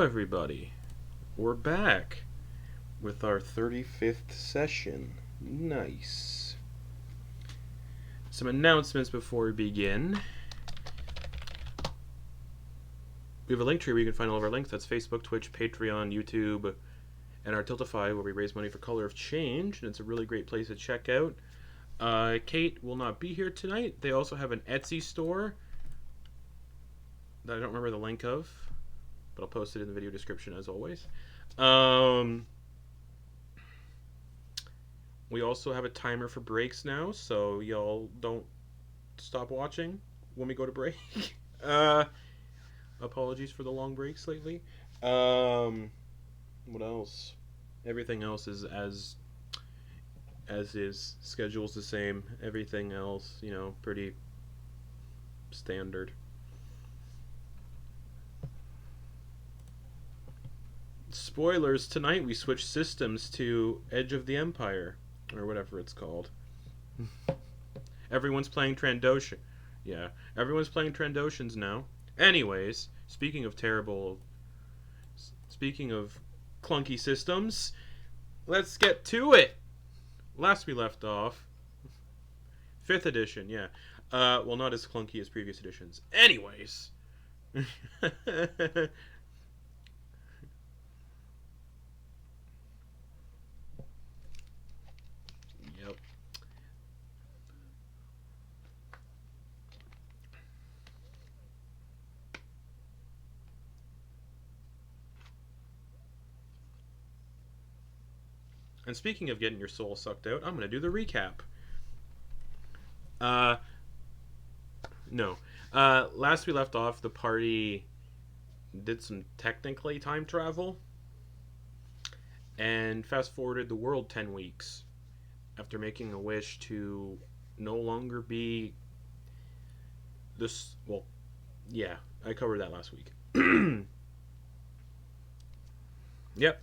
Hello, everybody. We're back with our 35th session. Nice. Some announcements before we begin. We have a link tree where you can find all of our links. That's Facebook, Twitch, Patreon, YouTube, and our Tiltify, where we raise money for Color of Change, and it's a really great place to check out. Kate will not be here tonight. They also have an Etsy store that I don't remember the link of, but I'll post it in the video description as always. We also have a timer for breaks now, so y'all don't stop watching when we go to break. Apologies for the long breaks lately. What else? Everything else is as is. Schedule's the same. Everything else, pretty standard. Spoilers, tonight we switched systems to Edge of the Empire, or whatever it's called. Everyone's playing Trandoshan. Yeah, everyone's playing Trandoshans now. Anyways, speaking of clunky systems, let's get to it. Last we left off, 5th edition, yeah. Well, not as clunky as previous editions. Anyways. Yep. And speaking of getting your soul sucked out, I'm going to do the recap. No. Last we left off, the party did some technically time travel and fast forwarded the world 10 weeks after making a wish to no longer be this. Well, yeah, I covered that last week. Yep.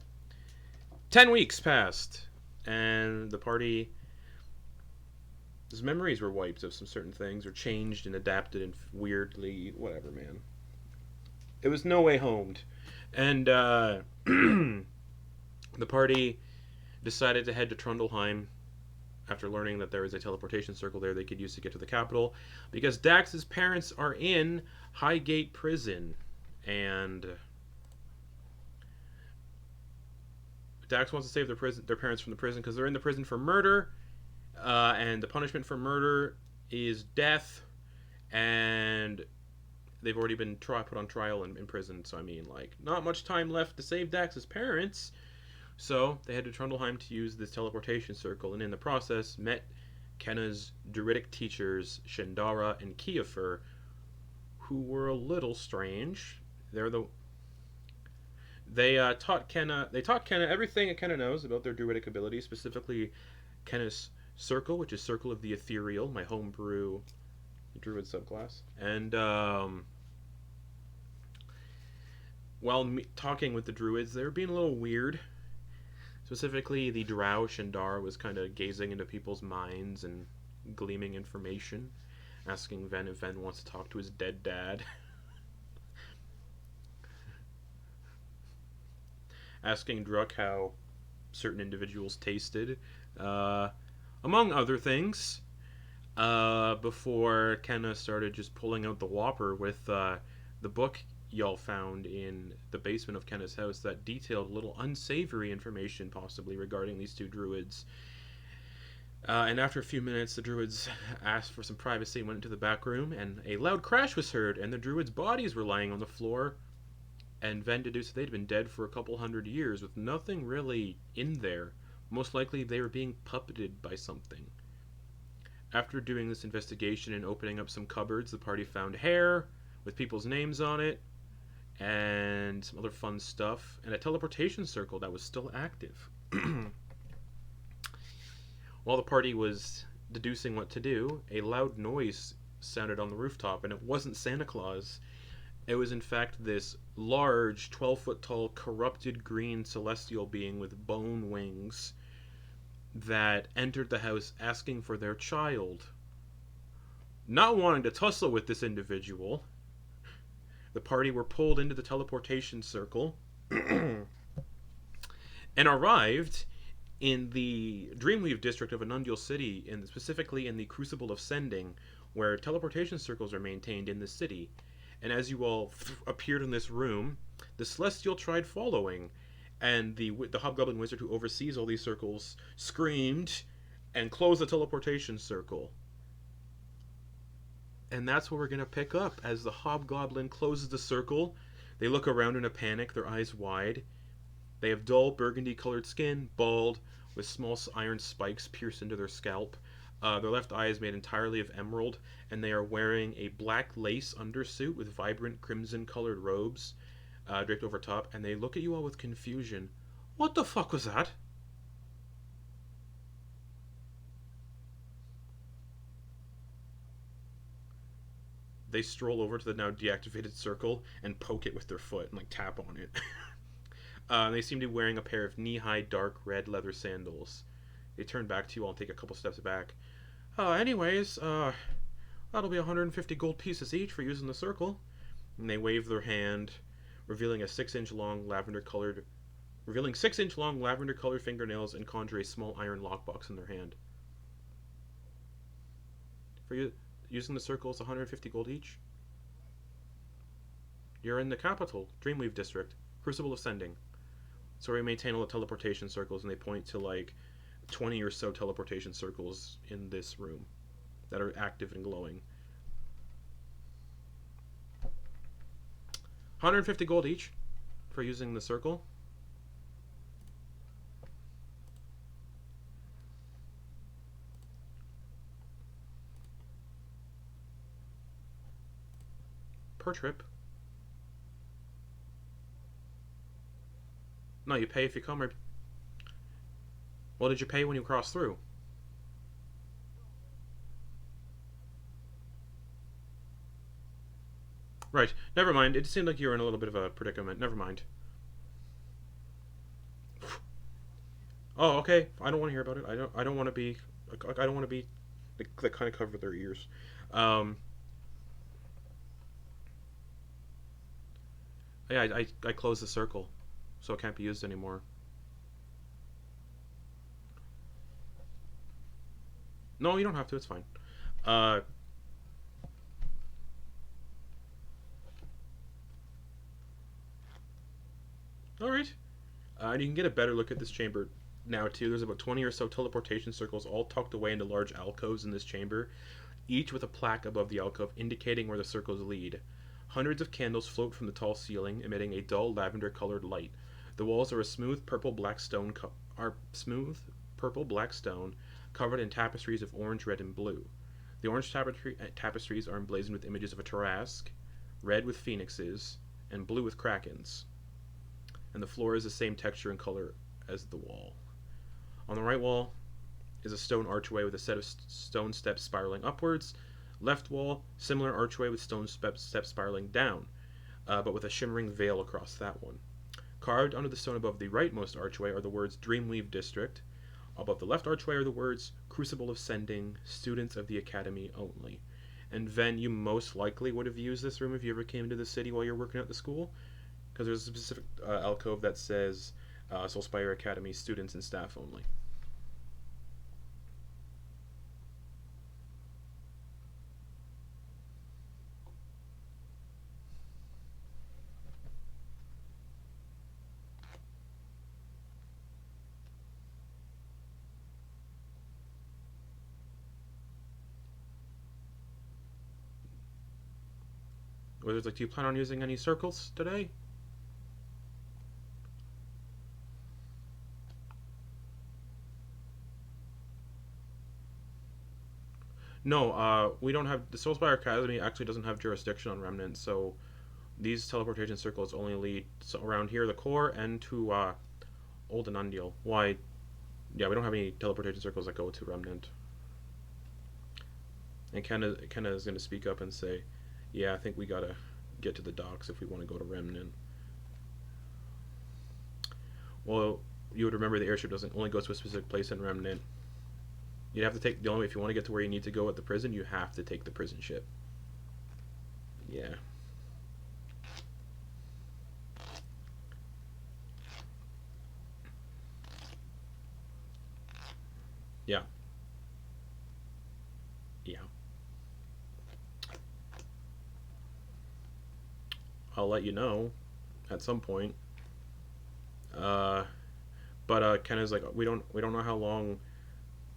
10 weeks passed, and the party's memories were wiped of some certain things, or changed and adapted and weirdly, whatever, man. It was no way homed. And the party decided to head to Trundleheim after learning that there is a teleportation circle there they could use to get to the capital, because Dax's parents are in Highgate prison, and Dax wants to save their parents from the prison because they're in the prison for murder, and the punishment for murder is death, and they've already been put on trial in prison, so not much time left to save Dax's parents. So they head to Trundleheim to use this teleportation circle, and in the process met Kenna's druidic teachers, Shendara and Kiefer, who were a little strange. They taught Kenna everything that Kenna knows about their druidic abilities, specifically Kenna's circle, which is Circle of the Ethereal, my homebrew druid subclass. And while talking with the druids, they were being a little weird. Specifically, the drow Shendar was kind of gazing into people's minds and gleaming information, asking Ven if Ven wants to talk to his dead dad. Asking Druk how certain individuals tasted, among other things, before Kenna started just pulling out the whopper with the book y'all found in the basement of Kenna's house that detailed a little unsavory information possibly regarding these two druids. And after a few minutes, the druids asked for some privacy and went into the back room, and a loud crash was heard, and the druids' bodies were lying on the floor, and Ven deduced they'd been dead for a couple hundred years with nothing really in there. Most likely they were being puppeted by something. After doing this investigation and opening up some cupboards, the party found hair with people's names on it, and some other fun stuff, and a teleportation circle that was still active. While the party was deducing what to do, a loud noise sounded on the rooftop, and it wasn't Santa Claus. It was in fact this large, 12-foot tall, corrupted green celestial being with bone wings that entered the house asking for their child. Not wanting to tussle with this individual, the party were pulled into the teleportation circle and arrived in the Dreamweave district of Anundiel City, specifically in the Crucible of Sending, where teleportation circles are maintained in the city. And as you all appeared in this room, the Celestial tried following, and the Hobgoblin Wizard who oversees all these circles screamed and closed the teleportation circle. And that's what we're going to pick up as the Hobgoblin closes the circle. They look around in a panic, their eyes wide. They have dull burgundy colored skin, bald, with small iron spikes pierced into their scalp. Their left eye is made entirely of emerald, and they are wearing a black lace undersuit with vibrant crimson colored robes draped over top, and they look at you all with confusion. What the fuck was that? They stroll over to the now deactivated circle and poke it with their foot and like tap on it. They seem to be wearing a pair of knee-high dark red leather sandals. They turn back to you all and take a couple steps back. Anyways, that'll be 150 gold pieces each for using the circle. And they wave their hand, revealing 6-inch long lavender colored fingernails, and conjure a small iron lockbox in their hand. For you, using the circle is 150 gold each. You're in the capital, Dreamweave district, Crucible of Sending. So we maintain all the teleportation circles, and they point to like 20 or so teleportation circles in this room that are active and glowing. 150 gold each for using the circle. Per trip. No, you pay if you come. Or well, did you pay when you crossed through? Right. Never mind. It seemed like you were in a little bit of a predicament. Never mind. Oh, okay. I don't want to hear about it. I don't want to be. I don't want to be the kind of cover their ears. Yeah, I closed the circle, so it can't be used anymore. No, you don't have to. It's fine. Uh, all right. And you can get a better look at this chamber now too. There's about 20 or so teleportation circles, all tucked away into large alcoves in this chamber, each with a plaque above the alcove indicating where the circles lead. Hundreds of candles float from the tall ceiling, emitting a dull lavender-colored light. The walls are a smooth purple-black stone covered in tapestries of orange, red, and blue. The orange tapestries are emblazoned with images of a Tarrasque, red with phoenixes, and blue with krakens. And the floor is the same texture and color as the wall. On the right wall is a stone archway with a set of stone steps spiraling upwards. Left wall, similar archway with stone steps spiraling down, but with a shimmering veil across that one. Carved under the stone above the rightmost archway are the words Dreamweave District. Above the left archway are the words Crucible of Sending, Students of the Academy Only. And Ven, you most likely would have used this room if you ever came to the city while you're working at the school, because there's a specific alcove that says Soulspire Academy Students and Staff Only. Wizards, like, do you plan on using any circles today? No, we don't have. The Soulspire Academy actually doesn't have jurisdiction on Remnant, so these teleportation circles only lead around here, the core, and to Old Anundiel. Why? Yeah, we don't have any teleportation circles that go to Remnant. And Kenna is going to speak up and say, yeah, I think we gotta get to the docks if we want to go to Remnant. Well, you would remember the airship doesn't only go to a specific place in Remnant. You'd have to take the only way, if you want to get to where you need to go at the prison, you have to take the prison ship. Yeah. Yeah. Yeah. I'll let you know at some point. Uh, but Ken is like, we don't know how long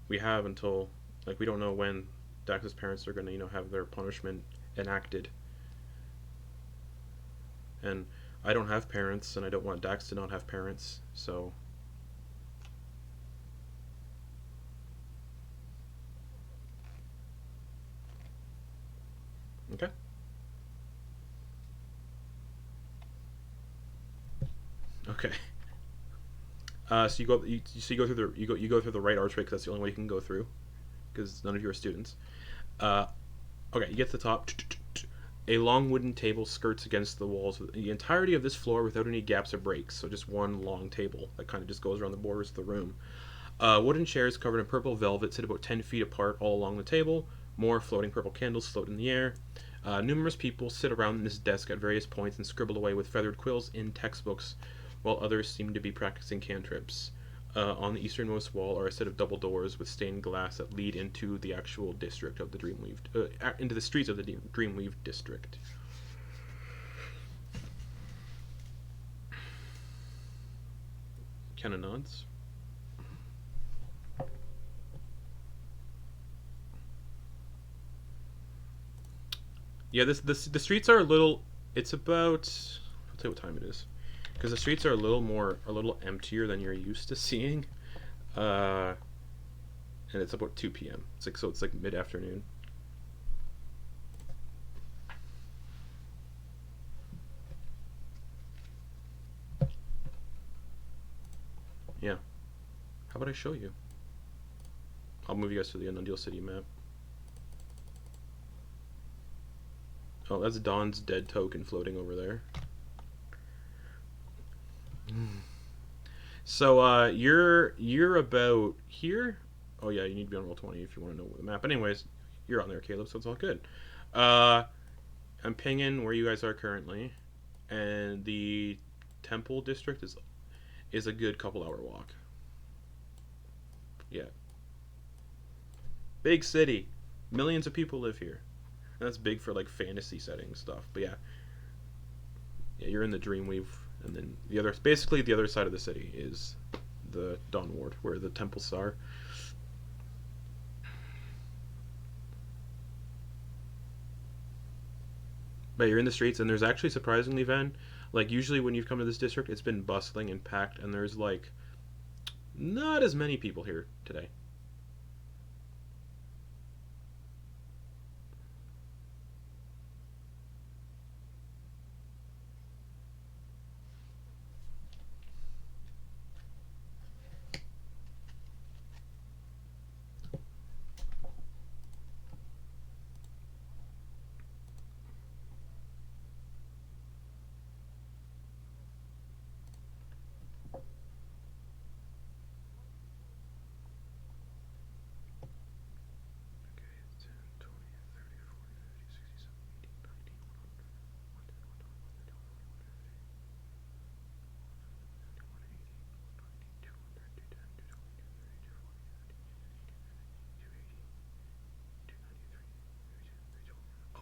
we have until, like, we don't know when Dax's parents are gonna have their punishment enacted, and I don't have parents, and I don't want Dax to not have parents, so okay. Okay. So you go through the you go through the right archway because that's the only way you can go through because none of you are students. Uh, okay, you get to the top. A long wooden table skirts against the walls with the entirety of this floor without any gaps or breaks. So just one long table that kind of just goes around the borders of the room. Wooden chairs covered in purple velvet sit about 10 feet apart all along the table. More floating purple candles float in the air. Numerous people sit around this desk at various points and scribble away with feathered quills in textbooks, while others seem to be practicing cantrips. On the easternmost wall are a set of double doors with stained glass that lead into the actual district of the Dreamweave, into the streets of the Dreamweave district. Kind of nods. Yeah, the streets are a little. It's about. I'll tell you what time it is, because the streets are a little emptier than you're used to seeing. Uh, and it's about 2 p.m. It's like mid afternoon. Yeah. How about I show you? I'll move you guys to the Anundiel city map. Oh, that's Dawn's dead token floating over there. So you're about here. Oh yeah, you need to be on Roll20 if you want to know the map. Anyways, you're on there, Caleb, so it's all good. Uh, I'm pinging where you guys are currently, and the Temple district is a good couple-hour walk. Yeah, big city, millions of people live here. And that's big for like fantasy setting stuff. But yeah, you're in the Dreamweave, and then basically the other side of the city is the Dawn Ward, where the temples are. But you're in the streets, and there's actually surprisingly, Van, like usually when you've come to this district, it's been bustling and packed, and there's like not as many people here today.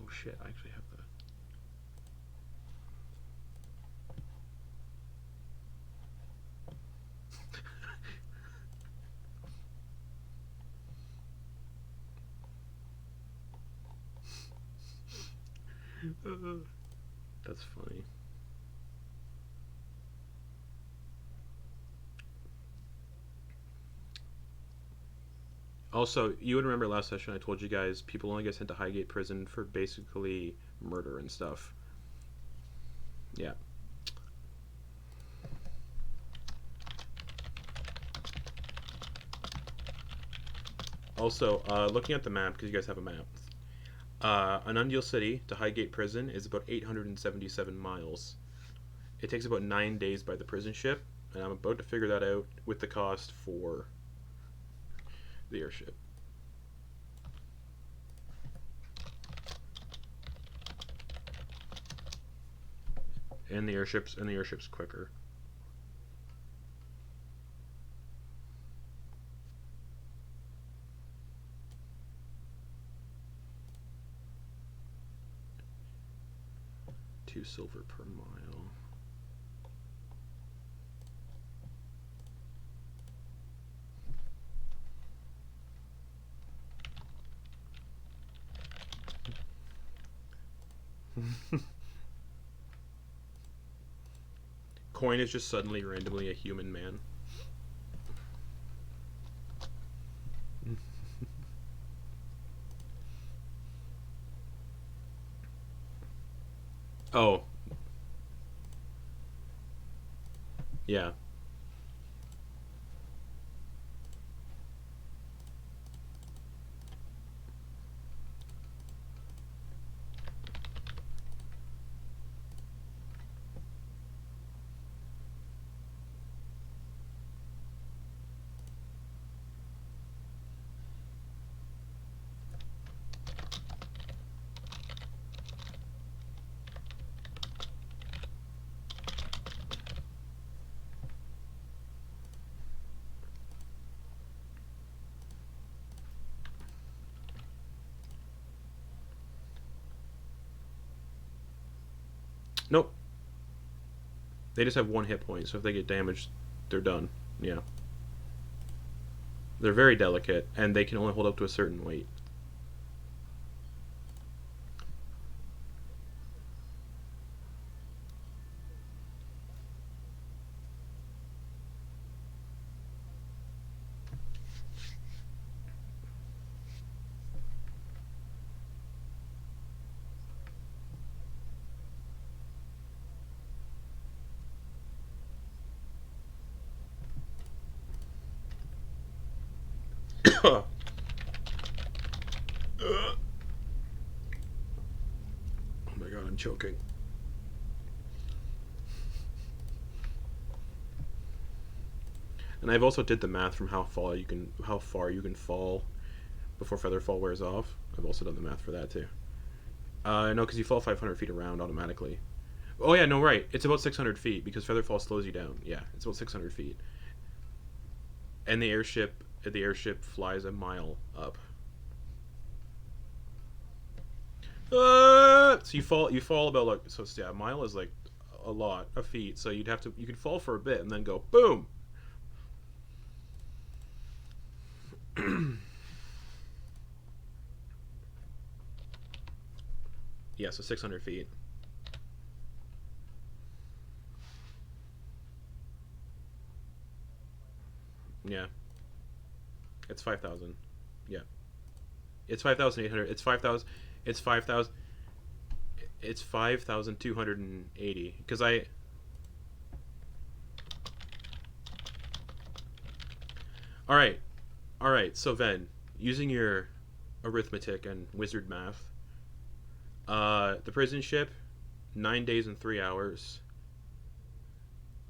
Oh shit, I actually have that. That's funny. Also, you would remember last session I told you guys people only get sent to Highgate prison for basically murder and stuff. Yeah. Also, looking at the map, because you guys have a map, Anundiel City to Highgate Prison is about 877 miles. It takes about 9 days by the prison ship, and I'm about to figure that out with the cost for the airship. And the airship's quicker. 2 silver per mile. Quoin is just suddenly randomly a human man. Oh. Yeah. Nope. They just have 1 hit point, so if they get damaged, they're done. Yeah. They're very delicate, and they can only hold up to a certain weight. Oh my god, I'm choking. And I've also did the math from how far you can fall before Featherfall wears off. I've also done the math for that too. No, because you fall 500 feet around automatically. Oh yeah, no, right. It's about 600 feet because Featherfall slows you down. Yeah, it's about 600 feet. And the airship flies a mile up. So you fall about like, so yeah, a mile is like a lot of feet. So you could fall for a bit and then go boom. Yeah, so 600 feet. Yeah. It's 5,000. Yeah. It's 5,800. It's 5,000. It's 5,000. It's 5,280. Because I. Alright. Alright, so Ven, using your arithmetic and wizard math, the prison ship, 9 days and 3 hours.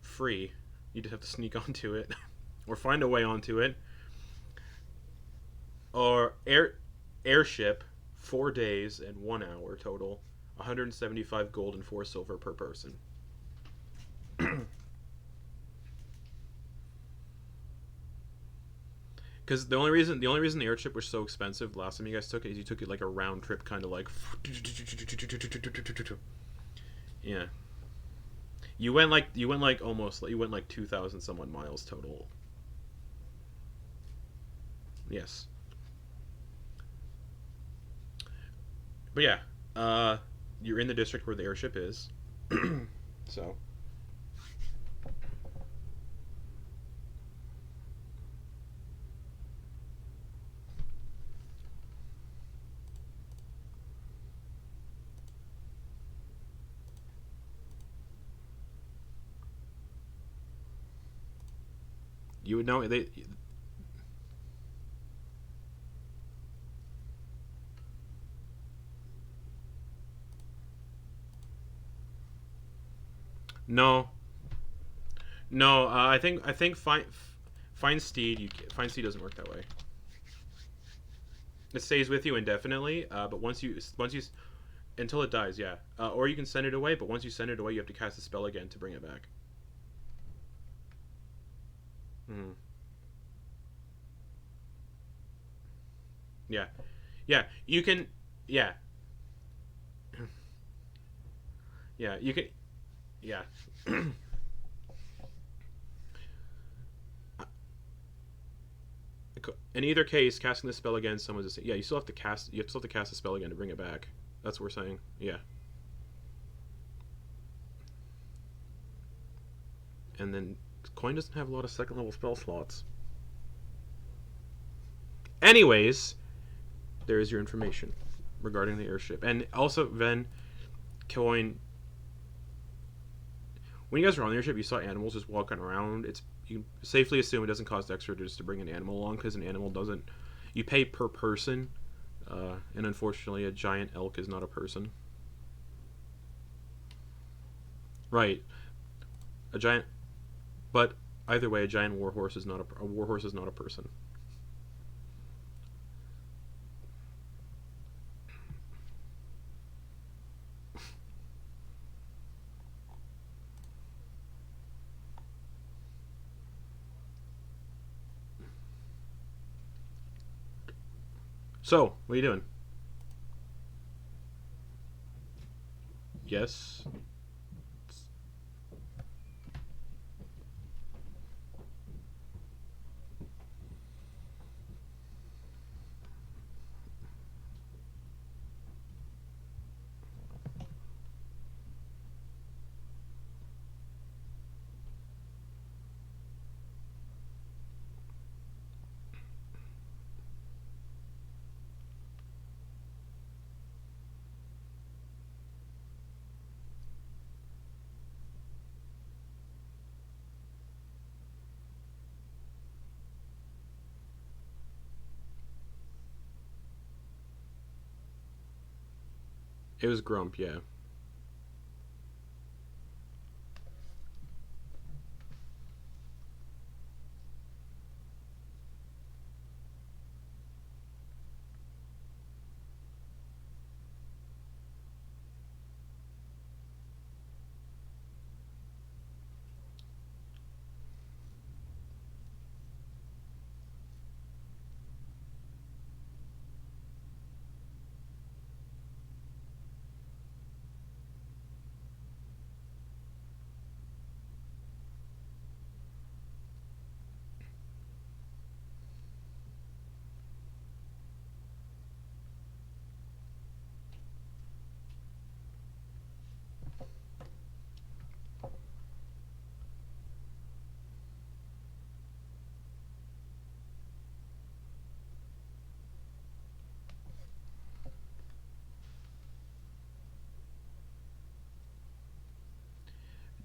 Free. You just have to sneak onto it. Or find a way onto it. Or airship, 4 days and 1 hour total. 175 gold and 4 silver per person. Because the only reason the airship was so expensive last time you guys took it is you took it like a round trip, kind of like. Yeah. You went like 2,000 somewhat miles total. Yes. But yeah, you're in the district where the airship is, so. You would know they. No, no. I think find steed. Find steed doesn't work that way. It stays with you indefinitely, but once you until it dies, yeah. Or you can send it away, but once you send it away, you have to cast a spell again to bring it back. Hmm. Yeah, yeah. You can, yeah. Yeah, you can. Yeah. In either case, casting the spell again, someone's just yeah. You still have to cast. You still have to cast the spell again to bring it back. That's what we're saying. Yeah. And then Quoin doesn't have a lot of second level spell slots. Anyways, there is your information regarding the airship, and also then Quoin. When you guys were on the airship, you saw animals just walking around. It's you can safely assume it doesn't cost extra just to bring an animal along because an animal doesn't. You pay per person, and unfortunately, a giant elk is not a person. Right, a giant. But either way, a giant warhorse is not a warhorse is not a person. So, what are you doing? Yes. It was Grump, yeah.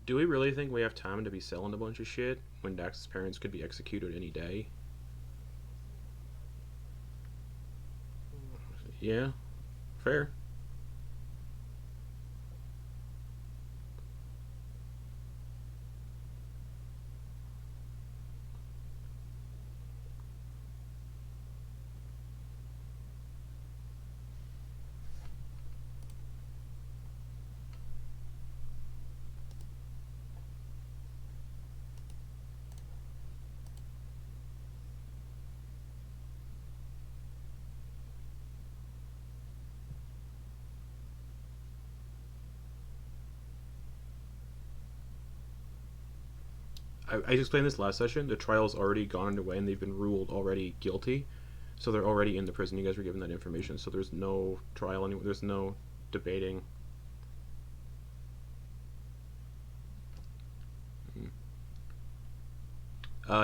Do we really think we have time to be selling a bunch of shit when Dax's parents could be executed any day? Yeah, fair. I explained this last session. The trial's already gone underway and they've been ruled already guilty. So they're already in the prison. You guys were given that information. So there's no trial anymore. There's no debating.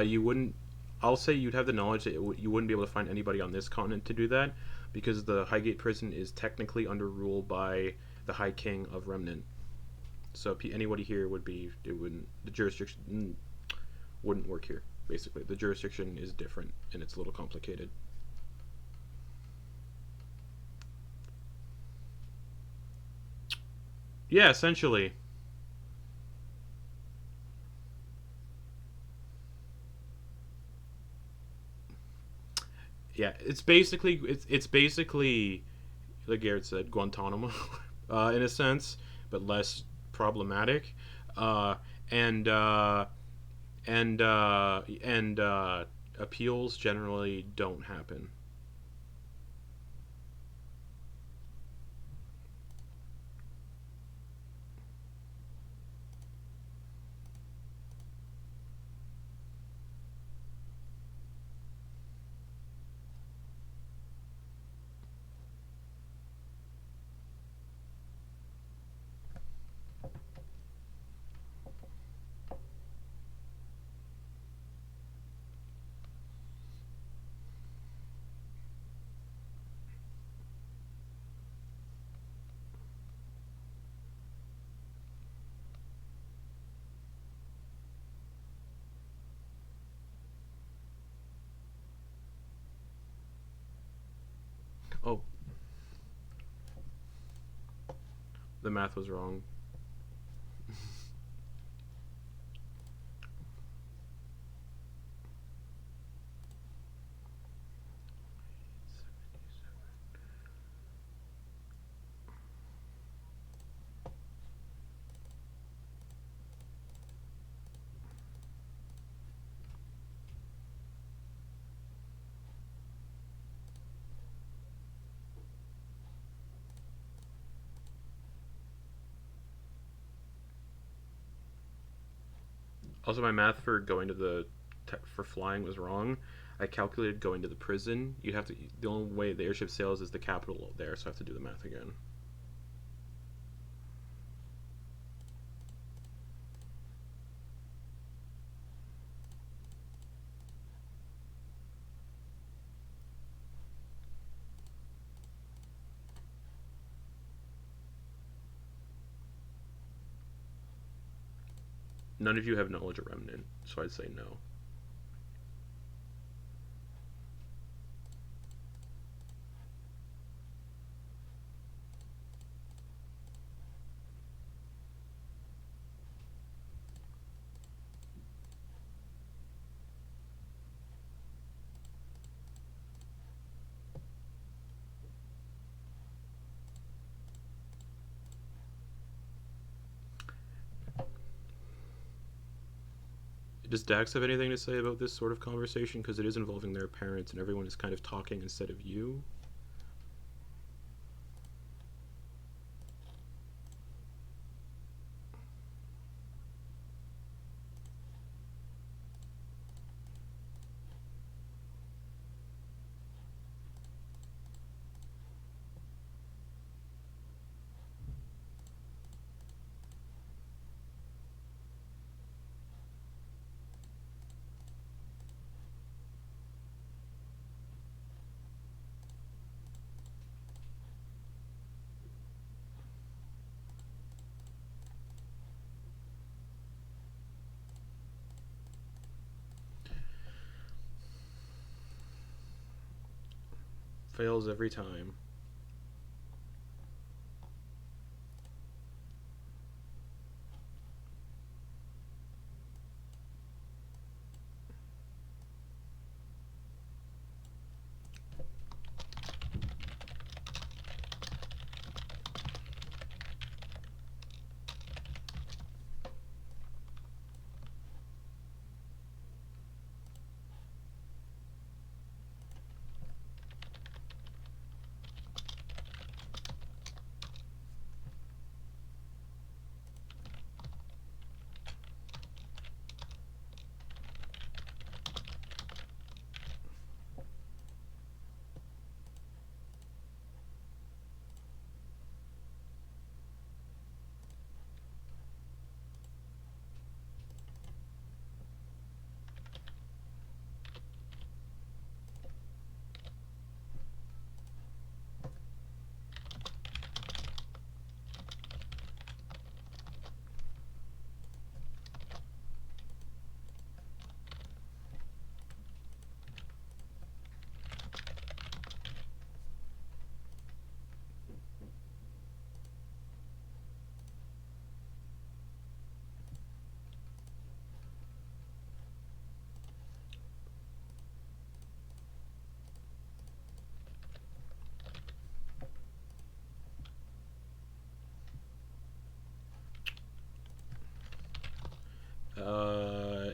You wouldn't. I'll say you'd have the knowledge that you wouldn't be able to find anybody on this continent to do that because the Highgate prison is technically under rule by the High King of Remnant. So anybody here would be. It wouldn't. The jurisdiction wouldn't work here. Basically, the jurisdiction is different and it's a little complicated. Yeah, essentially. Yeah, it's basically like Garrett said, Guantanamo, in a sense, but less problematic, uh, and appeals generally don't happen. Oh, the math was wrong. Also, my math for going to for flying was wrong. I calculated going to the prison. You'd have to. The only way the airship sails is the capital there, so I have to do the math again. None of you have knowledge of Remnant, so I'd say no. Does Dax have anything to say about this sort of conversation? Because it is involving their parents, and everyone is kind of talking instead of you. Fails every time.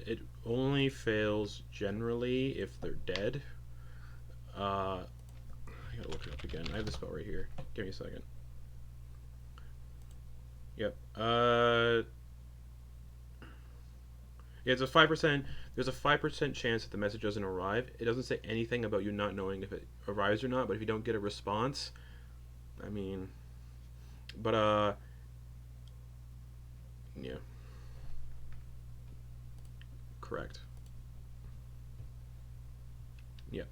It only fails generally if they're dead. I gotta look it up again. I have the spell right here. Give me a second. Yep. Yeah, it's a 5%. There's a 5% chance that the message doesn't arrive. It doesn't say anything about you not knowing if it arrives or not. But if you don't get a response, I mean, but yeah, correct. Yeah.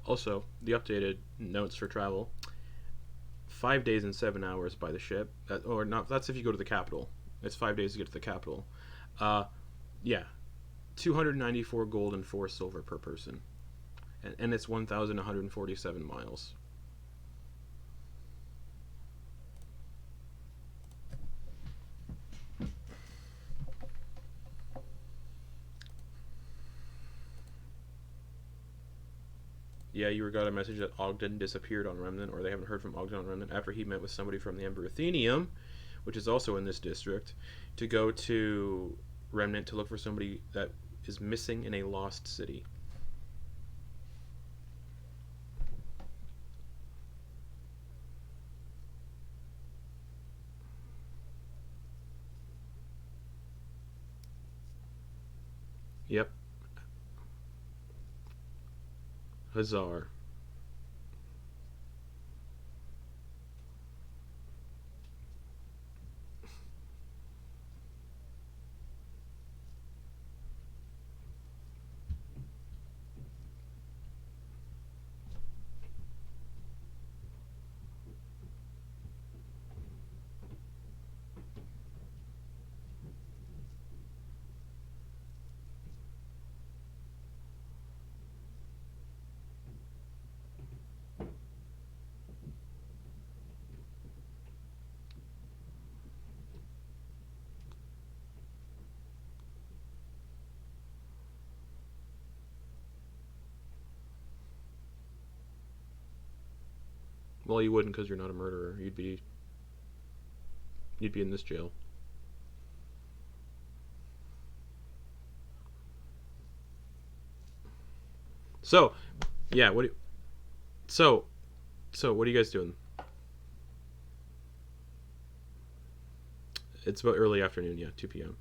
Also, the updated notes for travel: 5 days and 7 hours by the ship. Or not? That's if you go to the capital. It's 5 days to get to the capital. Uh, yeah, 294 gold and 4 silver per person, and it's 1,147 miles. Yeah, you got a message that Ogden disappeared on Remnant, or they haven't heard from Ogden on Remnant after he met with somebody from the Ember Athenium, which is also in this district, to go to Remnant to look for somebody that is missing in a lost city. Yep. Hazar. Well, you wouldn't because you're not a murderer. You'd be in this jail. So, yeah. So what are you guys doing? It's about early afternoon. Yeah, 2 p.m.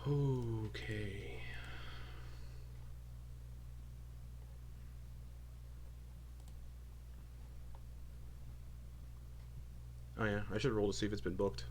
Okay. Oh yeah, I should roll to see if it's been booked.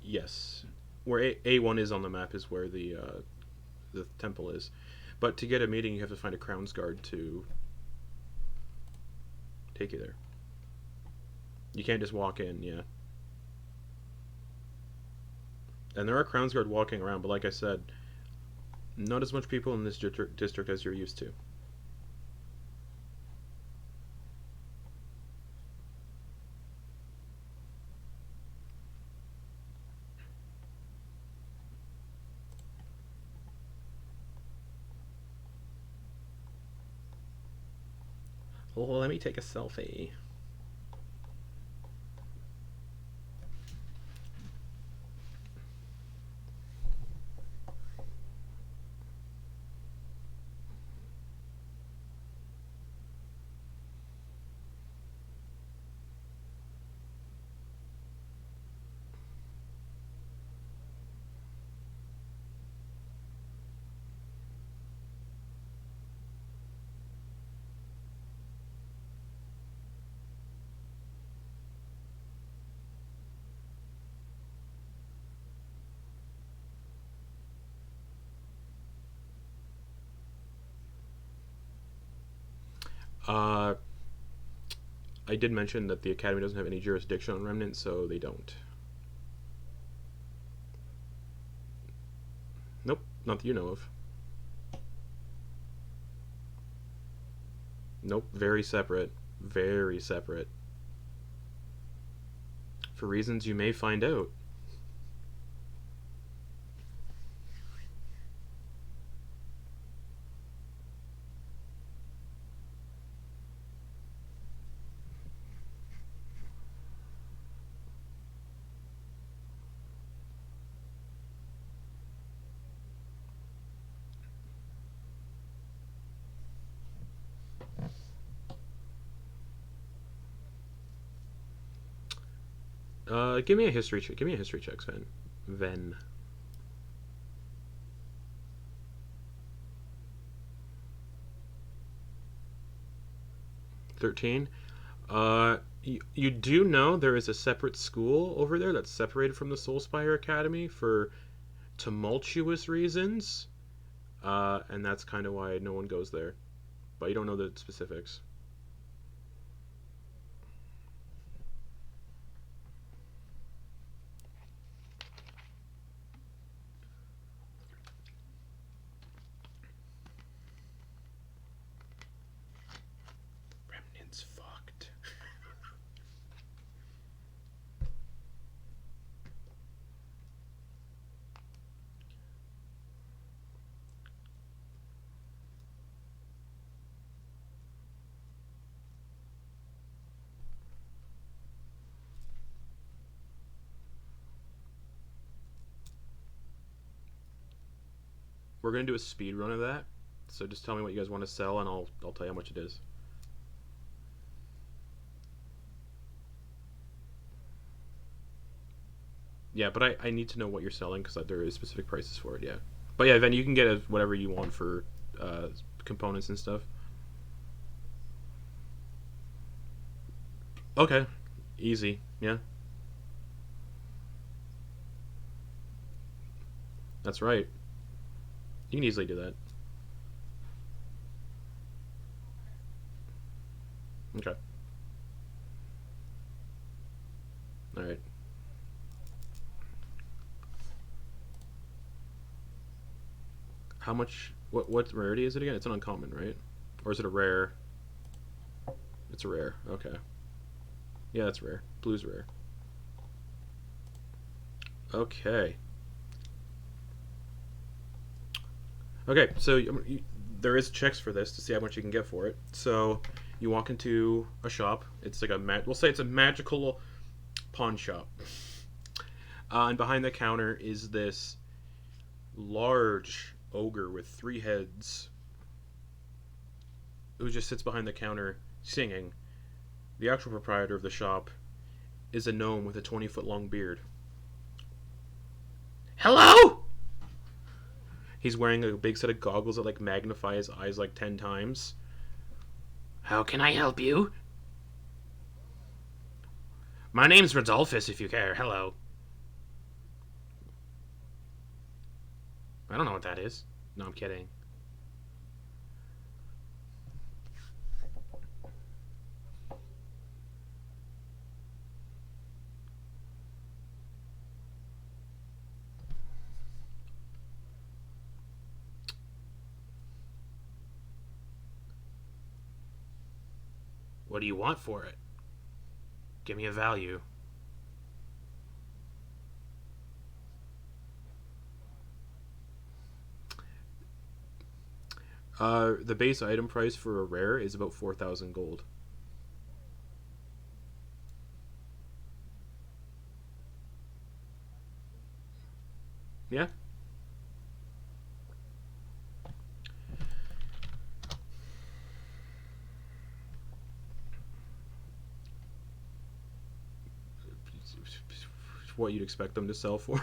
Yes. Where A1 is on the map is where the temple is. But to get a meeting, you have to find a Crown's Guard to take you there. You can't just walk in, yeah. And there are Crown's Guard walking around, but like I said, not as much people in this district as you're used to. Well, let me take a selfie. Uh, I did mention that the Academy doesn't have any jurisdiction on Remnant, so they don't. Nope, not that you know of. Nope, very separate. Very separate. For reasons you may find out. Give me a history check. Give me a history check, Sven. Ven. 13. You do know there is a separate school over there that's separated from the Soulspire Academy for tumultuous reasons, and that's kind of why no one goes there. But you don't know the specifics. Remnant's fucked. We're gonna do a speed run of that. So just tell me what you guys want to sell, and I'll tell you how much it is. Yeah, but I need to know what you're selling because there is specific prices for it. Yeah, but yeah, then you can get whatever you want for components and stuff. Okay, easy. Yeah, that's right. You can easily do that. Okay. All right. How much? What rarity is it again? It's an uncommon, right? Or is it a rare? It's a rare. Okay. Yeah, that's rare. Blue's rare. Okay. Okay. So there is checks for this to see how much you can get for it. So you walk into a shop. It's like we'll say it's a magical pawn shop. And behind the counter is this large ogre with 3 heads who just sits behind the counter singing. The actual proprietor of the shop is a gnome with a 20-foot long beard. Hello? He's wearing a big set of goggles that like magnify his eyes like 10 times. How can I help you? My name's Rodolphus, if you care. Hello. I don't know what that is. No, I'm kidding. What do you want for it? Give me a value. The base item price for a rare is about 4,000 gold. Yeah? What you'd expect them to sell for.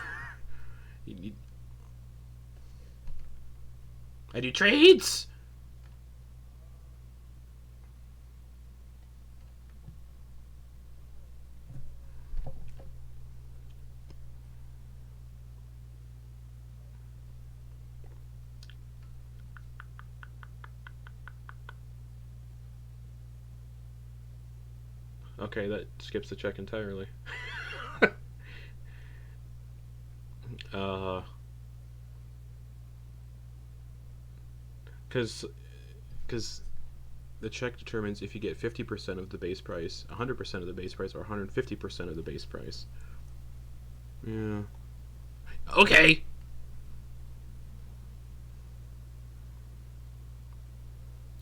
I do trades! Okay, that skips the check entirely. Because the check determines if you get 50% of the base price, 100% of the base price, or 150% of the base price. Yeah. Okay!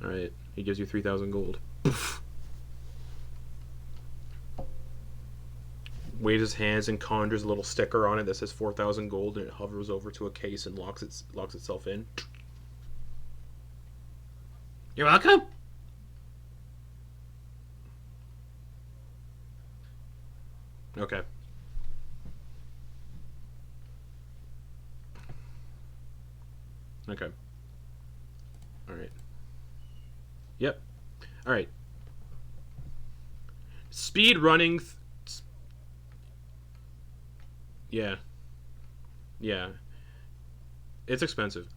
Alright, he gives you 3,000 gold. Waves his hands and conjures a little sticker on it that says 4,000 gold, and it hovers over to a case and locks itself in. You're welcome. Okay. Okay. Alright. Yep. Alright. Speed running... yeah. Yeah. It's expensive.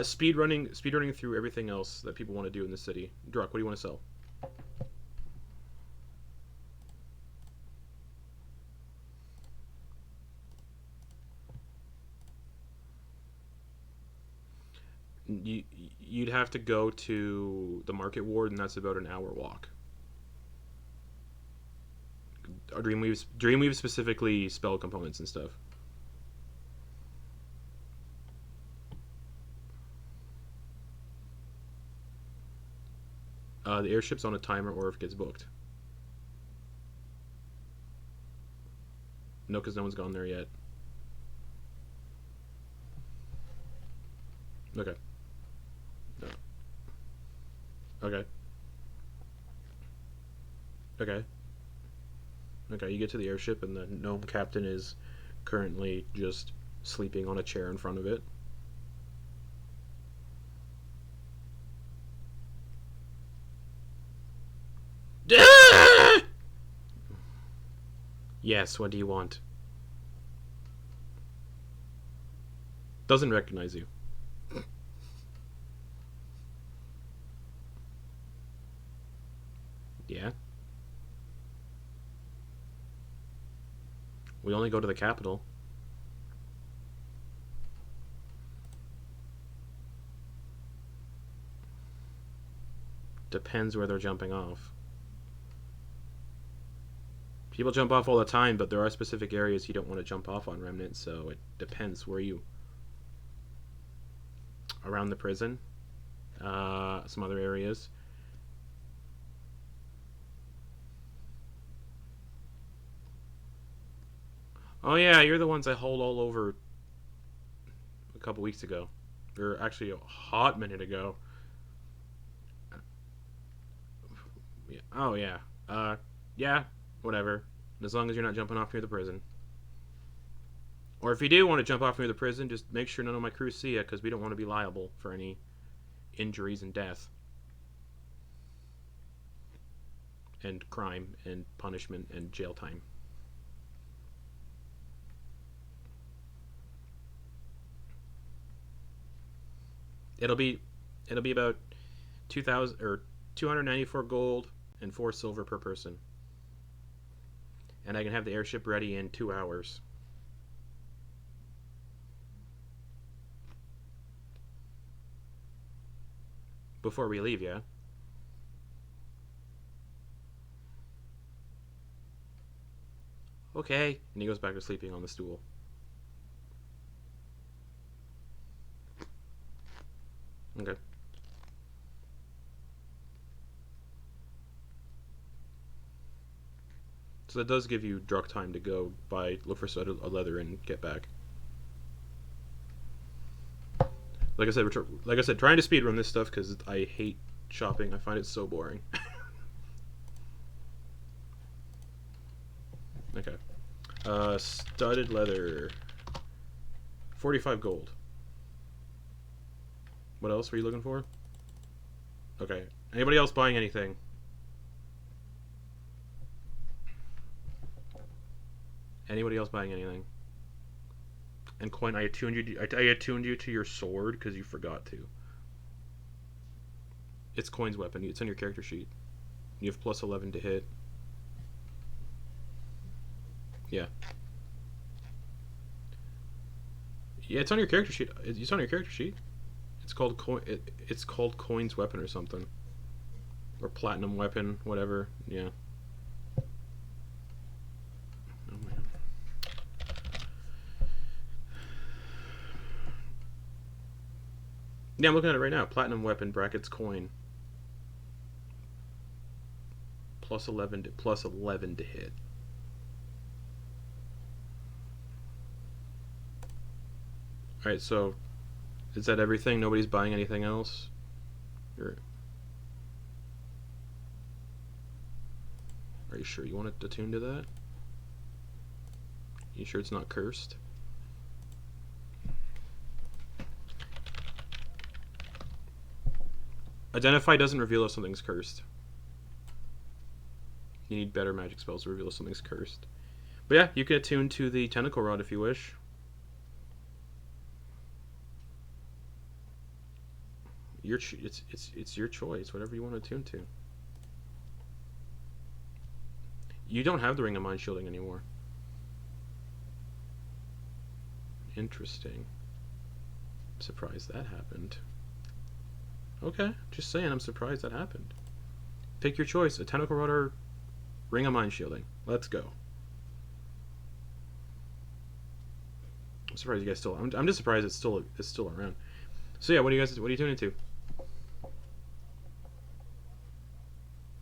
Speed running through everything else that people want to do in the city. Druck, what do you want to sell? You'd have to go to the market ward, and that's about an hour walk. Dreamweave specifically spell components and stuff. The airship's on a timer, or if it gets booked. No, because no one's gone there yet. Okay. No. Okay. Okay. Okay, you get to the airship, and the gnome captain is currently just sleeping on a chair in front of it. Yes, what do you want? Doesn't recognize you. Yeah. We only go to the capital. Depends where they're jumping off. People jump off all the time, but there are specific areas you don't want to jump off on, Remnant, so it depends where you... Around the prison. Some other areas. Oh yeah, you're the ones I hauled all over a couple weeks ago. Or actually a hot minute ago. Oh yeah. Yeah, whatever. As long as you're not jumping off near the prison. Or if you do want to jump off near the prison, just make sure none of my crew see you, because we don't want to be liable for any injuries and death. And crime and punishment and jail time. It'll be about 2,000 or 294 gold and 4 silver per person. And I can have the airship ready in 2 hours. Before we leave, yeah? Okay. And he goes back to sleeping on the stool. Okay. So that does give you Druck time to go look for a leather and get back. Like I said, trying to speedrun this stuff because I hate shopping. I find it so boring. Okay. Studded leather. 45 gold. What else were you looking for? Okay. Anybody else buying anything? Anybody else buying anything? And Quoin, I attuned you to your sword because you forgot to. It's Quoin's weapon. It's on your character sheet. You have plus 11 to hit. Yeah. Yeah, it's on your character sheet. It's on your character sheet. It's called It's called Quoin's weapon or something, or platinum weapon, whatever. Yeah. Oh man. Yeah, I'm looking at it right now. Platinum weapon brackets Quoin. Plus 11 to hit. All right, so is that everything? Nobody's buying anything else? Are you sure you want it attuned to that? You sure it's not cursed? Identify doesn't reveal if something's cursed. You need better magic spells to reveal if something's cursed. But yeah, you can attune to the tentacle rod if you wish. It's your choice, whatever you want to attune to. You don't have the Ring of Mind Shielding anymore. Interesting. I'm surprised that happened. Okay, just saying, I'm surprised that happened. Pick your choice, a tentacle rod or Ring of Mind Shielding. Let's go. I'm surprised you guys still. I'm just surprised it's still around. So yeah, what are you tuning into?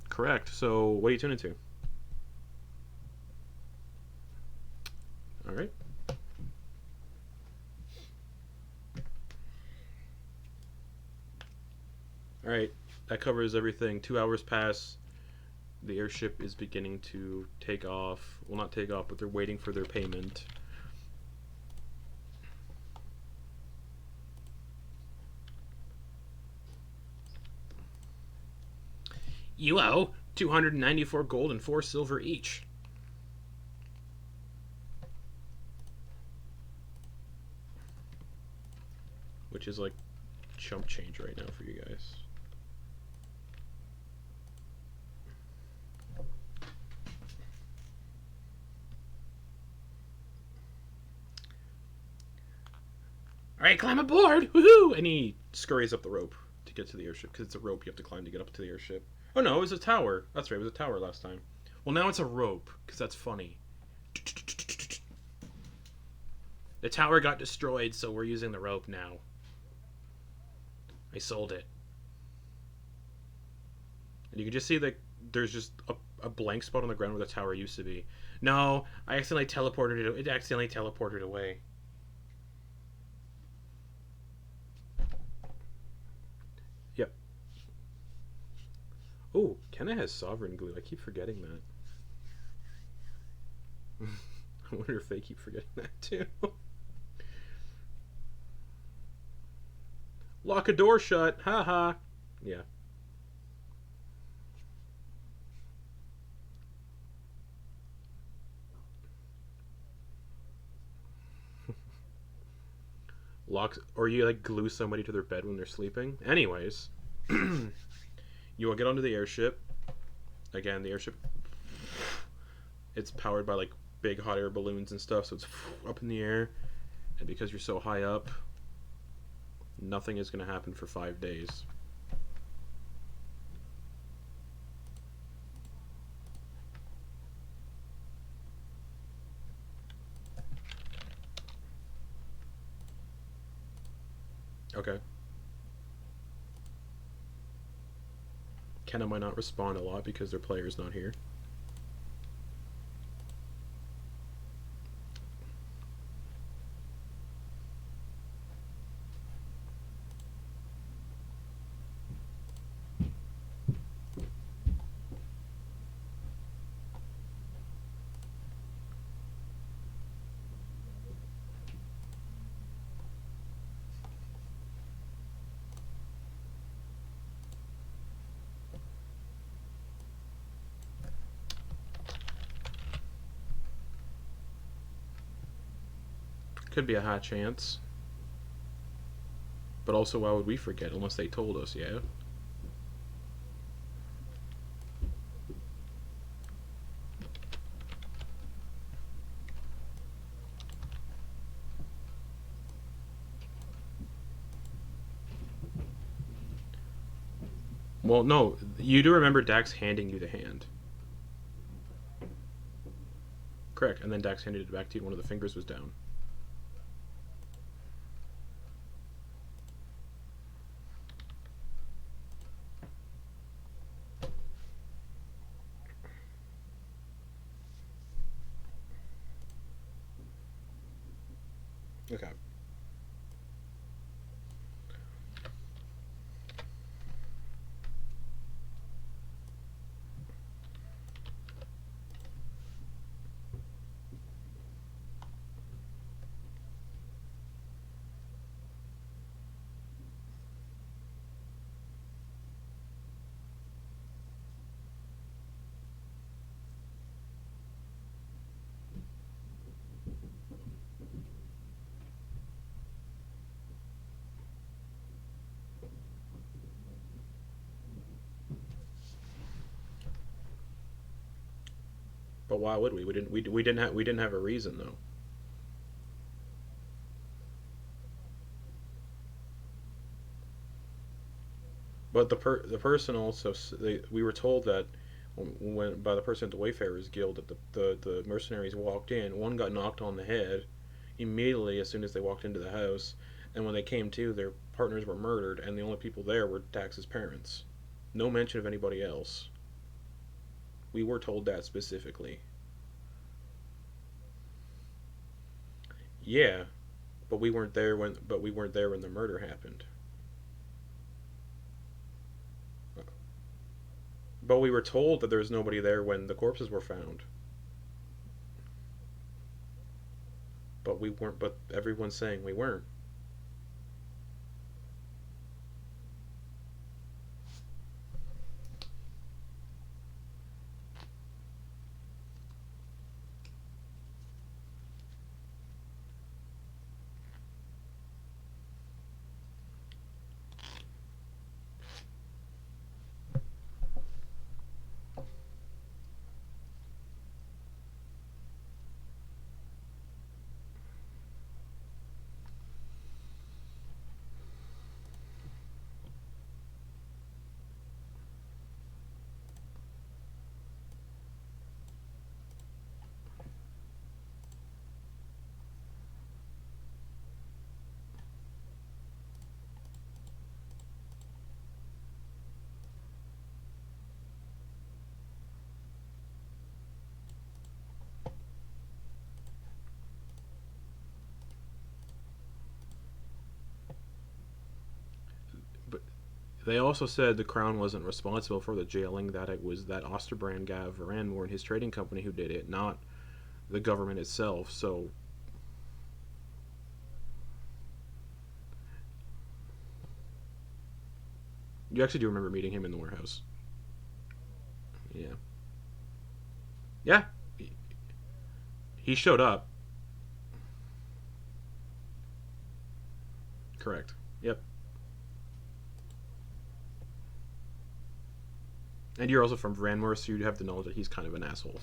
Correct. So what are you tuning to? All right. All right. That covers everything. 2 hours pass. The airship is beginning to take off. Well, not take off, but they're waiting for their payment. You owe 294 gold and 4 silver each. Which is like chump change right now for you guys. Alright, climb aboard! Woohoo! And he scurries up the rope to get to the airship, because it's a rope you have to climb to get up to the airship. Oh no, it was a tower. That's right, it was a tower last time. Well, now it's a rope, because that's funny. The tower got destroyed, so we're using the rope now. I sold it. And you can just see that there's just a blank spot on the ground where the tower used to be. No, I accidentally teleported it. It accidentally teleported away. Yep. Oh, Kenna has Sovereign Glue. I keep forgetting that. I wonder if they keep forgetting that too. Lock a door shut. Haha. Yeah. Lock, or you like glue somebody to their bed when they're sleeping. Anyways, you will get onto the airship. Again, the airship, it's powered by like big hot air balloons and stuff, so it's up in the air. And because you're so high up, nothing is going to happen for 5 days. Okay. Kenna might not respond a lot because their player's not here. Could be a high chance. But also, why would we forget unless they told us, yeah? Well, no, you do remember Dax handing you the hand. Correct, and then Dax handed it back to you and one of the fingers was down. Okay. But why would we? We didn't have a reason though. But the person also we were told that when by the person at the Wayfarers Guild that the mercenaries walked in, one got knocked on the head immediately as soon as they walked into the house, and when they came to, their partners were murdered, and the only people there were Dax's parents. No mention of anybody else. We were told that specifically. Yeah, but we weren't there when the murder happened. But we were told that there was nobody there when the corpses were found. But we weren't. But everyone's saying we weren't. But they also said the crown wasn't responsible for the jailing. That it was that Osterbrand Gav Varanmore and his trading company who did it, not the government itself. So you actually do remember meeting him in the warehouse. Yeah. Yeah. He showed up. Correct. Yep. And you're also from Varanmore, so you have the knowledge that he's kind of an asshole.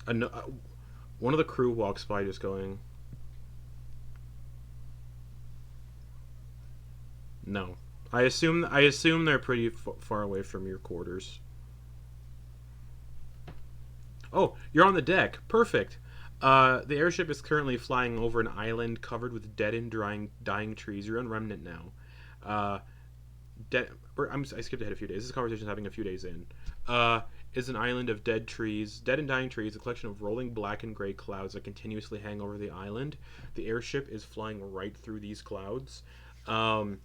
And one of the crew walks by, just going, "No." I assume they're pretty far away from your quarters. Oh, you're on the deck. Perfect. The airship is currently flying over an island covered with dead and dying trees. You're on Remnant now. Uh, I skipped ahead a few days. This conversation is happening a few days in. Is an island of dead and dying trees, a collection of rolling black and gray clouds that continuously hang over the island. The airship is flying right through these clouds, and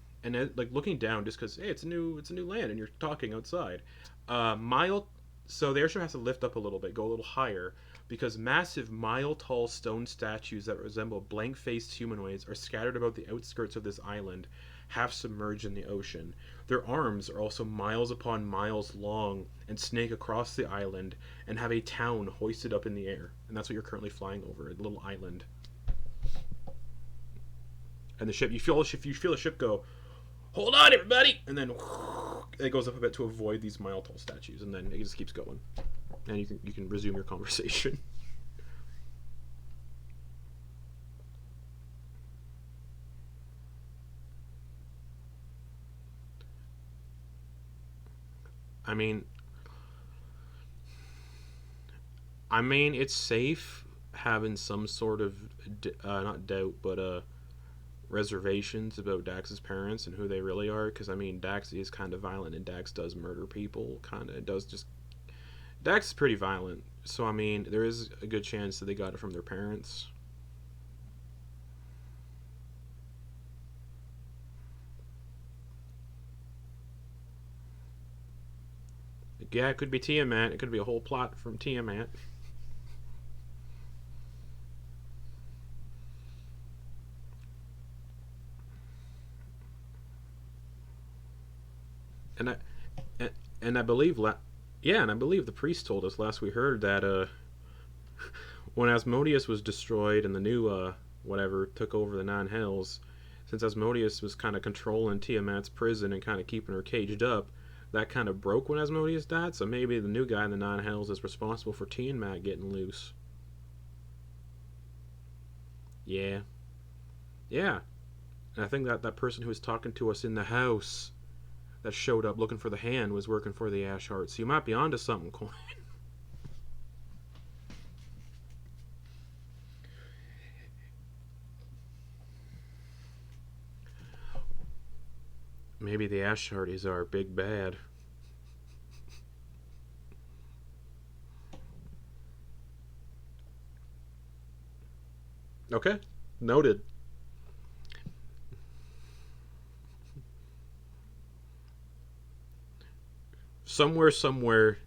like looking down, just because hey, it's a new land, and you're talking outside. Mile, so the airship has to lift up a little bit, go a little higher, because massive mile-tall stone statues that resemble blank-faced humanoids are scattered about the outskirts of this island, half submerged in the ocean. Their arms are also miles upon miles long and snake across the island and have a town hoisted up in the air. And that's what you're currently flying over, a little island. And the ship, you feel the ship go, hold on, everybody, and then it goes up a bit to avoid these mile tall statues, and then it just keeps going, and you can resume your conversation. I mean, it's safe having some sort of not doubt, but reservations about Dax's parents and who they really are. Because Dax is kind of violent, and Dax does murder people. Kind of does just Dax is pretty violent. So there is a good chance that they got it from their parents. Yeah, it could be Tiamat. It could be a whole plot from Tiamat. And I and I believe yeah, and I believe the priest told us last we heard that when Asmodeus was destroyed and the new whatever took over the Nine Hells, since Asmodeus was kind of controlling Tiamat's prison and kind of keeping her caged up, that kind of broke when Asmodeus died. So maybe the new guy in the Nine Hells is responsible for Tiamat getting loose. Yeah, yeah. And I think that that person who was talking to us in the house that showed up looking for the hand was working for the Ash Heart. So you might be onto something, Quoin. Maybe the Ash Hearties are big bad. Okay, noted. Somewhere, somewhere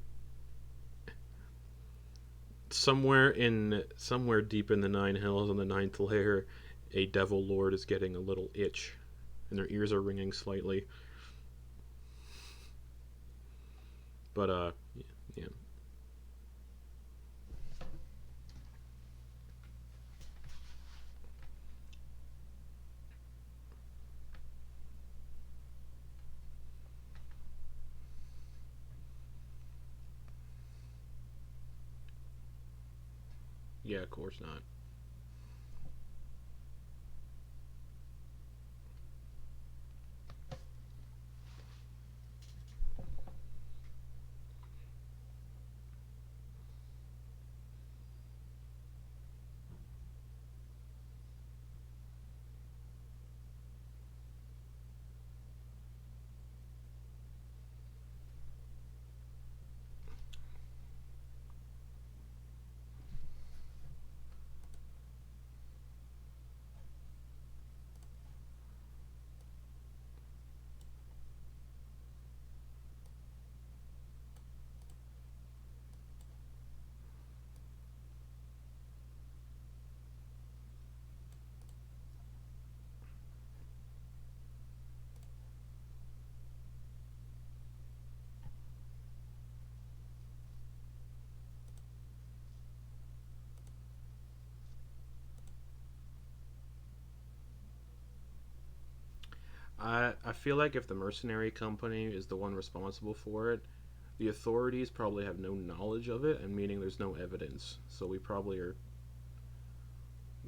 deep in the Nine Hells on the Ninth Layer, a Devil Lord is getting a little itch, and their ears are ringing slightly. But yeah, yeah, of course not. I feel like if the mercenary company is the one responsible for it, the authorities probably have no knowledge of it, and meaning there's no evidence. So we probably are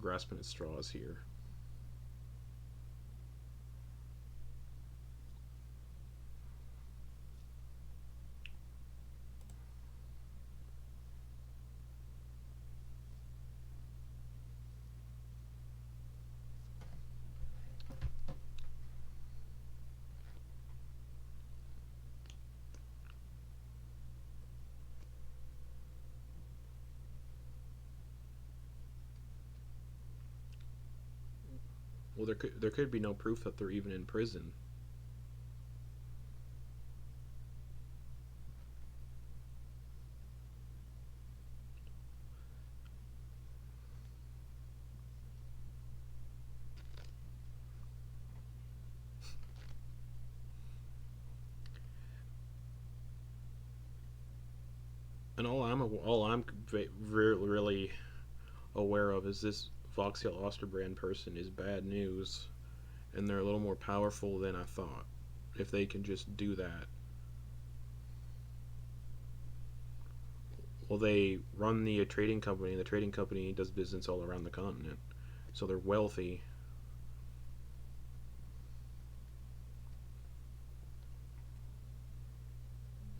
grasping at straws here. Well, there could be no proof that they're even in prison. And all I'm really aware of is this Voxel Osterbrand person is bad news, and they're a little more powerful than I thought. If they can just do that, well, they run the trading company. The trading company does business all around the continent, so they're wealthy.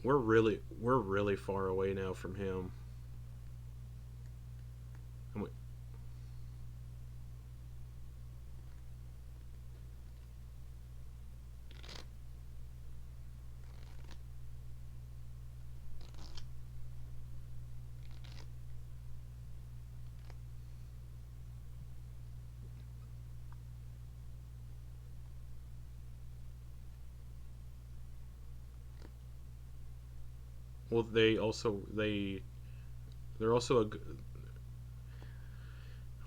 We're really far away now from him. And we, Well, they're also a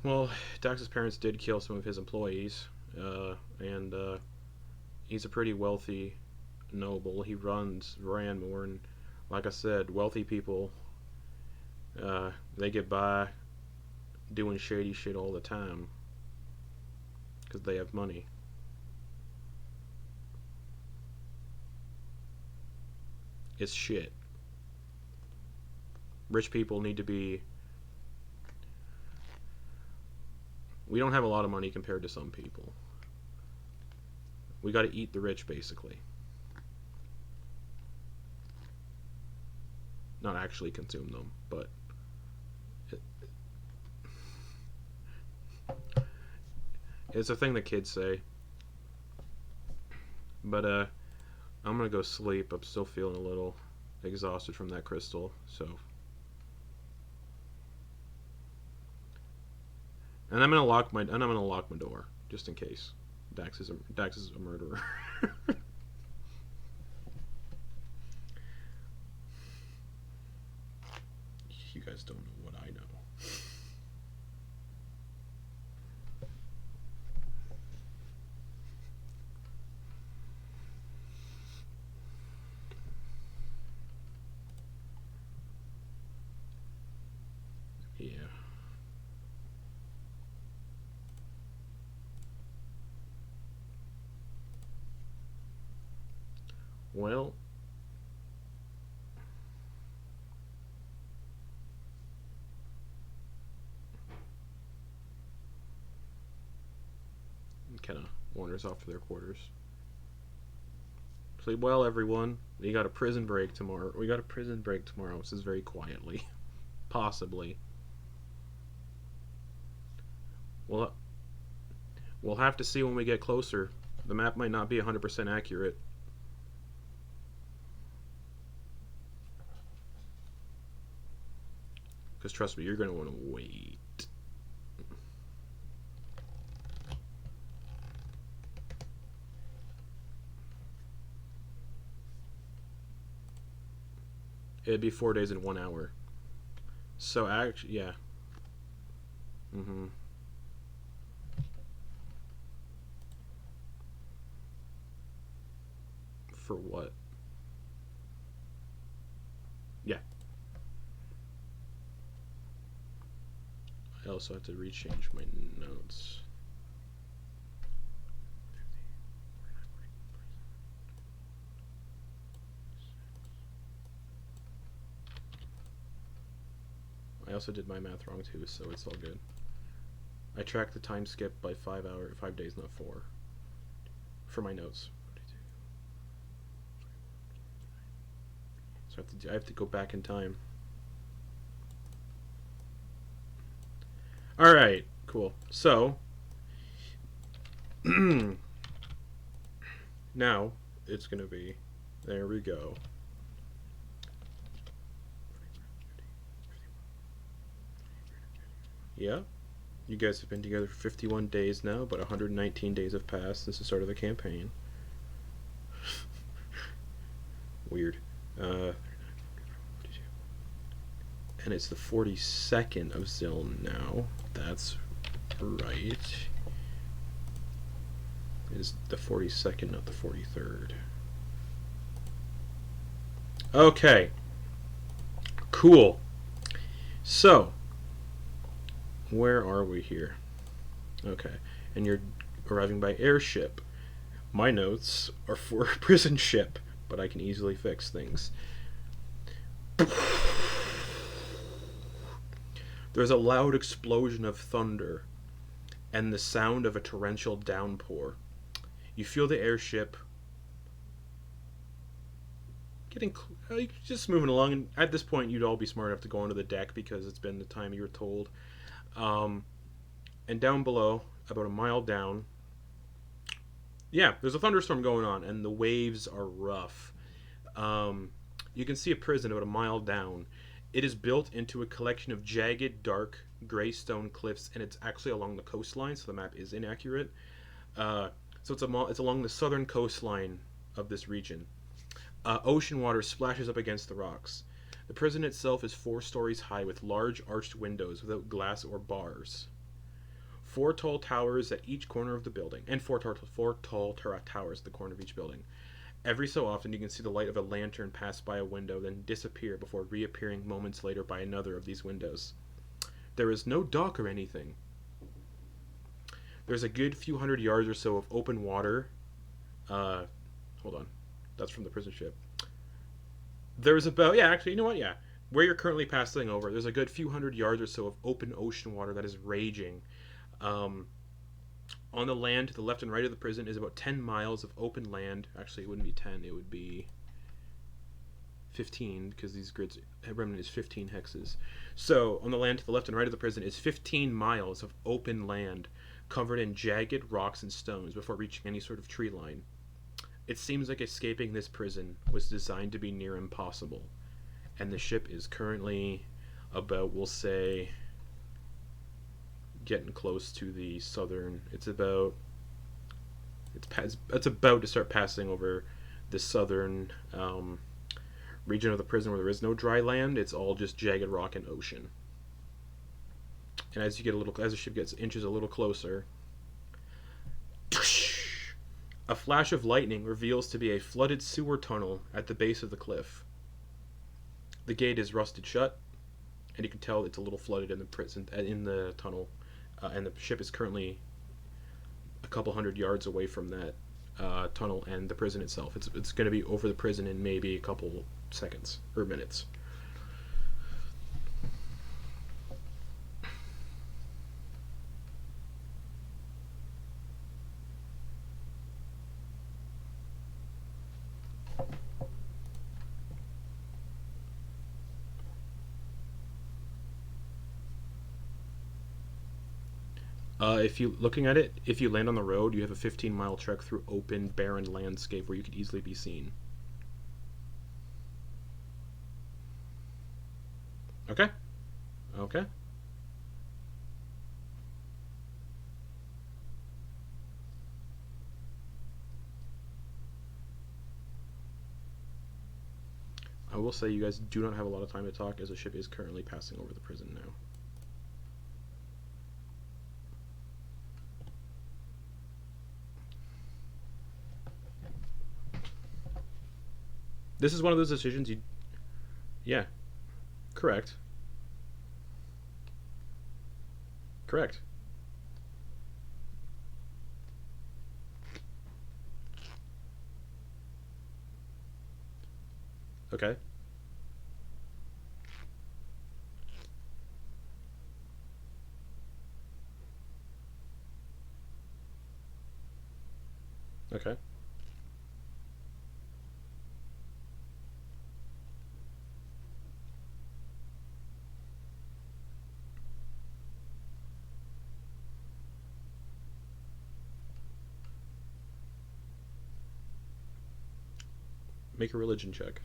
well. Dax's parents did kill some of his employees, and he's a pretty wealthy noble. He ran more, and like I said, wealthy people they get by doing shady shit all the time because they have money. It's shit. Rich people need to be. We don't have a lot of money compared to some people. We got to eat the rich, basically. Not actually consume them, but it's a thing that kids say. But I'm gonna go sleep. I'm still feeling a little exhausted from that crystal, so. And I'm gonna lock my door just in case. Dax is a murderer. You guys don't know what I know. Yeah. Well, kind of wanders off to their quarters. Sleep well, everyone. We got a prison break tomorrow. This is very quietly. Possibly. Well, we'll have to see when we get closer. The map might not be 100% accurate. Because trust me, you're going to want to wait. It'd be 4 days and 1 hour. So actually, yeah. For what? Yeah. I also have to rechange my notes. I also did my math wrong too, so it's all good. I tracked the time skip by 5 days, not 4. For my notes. So I have to go back in time. Alright, cool. So now it's gonna be, there we go. Yeah, you guys have been together for 51 days now, but 119 days have passed since the start of the campaign. Weird. And it's the 42nd of Ziln now. That's right. It is the 42nd, not the 43rd. Okay. Cool. So, where are we here? Okay. And you're arriving by airship. My notes are for a prison ship, but I can easily fix things. There's a loud explosion of thunder and the sound of a torrential downpour. You feel the airship getting just moving along, and at this point you'd all be smart enough to go onto the deck because it's been the time you were told. And down below, about a mile down, yeah, there's a thunderstorm going on, and the waves are rough. You can see a prison about a mile down. It is built into a collection of jagged, dark, gray stone cliffs, and it's actually along the coastline, so the map is inaccurate. So it's along the southern coastline of this region. Ocean water splashes up against the rocks. The prison itself is 4 stories high with large arched windows without glass or bars. 4 tall towers at each corner of the building, and four tall towers at the corner of each building. Every so often you can see the light of a lantern pass by a window, then disappear before reappearing moments later by another of these windows. There is no dock or anything. There's a good few hundred yards or so of open water. Hold on. That's from the prison ship. There's about, yeah, actually, you know what? Yeah. Where you're currently passing over, there's a good few hundred yards or so of open ocean water that is raging. On the land to the left and right of the prison is about 10 miles of open land. Actually, it wouldn't be 10, it would be 15, because these grids, remnant is 15 hexes. So, on the land to the left and right of the prison is 15 miles of open land, covered in jagged rocks and stones before reaching any sort of tree line. It seems like escaping this prison was designed to be near impossible. And the ship is currently about, we'll say, getting close to the southern. It's about to start passing over the southern region of the prison where there is no dry land. It's all just jagged rock and ocean. And as the ship inches a little closer, a flash of lightning reveals to be a flooded sewer tunnel at the base of the cliff. The gate is rusted shut, and you can tell it's a little flooded in the tunnel. And the ship is currently a couple hundred yards away from that tunnel and the prison itself. It's going to be over the prison in maybe a couple seconds or minutes. If you land on the road, you have a 15-mile trek through open, barren landscape where you could easily be seen. Okay. Okay. I will say you guys do not have a lot of time to talk, as the ship is currently passing over the prison now. This is one of those decisions you... Yeah. Correct. Correct. Okay. Okay. Make a religion check.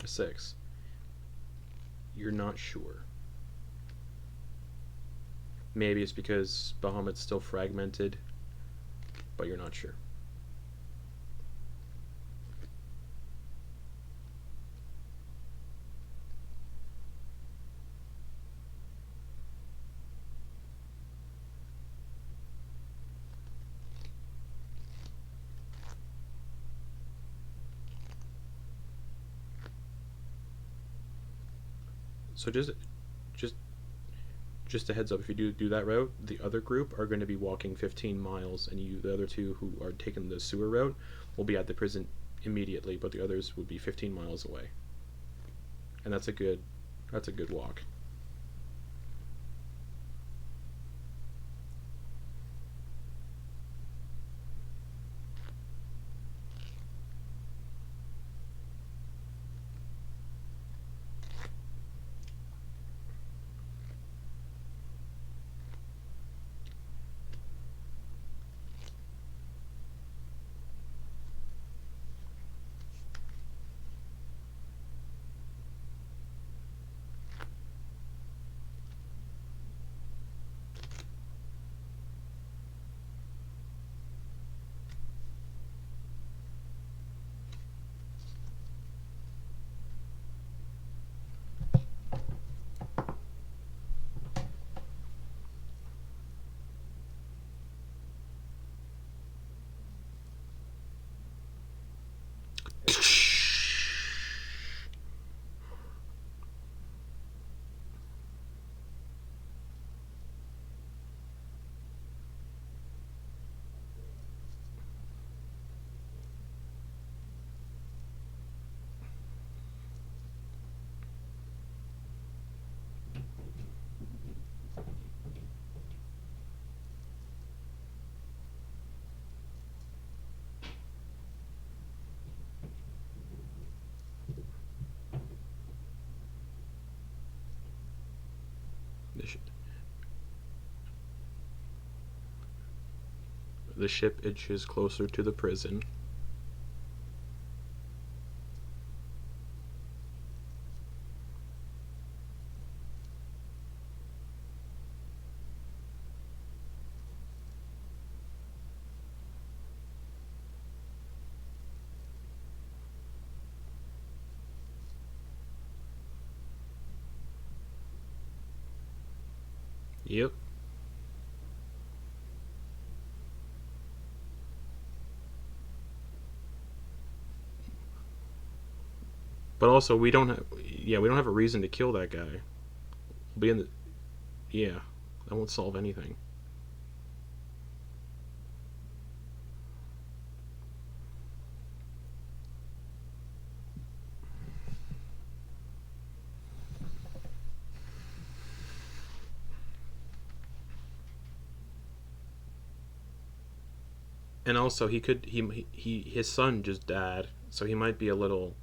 A 6. You're not sure. Maybe it's because Bahamut's still fragmented, but you're not sure. So just a heads up, if you do that route, the other group are going to be walking 15 miles, and the other two who are taking the sewer route will be at the prison immediately, but the others would be 15 miles away. And that's a good walk. The ship inches closer to the prison. Yep. But also, we don't have, yeah, we don't have a reason to kill that guy. We'll be in the, yeah, that won't solve anything. And also, his son just died, so he might be a little,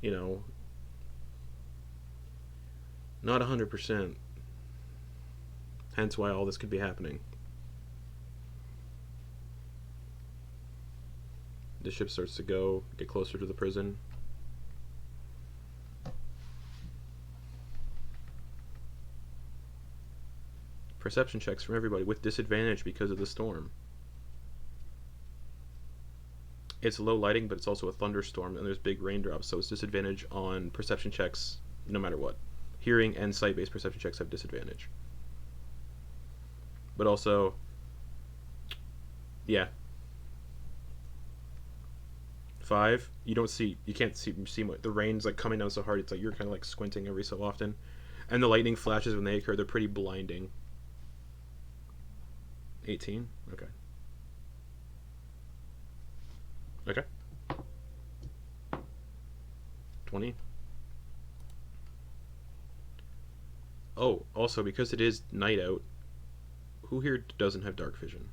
you know, not 100%. Hence why all this could be happening. The ship starts to get closer to the prison. Perception checks from everybody with disadvantage because of the storm. It's low lighting, but it's also a thunderstorm, and there's big raindrops, so it's disadvantage on perception checks no matter what. Hearing and sight-based perception checks have disadvantage. But also, yeah. 5, you can't see what the rain's like coming down so hard, it's like you're kind of like squinting every so often. And the lightning flashes when they occur, they're pretty blinding. 18? Okay. Okay. 20. Oh, also, because it is night out, who here doesn't have dark vision?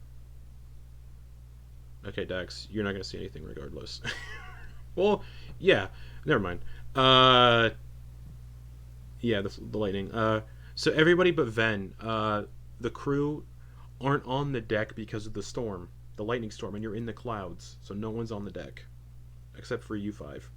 Okay, Dax, you're not going to see anything regardless. Well, yeah, never mind. Yeah, the lightning. So everybody but Ven, the crew aren't on the deck because of the storm, the lightning storm, and you're in the clouds, so no one's on the deck, except for you 5.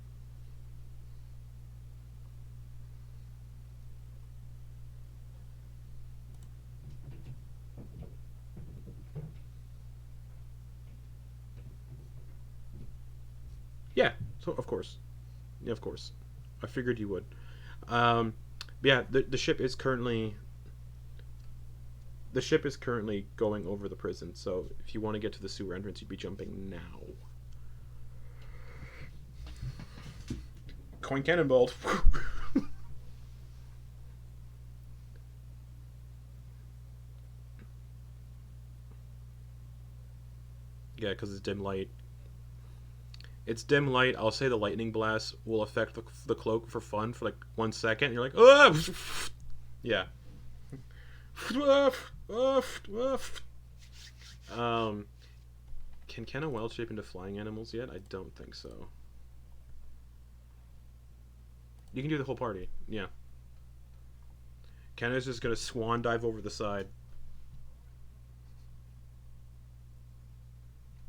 Yeah, so of course. Yeah, of course. I figured you would. Yeah, the ship is currently going over the prison. So if you want to get to the sewer entrance, you'd be jumping now. Coin cannonball. Yeah, because it's dim light. It's dim light. I'll say the lightning blast will affect the cloak for fun for like 1 second. And you're like, oh, yeah. Can Kenna wild shape into flying animals yet? I don't think so. You can do the whole party. Yeah. Kenna's just gonna swan dive over the side.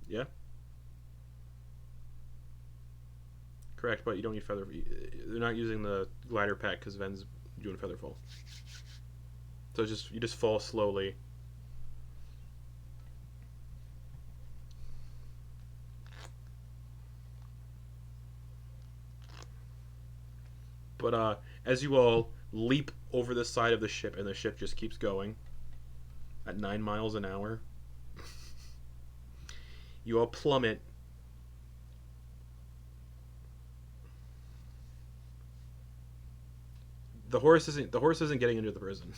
Yeah. Correct, but you don't need feather. They're not using the glider pack because Ven's doing featherfall. So you just fall slowly. But as you all leap over the side of the ship, and the ship just keeps going at 9 miles an hour, you all plummet. The horse isn't getting into the prison.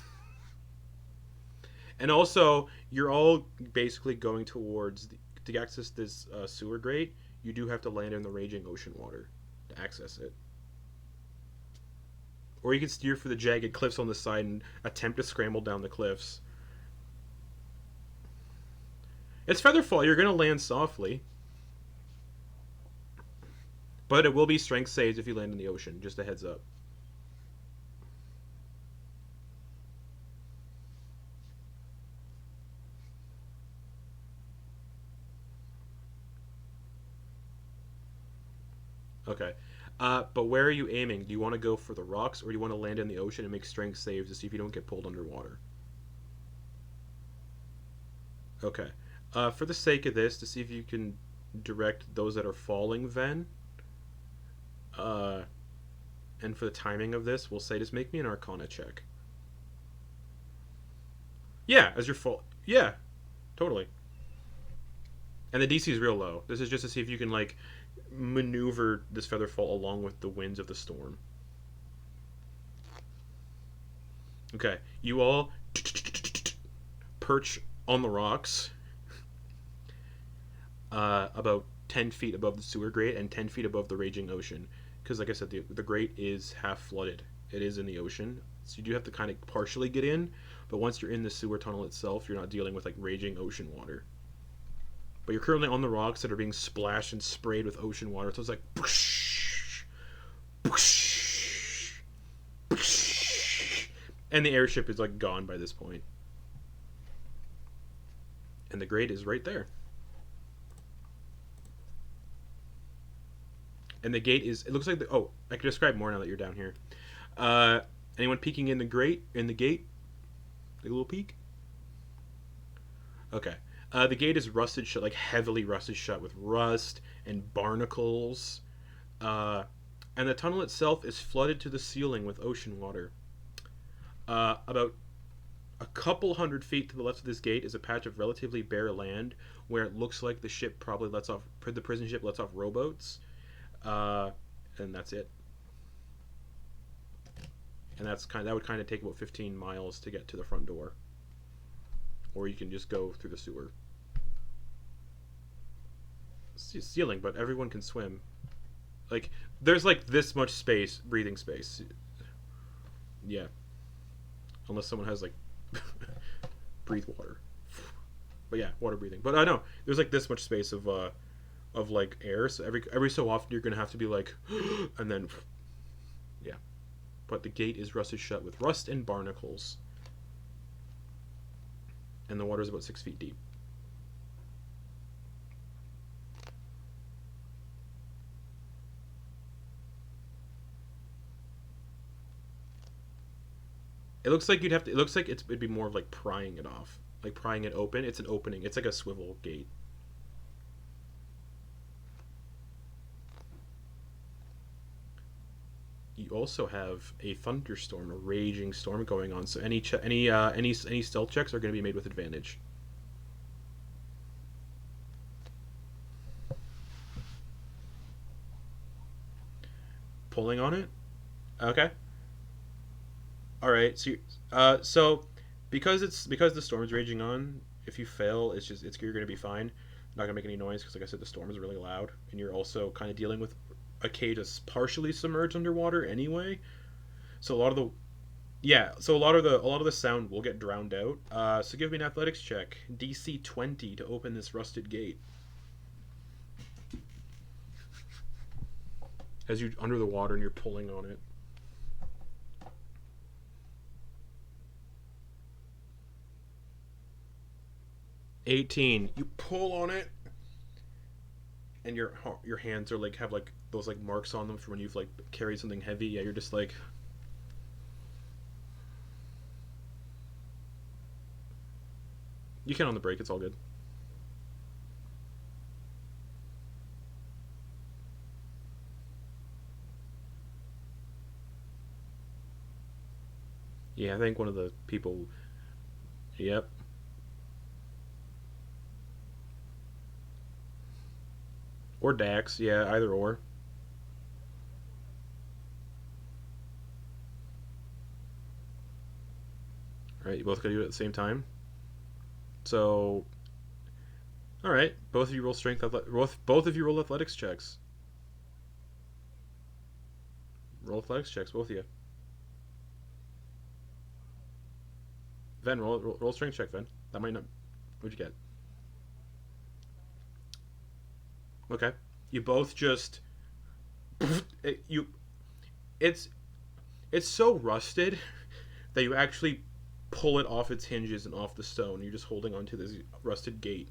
And also, you're all basically going towards to access this sewer grate. You do have to land in the raging ocean water to access it. Or you can steer for the jagged cliffs on the side and attempt to scramble down the cliffs. It's featherfall. You're going to land softly. But it will be strength saves if you land in the ocean. Just a heads up. Okay. But where are you aiming? Do you want to go for the rocks, or do you want to land in the ocean and make strength saves to see if you don't get pulled underwater? Okay. For the sake of this, to see if you can direct those that are falling, Ven, uh, and for the timing of this, we'll say just make me an Arcana check. Yeah, as your fall. Yeah, totally. And the DC is real low. This is just to see if you can like maneuver this featherfall along with the winds of the storm. Okay, you all perch on the rocks, about 10 feet above the sewer grate and 10 feet above the raging ocean. Because, like I said, the grate is half flooded. It is in the ocean. So you do have to kind of partially get in. But once you're in the sewer tunnel itself, you're not dealing with like raging ocean water. But you're currently on the rocks that are being splashed and sprayed with ocean water. So it's like whoosh, whoosh, whoosh, and the airship is like gone by this point. And the grate is right there. And the gate is. It looks like the. Oh, I can describe more now that you're down here. Anyone peeking in the grate in the gate? Take a little peek. Okay. The gate is rusted shut, like heavily rusted shut with rust and barnacles. And the tunnel itself is flooded to the ceiling with ocean water. About a couple 100 feet to the left of this gate is a patch of relatively bare land where it looks like the ship probably lets off. The prison ship lets off rowboats. And that's it. And that would kind of take about 15 miles to get to the front door, or you can just go through the sewer. Ceiling, but everyone can swim. Like there's like this much space, breathing space. Yeah, unless someone has like breathe water. But yeah, water breathing. But I know there's like this much space of like air, so every so often you're gonna have to be like and then yeah. But the gate is rusted shut with rust and barnacles, and the water is about 6 feet deep. It looks like it looks like it'd be more of like prying it off, like prying it open. It's an opening. It's like a swivel gate. You also have a thunderstorm, a raging storm going on. So any stealth checks are going to be made with advantage. Pulling on it. Okay. All right. So because the storm's raging on, if you fail, you're going to be fine. Not going to make any noise because, like I said, the storm is really loud, and you're also kind of dealing with a cave that's partially submerged underwater anyway. So a lot of the sound will get drowned out. So give me an athletics check, DC 20 to open this rusted gate. As you're under the water and you're pulling on it. 18. You pull on it, and your hands are like have like those like marks on them for when you've like carried something heavy. Yeah, you're just like. You can on the break. It's all good. Yeah, I think one of the people. Yep. Or Dax. Yeah, either or. All right, you both gotta do it at the same time. So, all right, both of you roll both of you roll athletics checks. Roll athletics checks, both of you. Ven, roll strength check, Ven. That might not. What'd you get? Okay. You both just. It's so rusted that you actually pull it off its hinges and off the stone. You're just holding onto this rusted gate.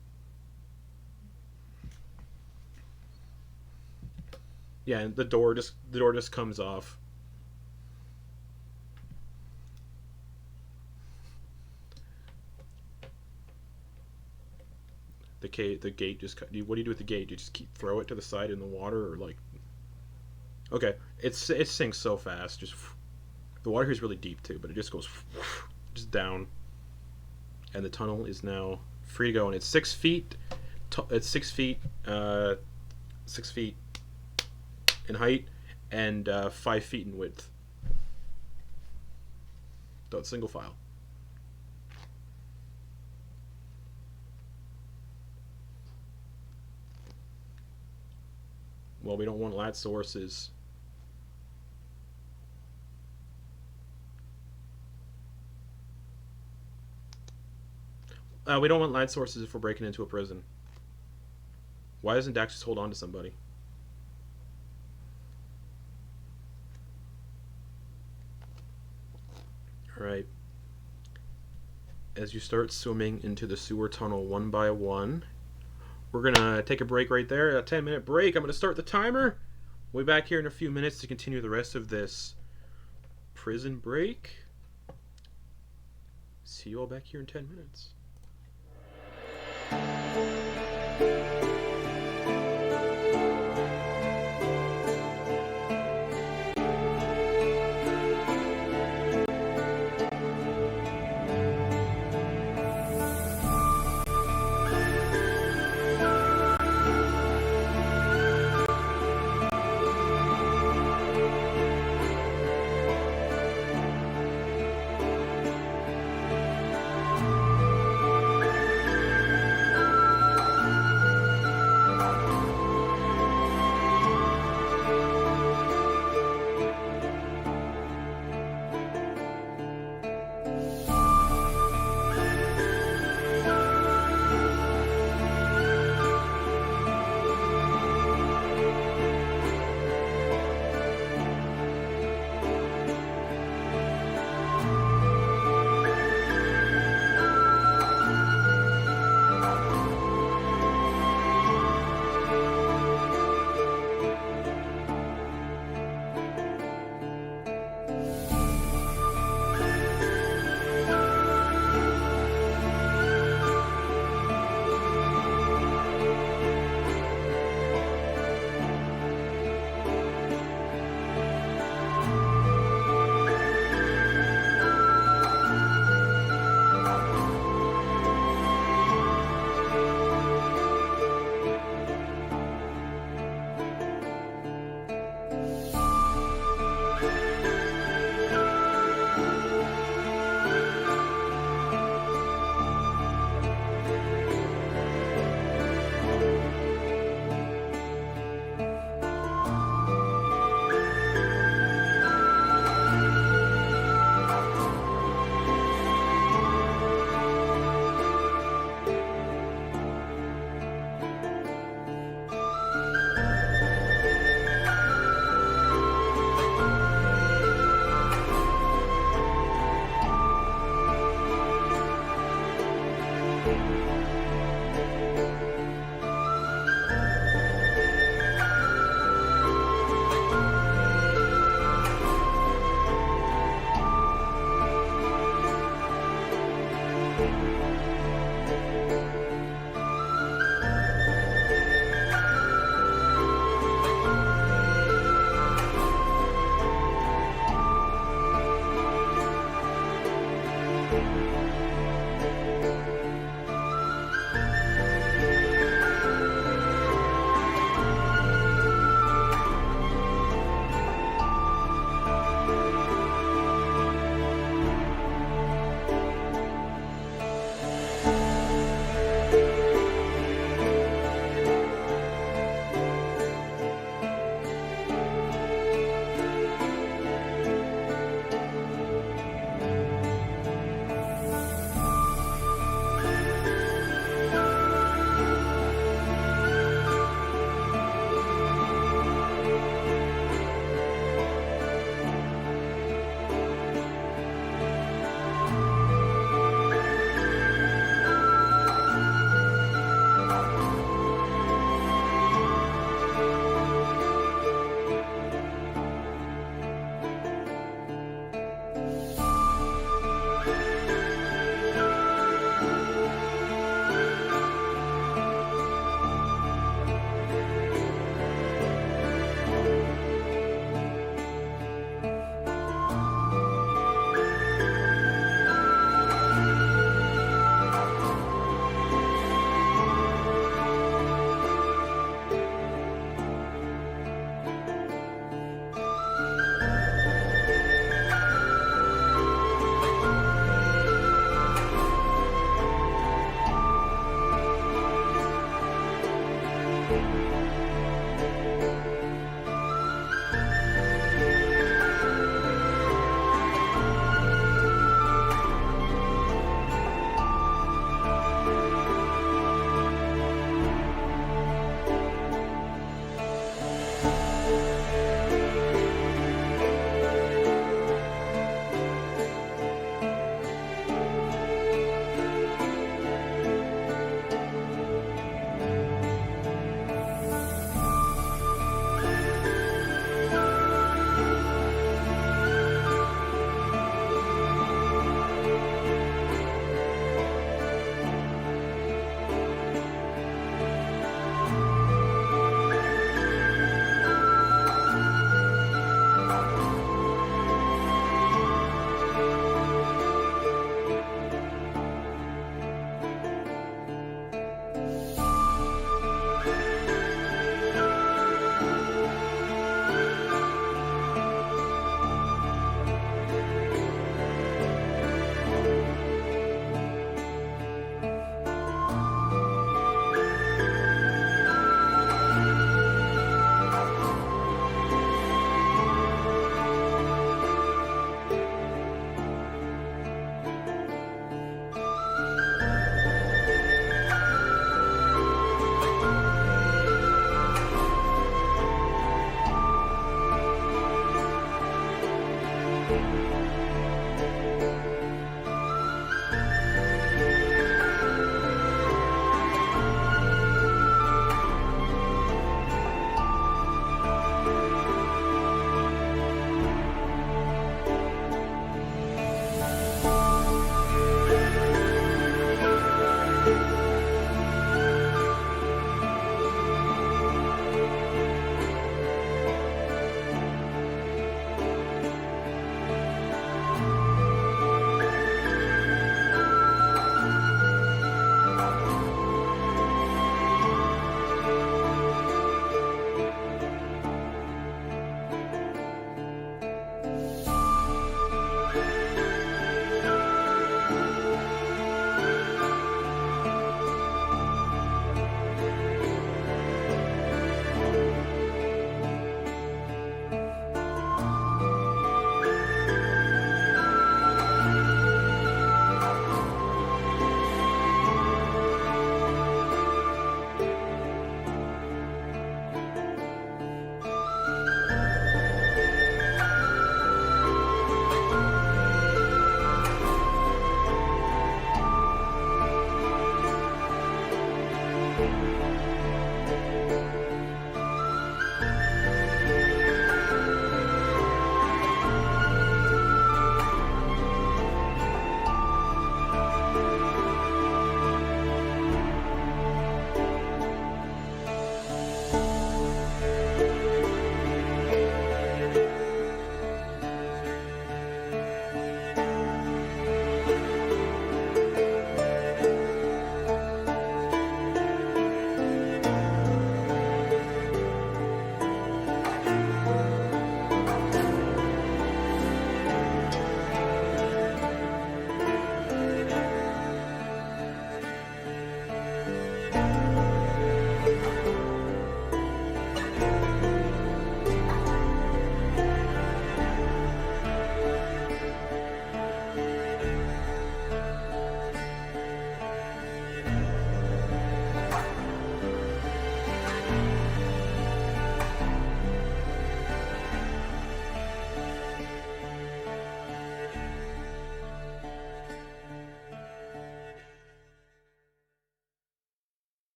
Yeah, and the door just comes off. The gate just cut. What do you do with the gate? Do you just throw it to the side in the water, or like? Okay, it sinks so fast. Just the water here is really deep too, but it just goes just down, and the tunnel is now free to go. And it's 6 feet. It's 6 feet. 6 feet in height and 5 feet in width. So it's single file. Well, we don't want light sources. We don't want light sources if we're breaking into a prison. Why doesn't Dax just hold on to somebody? Alright. As you start swimming into the sewer tunnel one by one, we're going to take a break right there, a 10-minute break. I'm going to start the timer. We'll be back here in a few minutes to continue the rest of this prison break. See you all back here in 10 minutes.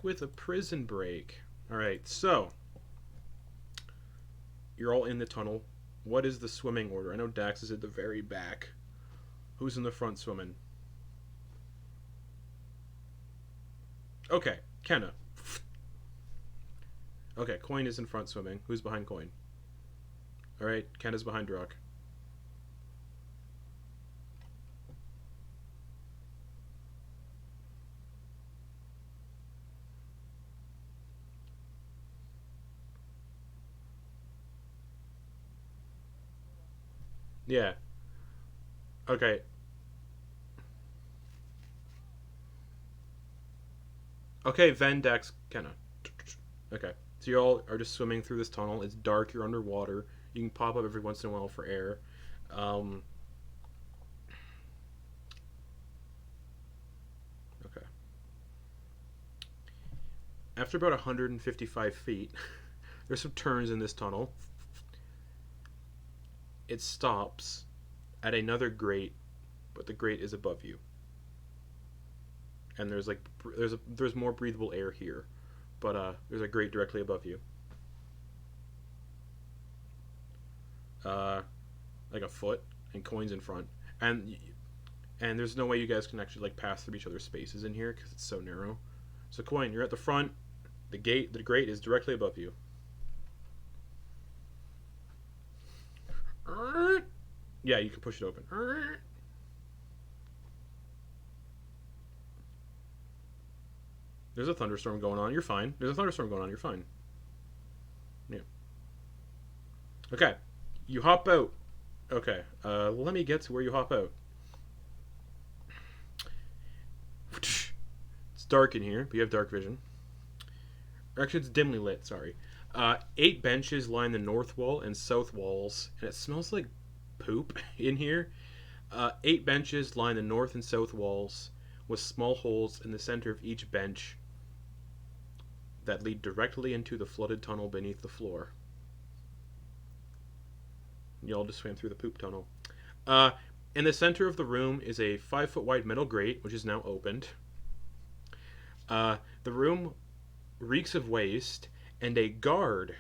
with a prison break. Alright, so you're all in the tunnel. What is the swimming order? I know Dax is at the very back. Who's in the front swimming? Okay, Kenna. Okay, Quoin is in front swimming. Who's behind Quoin? Alright, Kenna's behind Druck. Yeah. Okay. Okay, Ven, Dax, Kenna. Okay. So you all are just swimming through this tunnel. It's dark. You're underwater. You can pop up every once in a while for air. Um, okay. After about 155 feet, there's some turns in this tunnel. It stops at another grate, but the grate is above you. And there's like there's more breathable air here, but there's a grate directly above you. Uh, like a foot, and Quoin's in front, and there's no way you guys can actually like pass through each other's spaces in here because it's so narrow. So Quoin, you're at the front. The grate is directly above you. Yeah, you can push it open. There's a thunderstorm going on. You're fine. There's a thunderstorm going on. You're fine. Yeah. Okay. You hop out. Okay. Let me get to where you hop out. It's dark in here, but you have dark vision. Actually, it's dimly lit. Sorry. 8 benches line the north wall and south walls, and it smells like poop in here. 8 benches line the north and south walls, with small holes in the center of each bench that lead directly into the flooded tunnel beneath the floor. You all just swam through the poop tunnel. In the center of the room is a 5-foot wide metal grate, which is now opened. The room reeks of waste, and a guard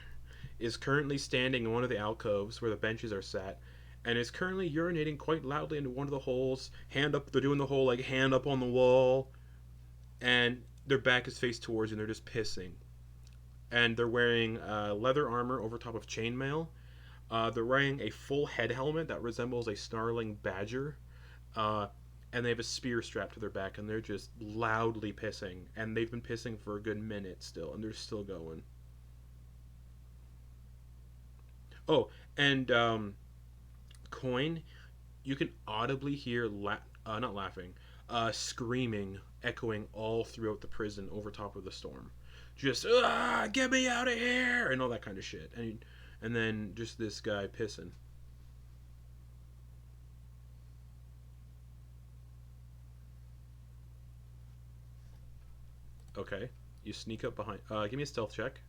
is currently standing in one of the alcoves where the benches are sat, and is currently urinating quite loudly into one of the holes. Hand up, they're doing the whole like hand up on the wall, and their back is faced towards you, and they're just pissing. And they're wearing leather armor over top of chainmail. They're wearing a full head helmet that resembles a snarling badger. And they have a spear strapped to their back, and they're just loudly pissing. And they've been pissing for a good minute still, and they're still going. Oh, and Quoin, you can audibly hear not laughing, screaming echoing all throughout the prison over top of the storm. Just get me out of here and all that kind of shit. And then just this guy pissing. Okay, you sneak up behind. Give me a stealth check.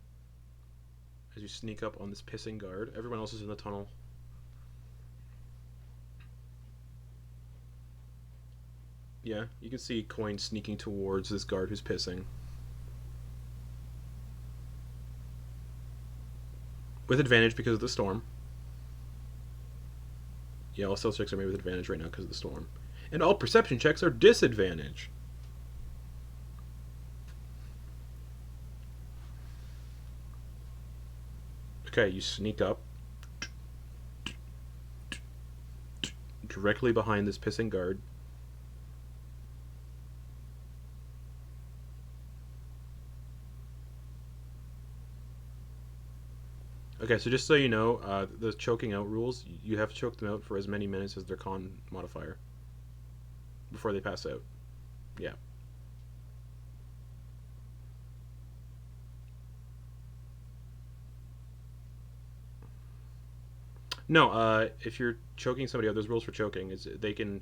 As you sneak up on this pissing guard. Everyone else is in the tunnel. Yeah, you can see Quoin sneaking towards this guard who's pissing. With advantage because of the storm. Yeah, all stealth checks are made with advantage right now because of the storm. And all perception checks are disadvantage. Okay, you sneak up. Directly behind this pissing guard. Okay, so just so you know, the choking out rules, you have to choke them out for as many minutes as their con modifier before they pass out. Yeah. No, if you're choking somebody out, there's rules for choking. Is they can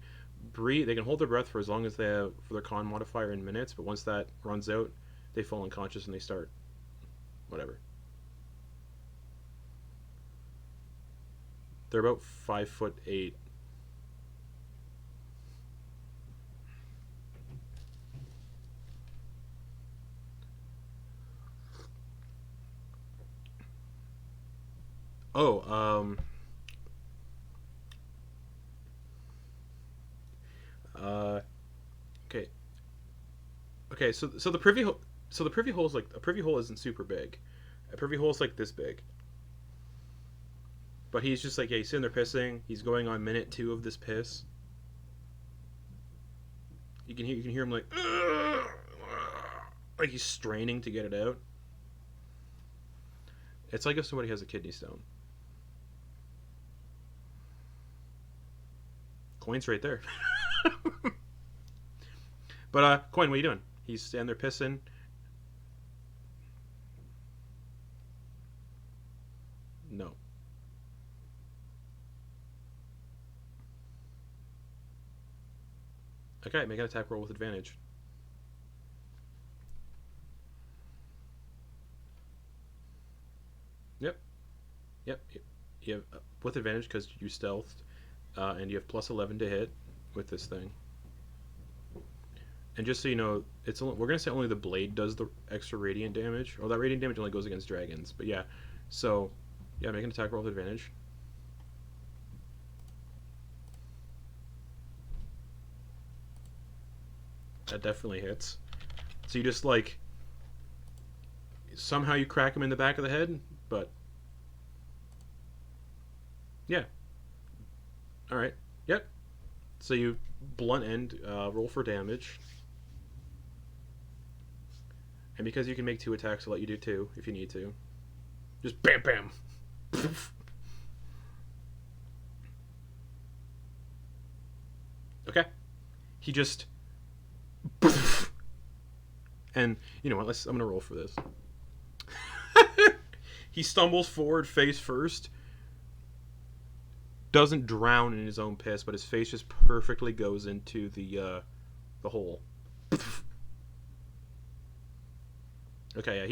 breathe, they can hold their breath for as long as they have for their con modifier in minutes, but once that runs out, they fall unconscious and they start whatever. They're about 5'8". Oh, uh, okay, okay. So the privy hole. So the privy hole is like a privy hole isn't super big. A privy hole is like this big. But he's just like, yeah, he's sitting there pissing. He's going on minute 2 of this piss. You can hear him like, "Ugh!" Like he's straining to get it out. It's like if somebody has a kidney stone. Quoin's right there. But Quoin, what are you doing? He's standing there pissing. No. Okay, make an attack roll with advantage. Yep. Yep. You have with advantage because you stealthed, and you have plus 11 to hit with this thing. And just so you know, we're gonna say only the blade does the extra radiant damage. Or that radiant damage only goes against dragons. But yeah, so yeah, make an attack roll with advantage. That definitely hits. So you just like somehow you crack him in the back of the head, but yeah. All right. Yep. So you blunt end, roll for damage. And because you can make 2 attacks, I'll let you do 2 if you need to. Just bam bam. Okay. He just and you know what, I'm gonna roll for this. He stumbles forward face first, doesn't drown in his own piss, but his face just perfectly goes into the hole. Okay, yeah,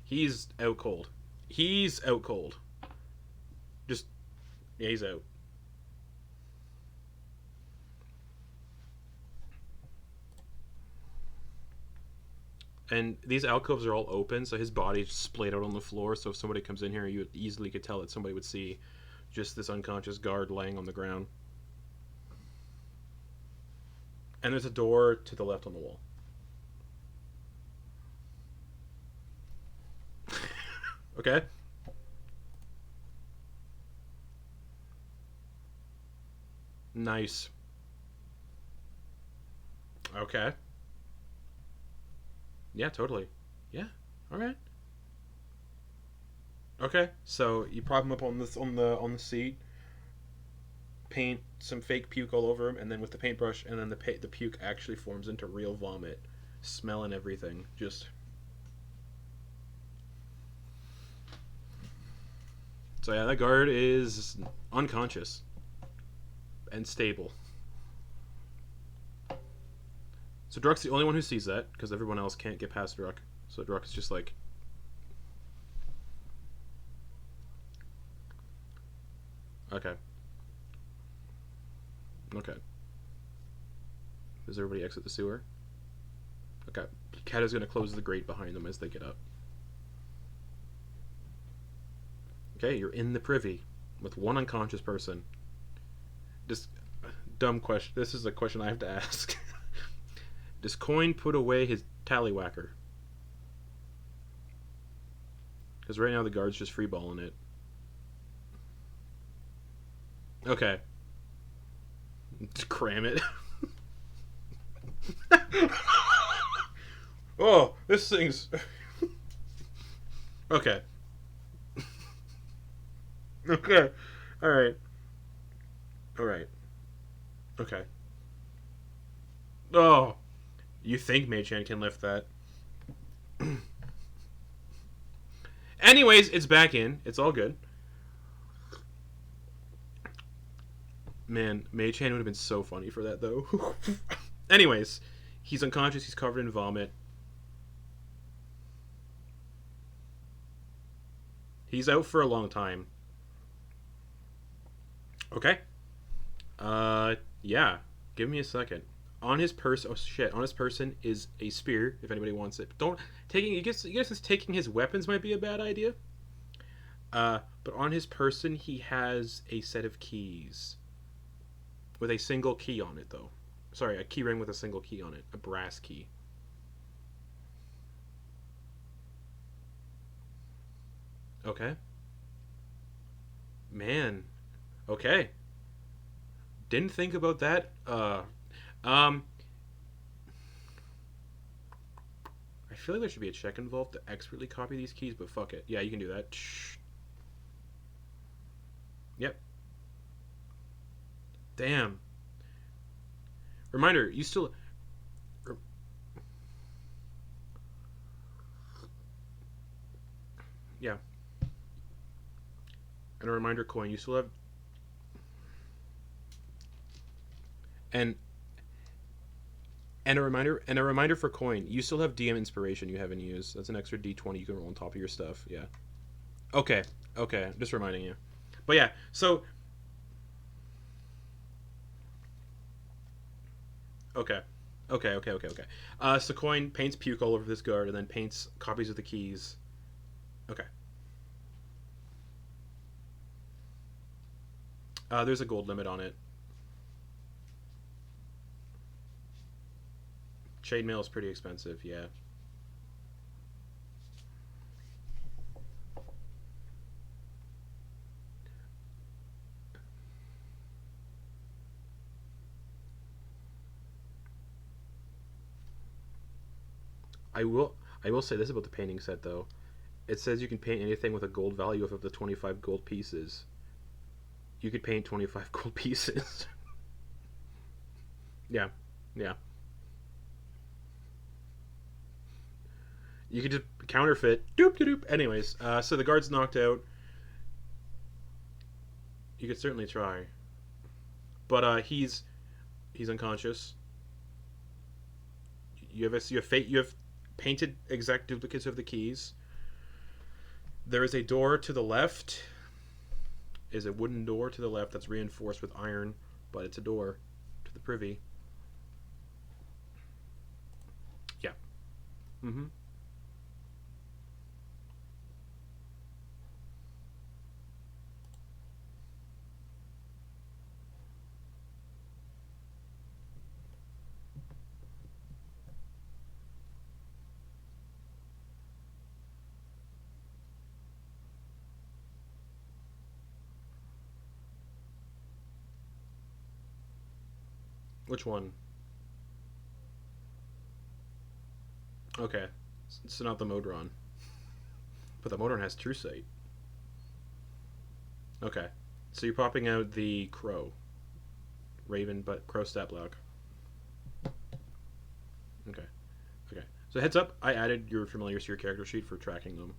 he's out cold. He's out cold. Just yeah, he's out. And these alcoves are all open, so his body's splayed out on the floor. So if somebody comes in here, you easily could tell that somebody would see just this unconscious guard laying on the ground. And there's a door to the left on the wall. Okay. Nice. Okay. Yeah, totally. Yeah. All right. Okay. So you prop him up on this on the seat, paint some fake puke all over him, and then with the paintbrush, and then the puke actually forms into real vomit, smell and everything. Just so yeah, that guard is unconscious and stable. So Druck's the only one who sees that because everyone else can't get past Druck. So Druck is just like, okay, okay. Does everybody exit the sewer? Okay. Cat is gonna close the grate behind them as they get up. Okay, you're in the privy with one unconscious person. Just dumb question. This is a question I have to ask. Does Quoin put away his tallywhacker? Because right now the guard's just freeballing it. Okay. Just cram it. Oh, this thing's... Okay. Okay. Alright. Alright. Okay. Oh. You think Machan can lift that. Anyways, it's back in. It's all good. Man, Machan would have been so funny for that, though. Anyways, he's unconscious. He's covered in vomit. He's out for a long time. Okay. Yeah. Give me a second. On his person, oh shit! On his person is a spear. If anybody wants it, don't taking. You guess taking his weapons might be a bad idea. But on his person, he has a set of keys with a single key on it, though. Sorry, a key ring with a single key on it, a brass key. Okay. Man. Okay. Didn't think about that. Um, I feel like there should be a check involved to expertly copy these keys, but fuck it. Yeah, you can do that. Shh. Yep. Damn. Reminder, you still. Yeah. And a reminder, Quoin, you still have. And and a reminder for Quoin, you still have DM inspiration you haven't used. That's an extra D20 you can roll on top of your stuff. Yeah. Okay. Okay. Just reminding you. But yeah, so okay. Okay. So Quoin paints puke all over this guard and then paints copies of the keys. Okay. There's a gold limit on it. Chainmail is pretty expensive, yeah. I will say this about the painting set though. It says you can paint anything with a gold value of up to 25 gold pieces. You could paint 25 gold pieces. Yeah. Yeah. You could just counterfeit. Doop doop doop. Anyways, so the guard's knocked out. You could certainly try. But he's unconscious. You have painted exact duplicates of the keys. There is a door to the left. Is a wooden door to the left that's reinforced with iron, but it's a door to the privy. Yeah. Mm-hmm. Which one? Okay. So not the Modron. But the Modron has True Sight. Okay. So you're popping out the Crow. Raven, but Crow stat block. Okay. Okay. So heads up, I added your familiars to your character sheet for tracking them.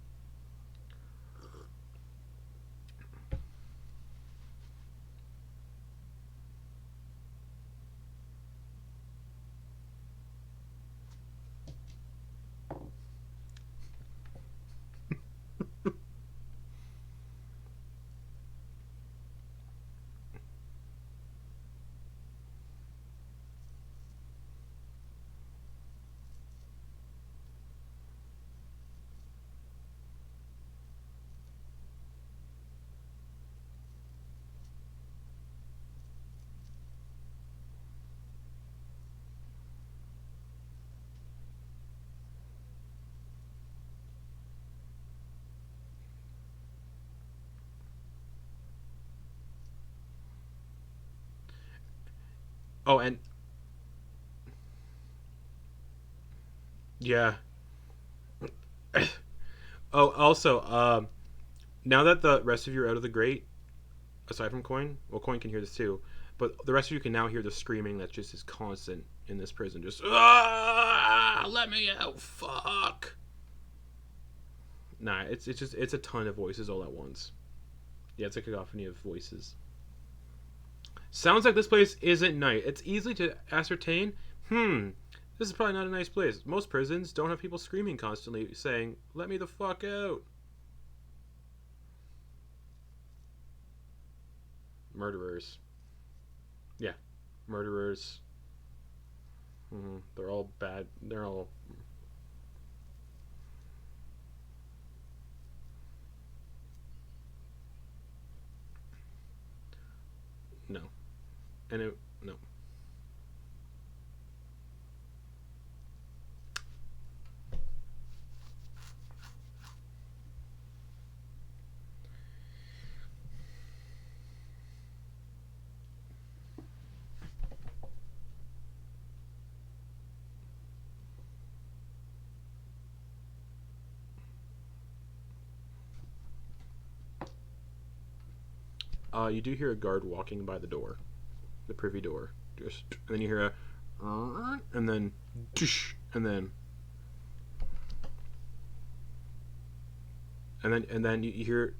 Oh, and yeah. Oh, also, now that the rest of you are out of the grate, aside from Quoin, well, Quoin can hear this too, but the rest of you can now hear the screaming that just is constant in this prison. Just, let me out, fuck. Nah, it's a ton of voices all at once. Yeah, it's a cacophony of voices. Sounds like this place isn't nice. It's easy to ascertain. This is probably not a nice place. Most prisons don't have people screaming constantly, saying, "Let me the fuck out." Murderers. Yeah, murderers. They're all bad. They're all. And it no. You do hear a guard walking by the door, the privy door. Just and then you hear a, and then, and then you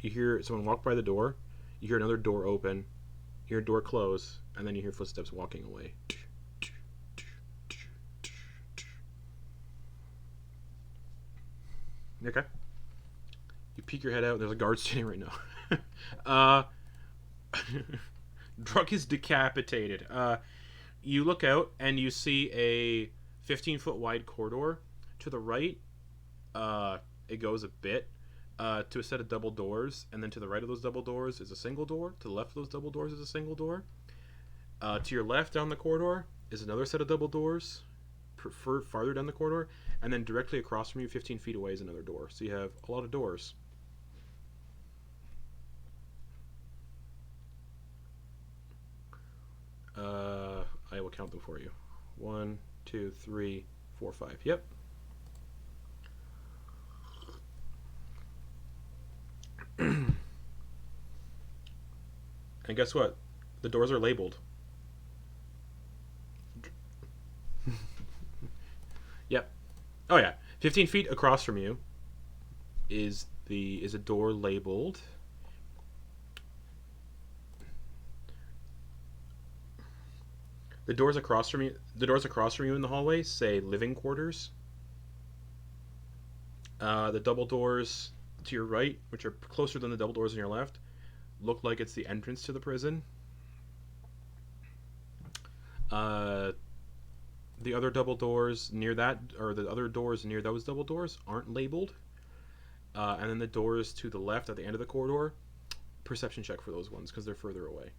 hear someone walk by the door. You hear another door open. You hear a door close, and then you hear footsteps walking away. Okay. You peek your head out. There's a guard standing right now. Druk is decapitated. You look out and you see a 15-foot wide corridor. To the right, it goes a bit to a set of double doors, and then to the right of those double doors is a single door. To the left of those double doors is a single door. To your left down the corridor is another set of double doors, farther down the corridor, and then directly across from you, 15 feet away, is another door. So you have a lot of doors. I will count them for you. 1, 2, 3, 4, 5. Yep. And guess what? The doors are labeled. Yep. Oh yeah. 15 feet across from you is a door labeled. The doors across from you in the hallway say living quarters. The double doors to your right, which are closer than the double doors on your left, look like it's the entrance to the prison. The other double doors near that, or the other doors near those double doors, aren't labeled. And then the doors to the left at the end of the corridor, perception check for those ones because they're further away.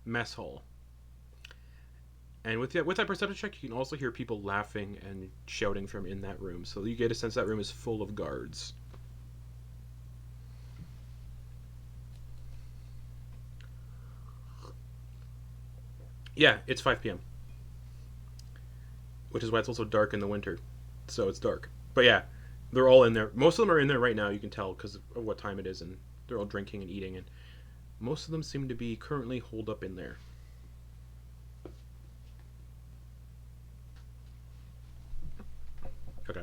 Mess hall. And with that perception check, you can also hear people laughing and shouting from in that room. So you get a sense that room is full of guards. Yeah, it's 5 p.m. Which is why it's also dark in the winter. So it's dark. But yeah, they're all in there. Most of them are in there right now, you can tell, because of what time it is. And they're all drinking and eating. And most of them seem to be currently holed up in there. Okay.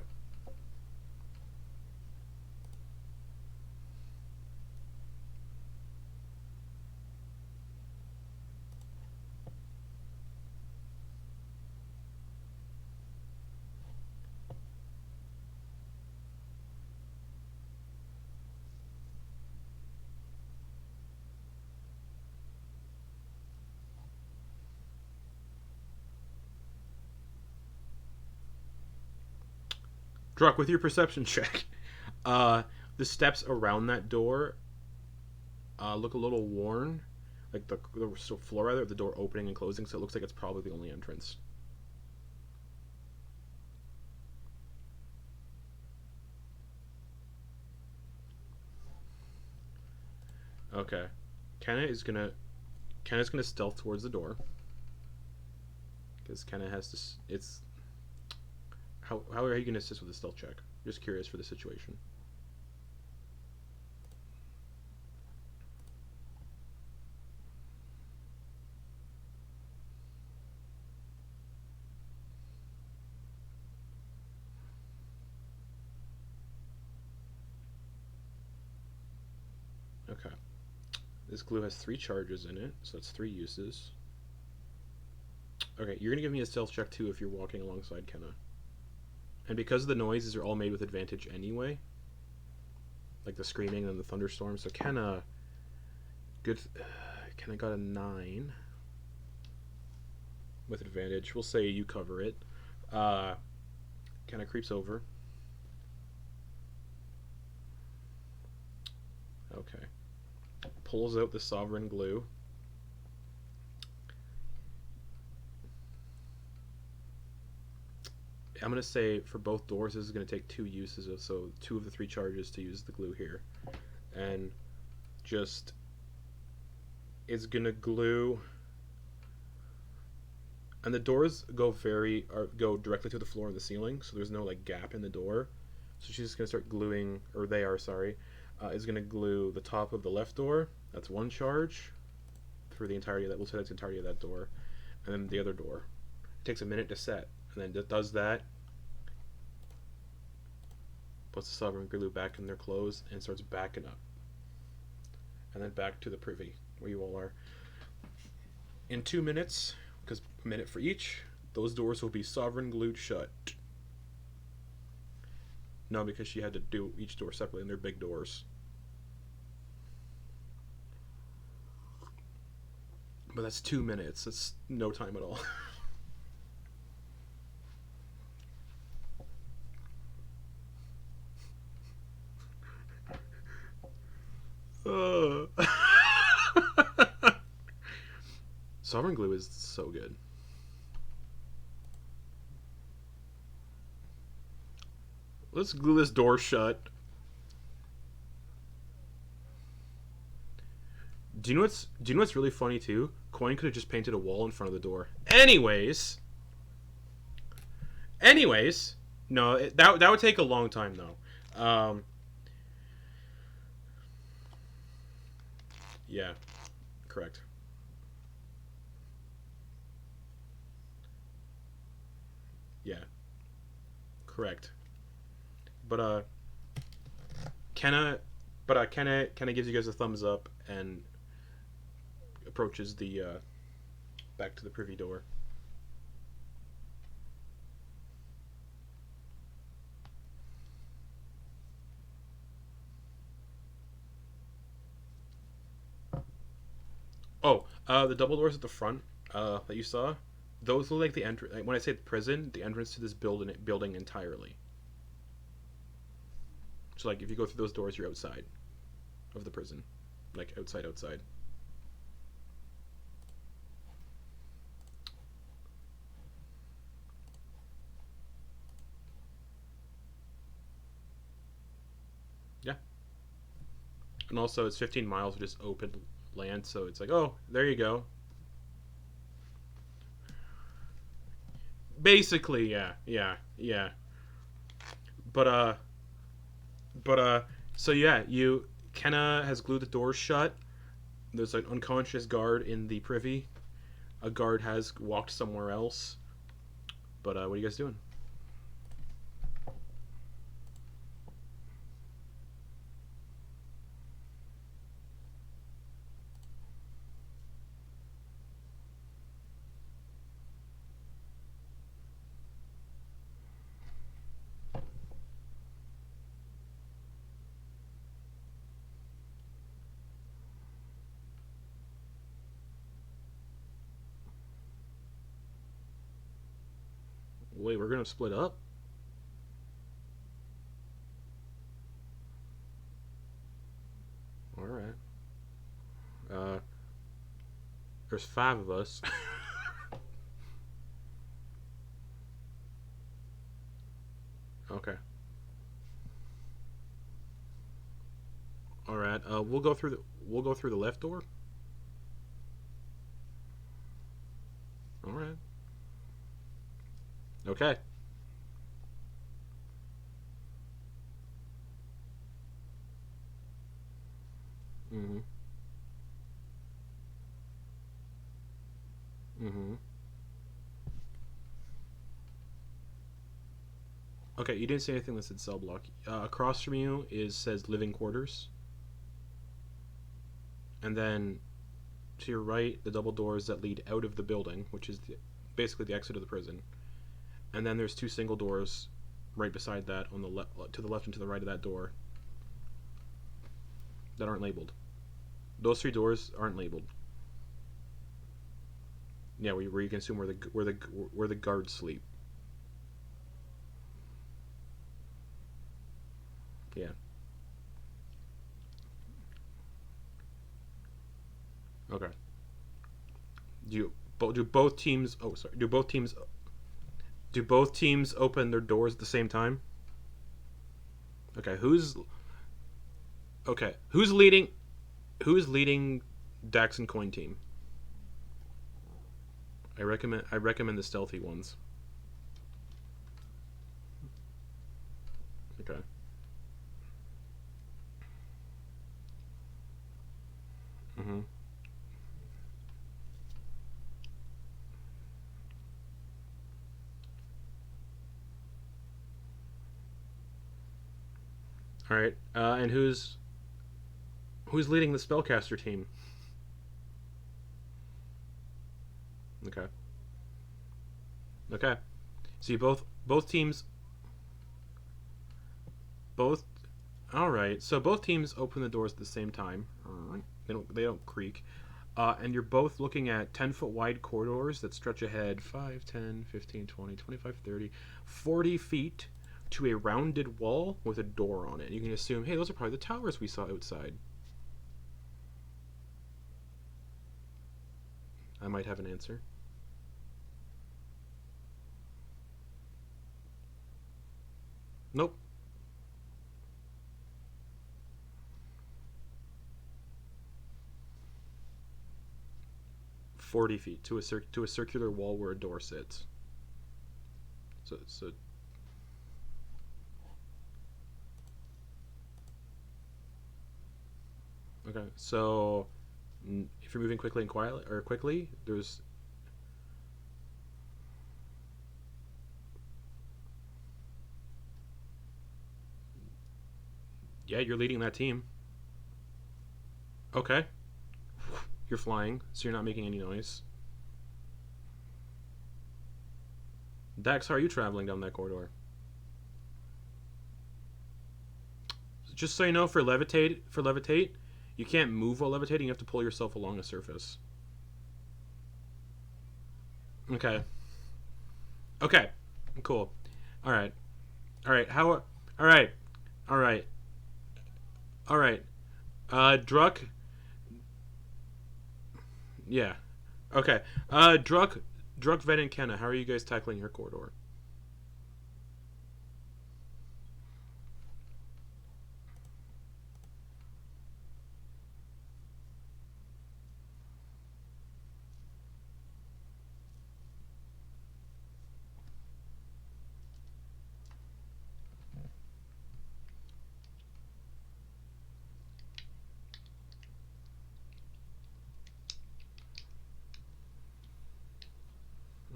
Druck, with your perception check, the steps around that door look a little worn. Like the floor rather of the door opening and closing, so it looks like it's probably the only entrance. Okay. Kenna's gonna stealth towards the door. Because Kenna has to. It's. How are you gonna assist with a stealth check? Just curious for the situation. Okay. This glue has 3 charges in it, so that's 3 uses. Okay, you're gonna give me a stealth check too if you're walking alongside Kenna. And because the noises are all made with advantage anyway, like the screaming and the thunderstorm, so Kenna got a 9 with advantage. We'll say you cover it. Kenna creeps over. Okay. Pulls out the sovereign glue. I'm going to say for both doors, this is going to take 2 uses of, so 2 of the 3 charges to use the glue here. And just, it's going to glue, and the doors go directly to the floor and the ceiling, so there's no like gap in the door. So she's just going to start gluing, or they are, sorry, is going to glue the top of the left door. That's 1 charge through the entirety of that, we'll say that's the entirety of that door. And then the other door. It takes a minute to set. And then it does that, puts the sovereign glue back in their clothes, and starts backing up. And then back to the privy, where you all are. In 2 minutes, because a minute for each, those doors will be sovereign glued shut. No, because she had to do each door separately, and they're big doors. But that's 2 minutes. That's no time at all. Sovereign glue is so good. Let's glue this door shut. Do you know what's really funny too? Quoin could have just painted a wall in front of the door. Anyways, no, that would take a long time though. Yeah, correct. Yeah, correct. But Kenna gives you guys a thumbs up and approaches the back to the privy door. Oh, the double doors at the front that you saw, those look like the entrance. Like when I say the prison, the entrance to this building entirely. So like if you go through those doors, you're outside of the prison, like outside. Yeah. And also, it's 15 miles of just open land, so it's like, oh, there you go. Basically, yeah. But so yeah, Kenna has glued the doors shut. There's an unconscious guard in the privy. A guard has walked somewhere else. But what are you guys doing? Wait, we're gonna split up? Alright. There's 5 of us. Okay. Alright, we'll go through the left door. Alright. Okay. Mm-hmm. Mm-hmm. Okay, you didn't say anything that said cell block. Across from you says living quarters. And then to your right, the double doors that lead out of the building, which is basically the exit of the prison. And then there's 2 single doors right beside that on the to the left and to the right of that door that aren't labeled. Those 3 doors aren't labeled. Yeah, where you can assume where the guards sleep. Yeah. Okay. Do both teams? Oh, sorry. Do both teams open their doors at the same time? Okay. Who's leading? Who's leading Dax and Quoin team? I recommend the stealthy ones. Okay. Mhm. All right. And who's leading the spellcaster team? Okay. Okay. So you both teams both. All right. So both teams open the doors at the same time. All right. They don't creak. And you're both looking at 10-foot wide corridors that stretch ahead 5, 10, 15, 20, 25, 30, 40 feet to a rounded wall with a door on it. You can assume, hey, those are probably the towers we saw outside. I might have an answer. Nope. 40 feet to a circular wall where a door sits. So okay. So if you're moving quickly and quietly or quickly, there's yeah, you're leading that team. Okay. You're flying, so you're not making any noise. Dax, how are you traveling down that corridor? Just so you know, for levitate, you can't move while levitating. You have to pull yourself along a surface. Okay. Okay. Cool. All right. All right. How? All right. All right. All right. Druck. Yeah. Okay. Druck, Ven, and Kenna. How are you guys tackling your corridor?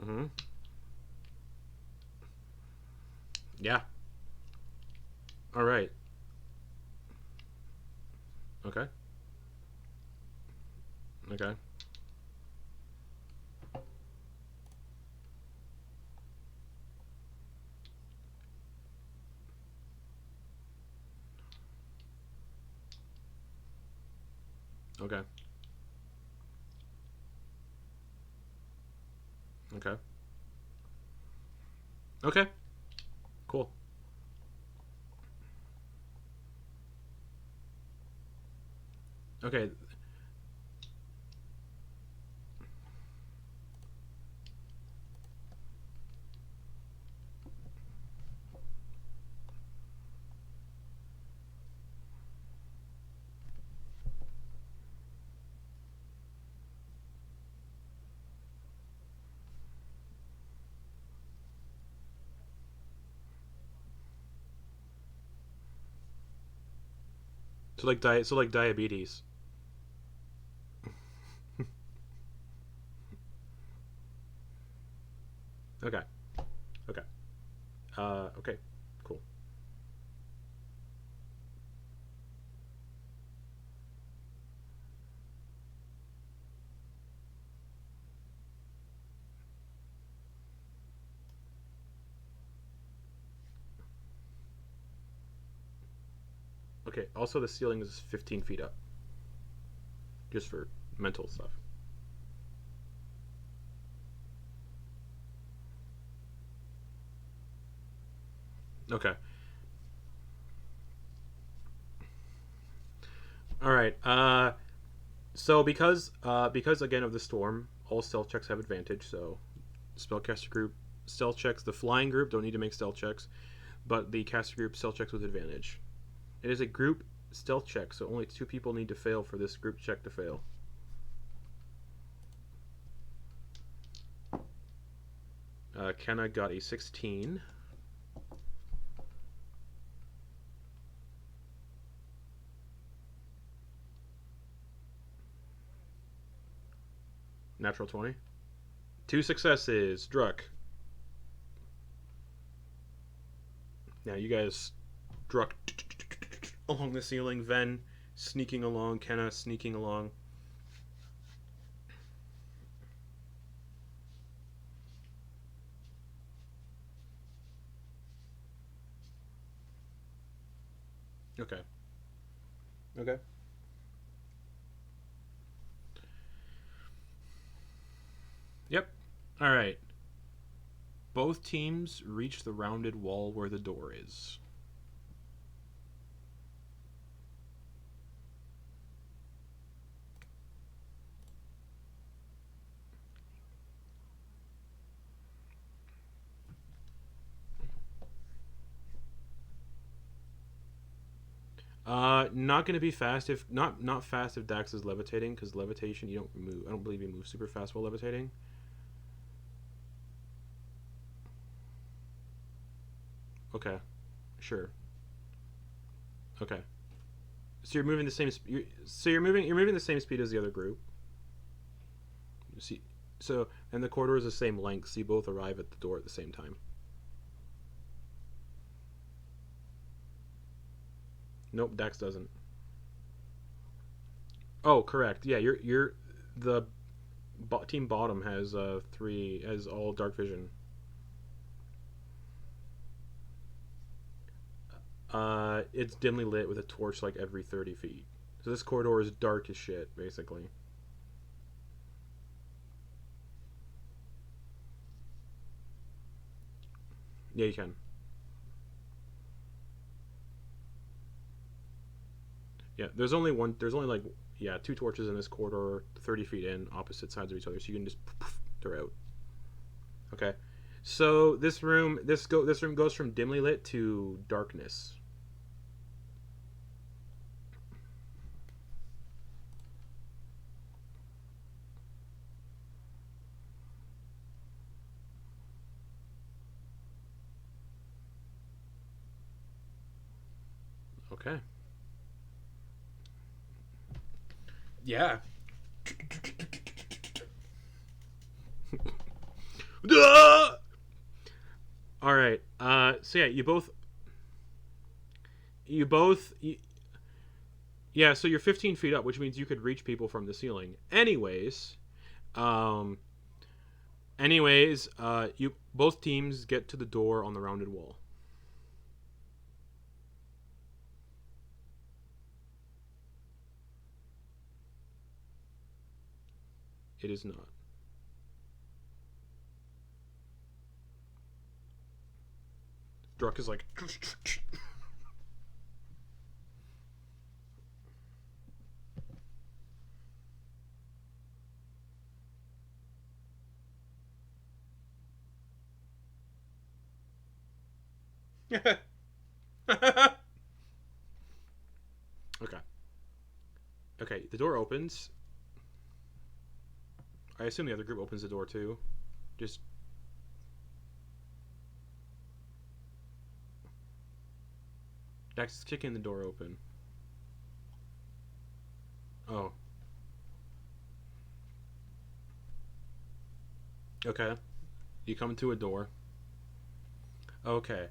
Mm-hmm. Yeah. All right. Okay. Okay. Okay. Okay. Okay. Cool. Okay. So like diabetes. Okay. Okay. Okay. Cool. Okay. Also, the ceiling is 15 feet up, just for mental stuff. Okay. All right. So because again of the storm, all stealth checks have advantage. So spellcaster group stealth checks. The flying group don't need to make stealth checks, but the caster group stealth checks with advantage. It is a group stealth check, so only 2 people need to fail for this group check to fail. Kenna got a 16. Natural 20. 2 successes. Druck. Now you guys Druck along the ceiling. Ven sneaking along. Kenna sneaking along. Okay. Okay. Yep. All right. Both teams reach the rounded wall where the door is. Not gonna be fast if not fast if Dax is levitating, because levitation you don't move. I don't believe you move super fast while levitating. Okay, sure. Okay, so you're moving the same. You're moving the same speed as the other group. You see, so and the corridor is the same length, so you both arrive at the door at the same time. Nope, Dax doesn't. Oh, correct. Yeah, you're the team bottom has 3 has all dark vision. It's dimly lit with a torch like every 30 feet. So this corridor is dark as shit, basically. Yeah, you can. Yeah, there's only one. There's only like yeah 2 torches in this corridor, 30 feet in, opposite sides of each other. So you can just poof, they're out. Okay. So this room goes from dimly lit to darkness. Okay. Yeah. All right. So yeah, you both. Yeah. So you're 15 feet up, which means you could reach people from the ceiling. Um. You both teams get to the door on the rounded wall. It is not. Druck is like. Okay. Okay. The door opens. I assume the other group opens the door too. Just Dax is kicking the door open. Oh. Okay. You come to a door. Okay.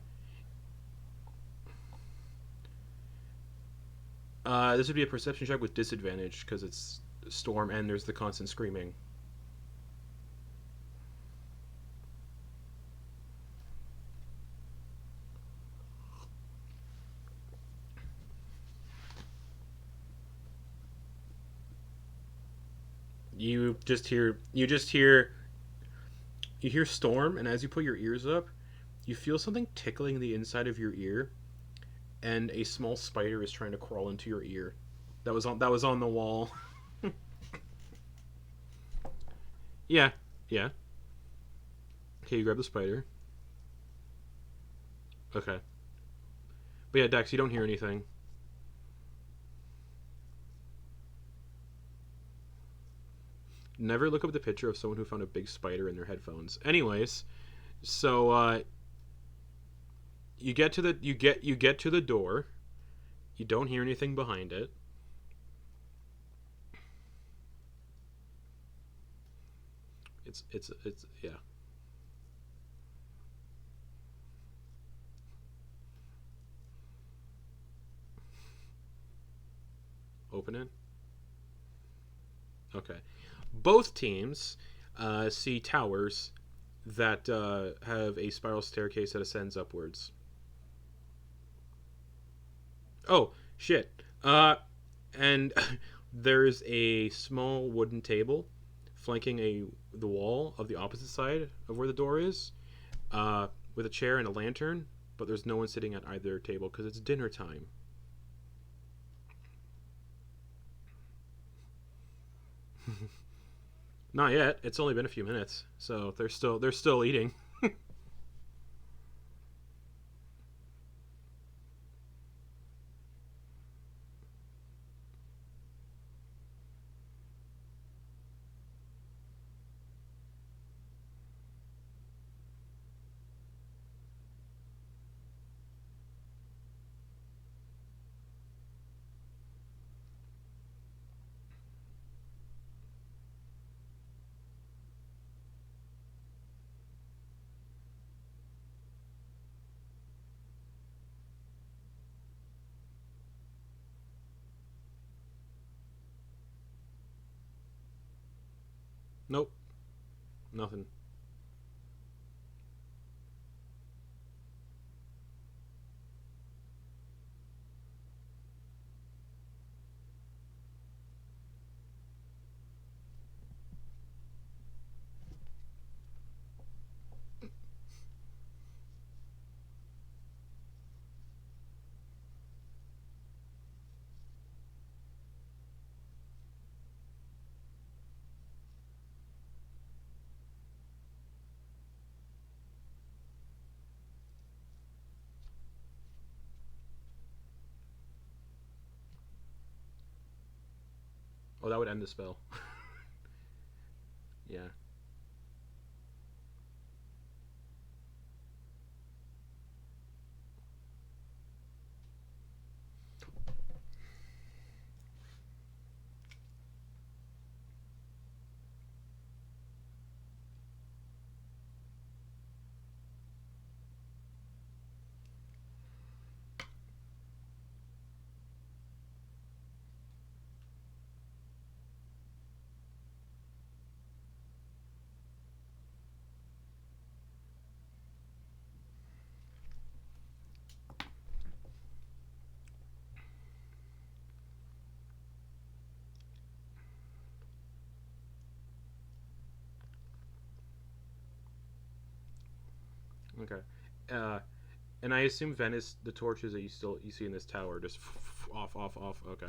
This would be a perception check with disadvantage because it's storm and there's the constant screaming. You hear storm, and as you put your ears up, you feel something tickling the inside of your ear, and a small spider is trying to crawl into your ear. That was on the wall. Yeah, yeah. Okay, you grab the spider. Okay. But yeah, Dex, you don't hear anything. Never look up the picture of someone who found a big spider in their headphones. Anyways, so you get to the door. You don't hear anything behind it. It's yeah. Open it. Okay. Both teams see towers that have a spiral staircase that ascends upwards. Oh shit! And there's a small wooden table flanking the wall of the opposite side of where the door is, with a chair and a lantern. But there's no one sitting at either table because it's dinner time. Not yet. It's only been a few minutes, so they're still eating. Nope, nothing. Oh, that would end the spell. Yeah. Okay. Uh, and I assume Venice, the torches that you see in this tower, just off, off, off. Okay.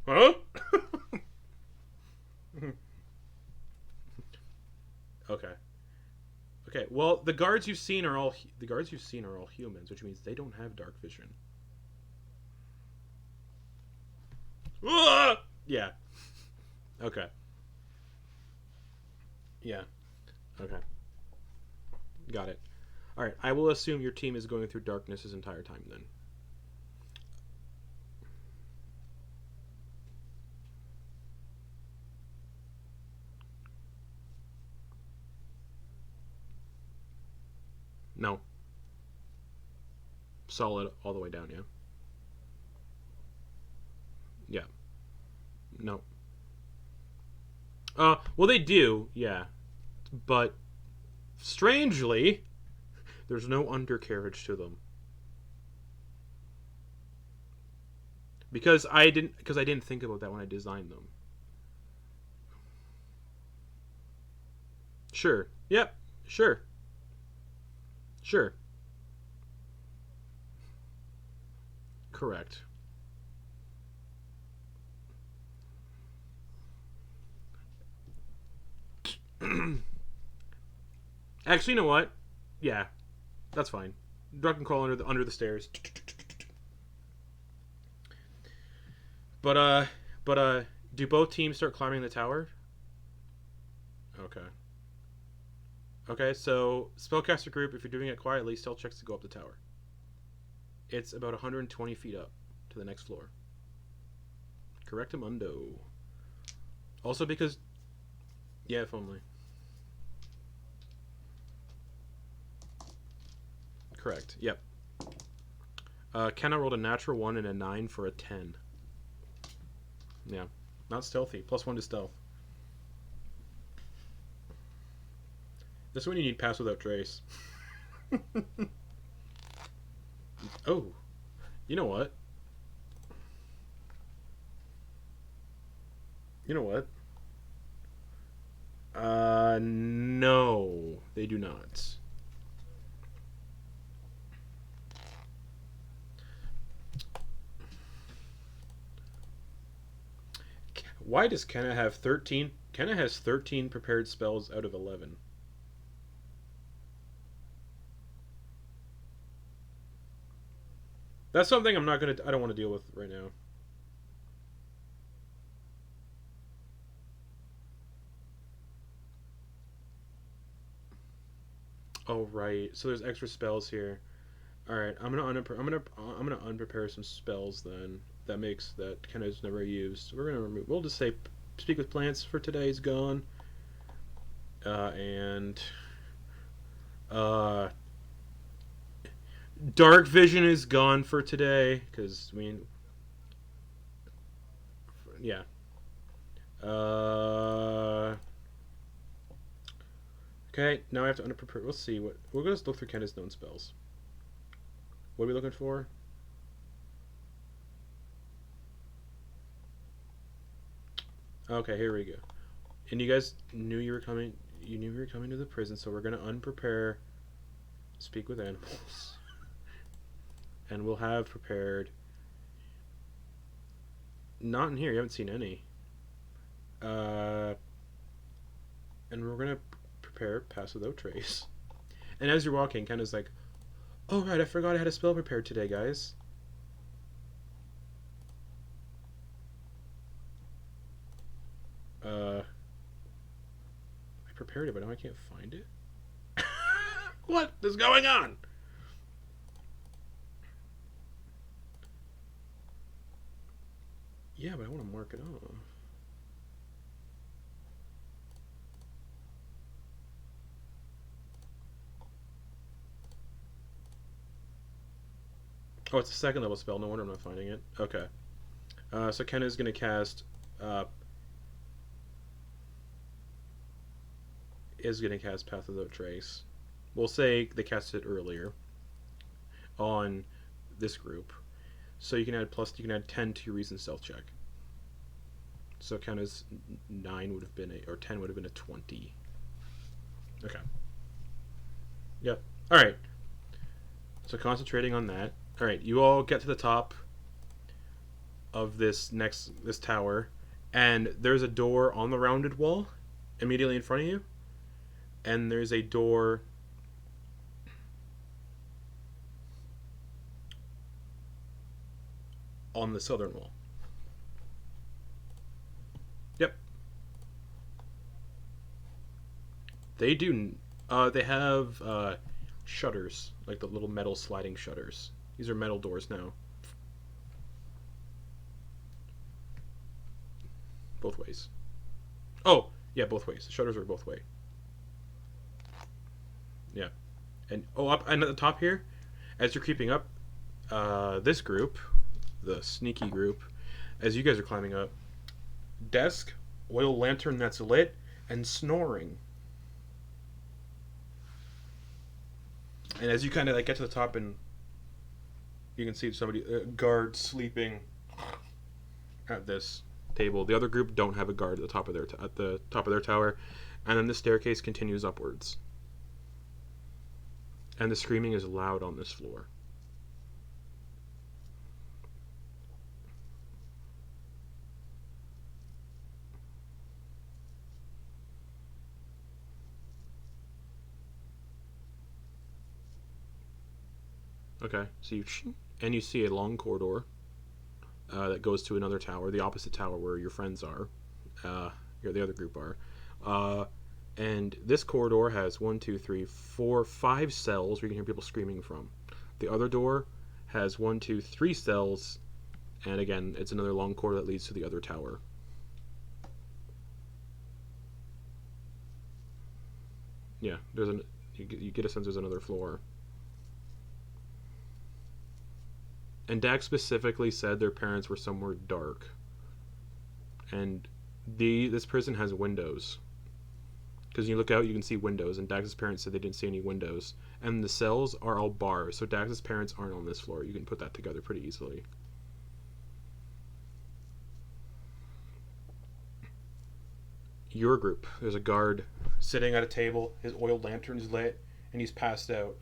Huh? Okay. Okay. Well, the guards you've seen are all humans, which means they don't have dark vision. Ah! Yeah. Okay. Yeah. Okay. Got it. All right. I will assume your team is going through darkness this entire time then. No. Solid all the way down. Yeah. Yeah. No. Well, they do. Yeah. But strangely, there's no undercarriage to them because I didn't think about that when I designed them. Sure. Yep. Sure. Sure. Correct. Actually, you know what? Yeah, that's fine. Duck and crawl under the stairs. But do both teams start climbing the tower? Okay. Okay, so spellcaster group, if you're doing it quietly, stealth checks to go up the tower. It's about 120 feet up to the next floor. Correctamundo. Also because, yeah, if only. Correct. Yep. Kenna rolled a natural 1 and a 9 for a 10. Yeah. Not stealthy. +1 to stealth. This one you need pass without trace. Oh. You know what? You know what? No. They do not. Why does Kenna have 13? Kenna has 13 prepared spells out of 11. That's something I don't want to deal with right now. Oh right, so there's extra spells here. All right, I'm gonna unprepare some spells then. That Kenna's never used. We're gonna remove. We'll just say speak with plants for today is gone. And dark vision is gone for today because yeah. Okay, now I have to underprepare. We'll see what we're gonna look through Kenna's known spells. What are we looking for? Okay, here we go. And you guys knew you were coming. You knew you were coming to the prison, so we're gonna unprepare. Speak with animals, and we'll have prepared. Not in here. You haven't seen any. And we're gonna prepare pass without trace. And as you're walking, Kenna's like, "Oh right, I forgot I had a spell prepared today, guys." I prepared it, but now I can't find it. What is going on? Yeah, but I want to mark it off. Oh, it's a second level spell. No wonder I'm not finding it. Okay. So Kenna's going to cast... is going to cast Path Without Trace. We'll say they cast it earlier on this group. So you can add 10 to your reason stealth check. So Kenna's 9 would have been or 10 would have been a 20. Okay. Yep. Alright. So concentrating on that. Alright, you all get to the top of this tower, and there's a door on the rounded wall immediately in front of you. And there's a door on the southern wall. Yep. They do. They have shutters, like the little metal sliding shutters. These are metal doors now. Both ways. Oh, yeah, both ways. The shutters are both way. Yeah. And up and at the top here, as you're creeping up, this group, the sneaky group, as you guys are climbing up, desk, oil lantern that's lit, and snoring. And as you kind of get to the top, and you can see somebody guard sleeping at this table. The other group don't have a guard at the top of their tower, and then the staircase continues upwards. And the screaming is loud on this floor. Okay, so you see a long corridor that goes to another tower, the opposite tower where your friends are, the other group are. And this corridor has 1, 2, 3, 4, 5 cells where you can hear people screaming from. The other door has 1, 2, 3 cells, and again, it's another long corridor that leads to the other tower. Yeah, you get a sense there's another floor. And Dax specifically said their parents were somewhere dark. And this prison has windows. Because you look out, you can see windows, and Dax's parents said they didn't see any windows. And the cells are all bars, so Dax's parents aren't on this floor. You can put that together pretty easily. Your group, there's a guard sitting at a table, his oil lantern's lit, and he's passed out.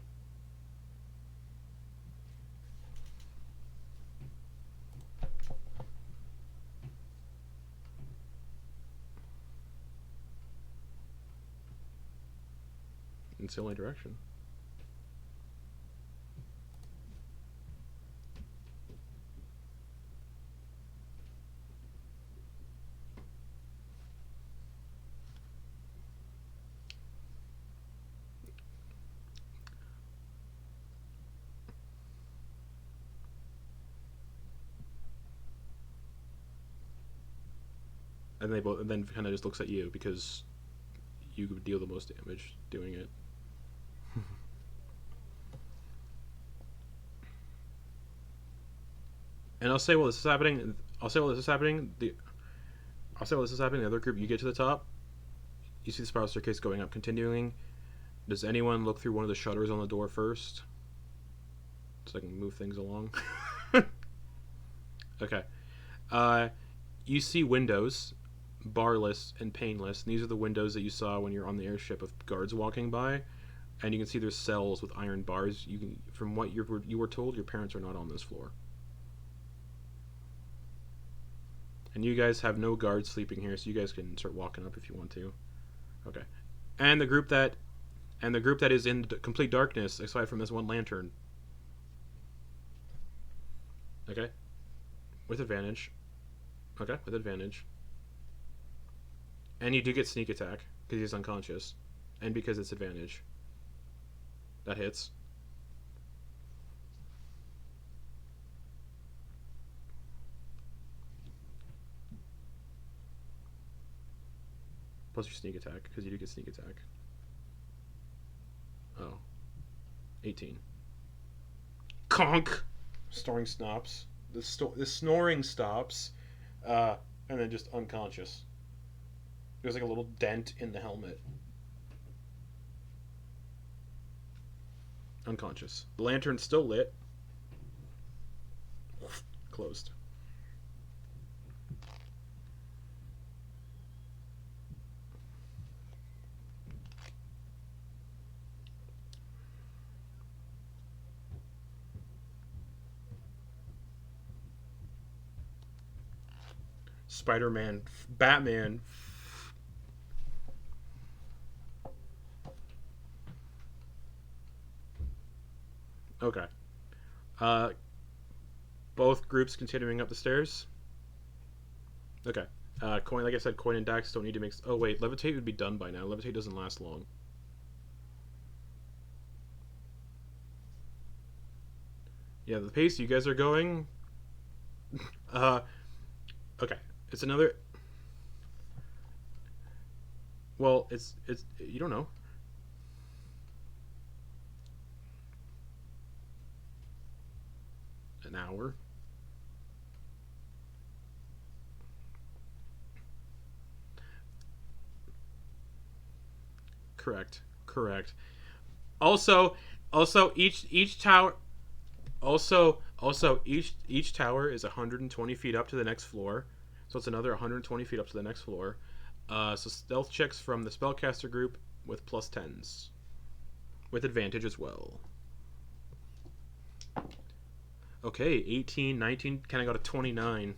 It's the only direction. And then kind of just looks at you because you deal the most damage doing it. And I'll say while this is happening, the other group, you get to the top, you see the spiral staircase going up, continuing. Does anyone look through one of the shutters on the door first? So I can move things along. Okay. You see windows, barless and paneless. And these are the windows that you saw when you're on the airship of guards walking by. And you can see there's cells with iron bars. From what you were told, your parents are not on this floor. And you guys have no guards sleeping here, so you guys can start walking up if you want to. Okay. And the group that is in complete darkness, aside from this one lantern. Okay. With advantage. Okay, with advantage. And you do get sneak attack, because he's unconscious. And because it's advantage. That hits. Plus your sneak attack, because you do get sneak attack. Oh. 18. Conk! Snoring stops. The snoring stops. And then just unconscious. There's like a little dent in the helmet. Unconscious. The lantern's still lit. Closed. Spider-Man, Batman. Okay. Both groups continuing up the stairs. Okay. Quoin, like I said, Quoin and Dax don't need to make. Oh wait, levitate would be done by now. Levitate doesn't last long. Yeah, the pace you guys are going. Okay. It's another. Well, it's you don't know. An hour. Correct. Also, each tower. Also, each tower is 120 feet up to the next floor, so it's another 120 feet up to the next floor. So stealth checks from the spellcaster group with +10s, with advantage as well. Okay, 18, 19, kind of got a 29.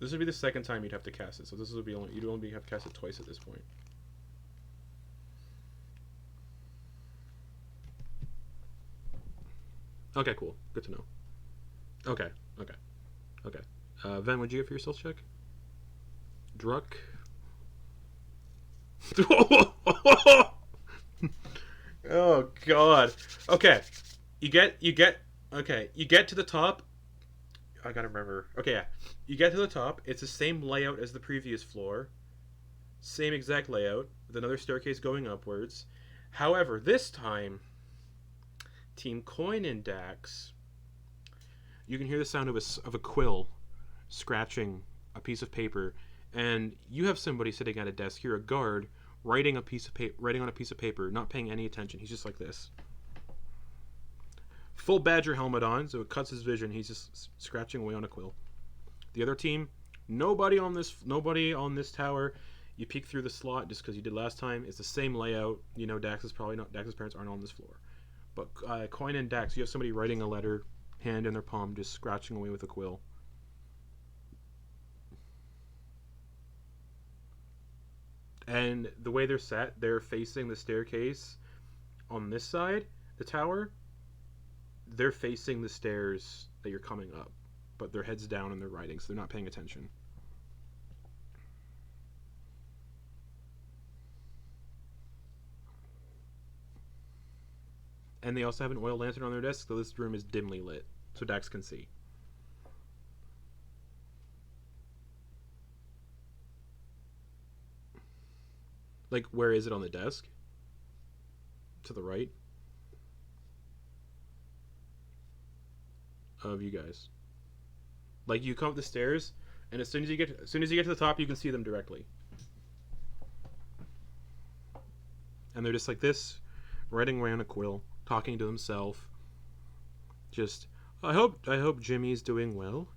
This would be the second time you'd have to cast it, so this would be you'd only have to cast it twice at this point. Okay, cool. Good to know. Okay. Ven, what'd you get for your stealth check? Druck. Oh god. Okay. You get to the top. I gotta remember. Okay, yeah. You get to the top. It's the same layout as the previous floor. Same exact layout, with another staircase going upwards. However, this time, Team Quoin and Dax, you can hear the sound of a quill scratching a piece of paper, and you have somebody sitting at a desk here, a guard, writing on a piece of paper, not paying any attention. He's just like this. Full badger helmet on, so it cuts his vision. He's just scratching away on a quill. The other team, nobody on this tower. You peek through the slot just because you did last time. It's the same layout. You know, Dax's parents aren't on this floor. But Quoin and Dax, you have somebody writing a letter, hand in their palm, just scratching away with a quill. And the way they're set, they're facing the staircase on this side, the tower. They're facing the stairs that you're coming up, but their heads down and they're writing, so they're not paying attention. And they also have an oil lantern on their desk, so this room is dimly lit, so Dax can see. Like, where is it on the desk? To the right of you guys. Like, you come up the stairs, and as soon as you get to the top, you can see them directly. And they're just like this, writing away on a quill, talking to themselves. Just, I hope Jimmy's doing well.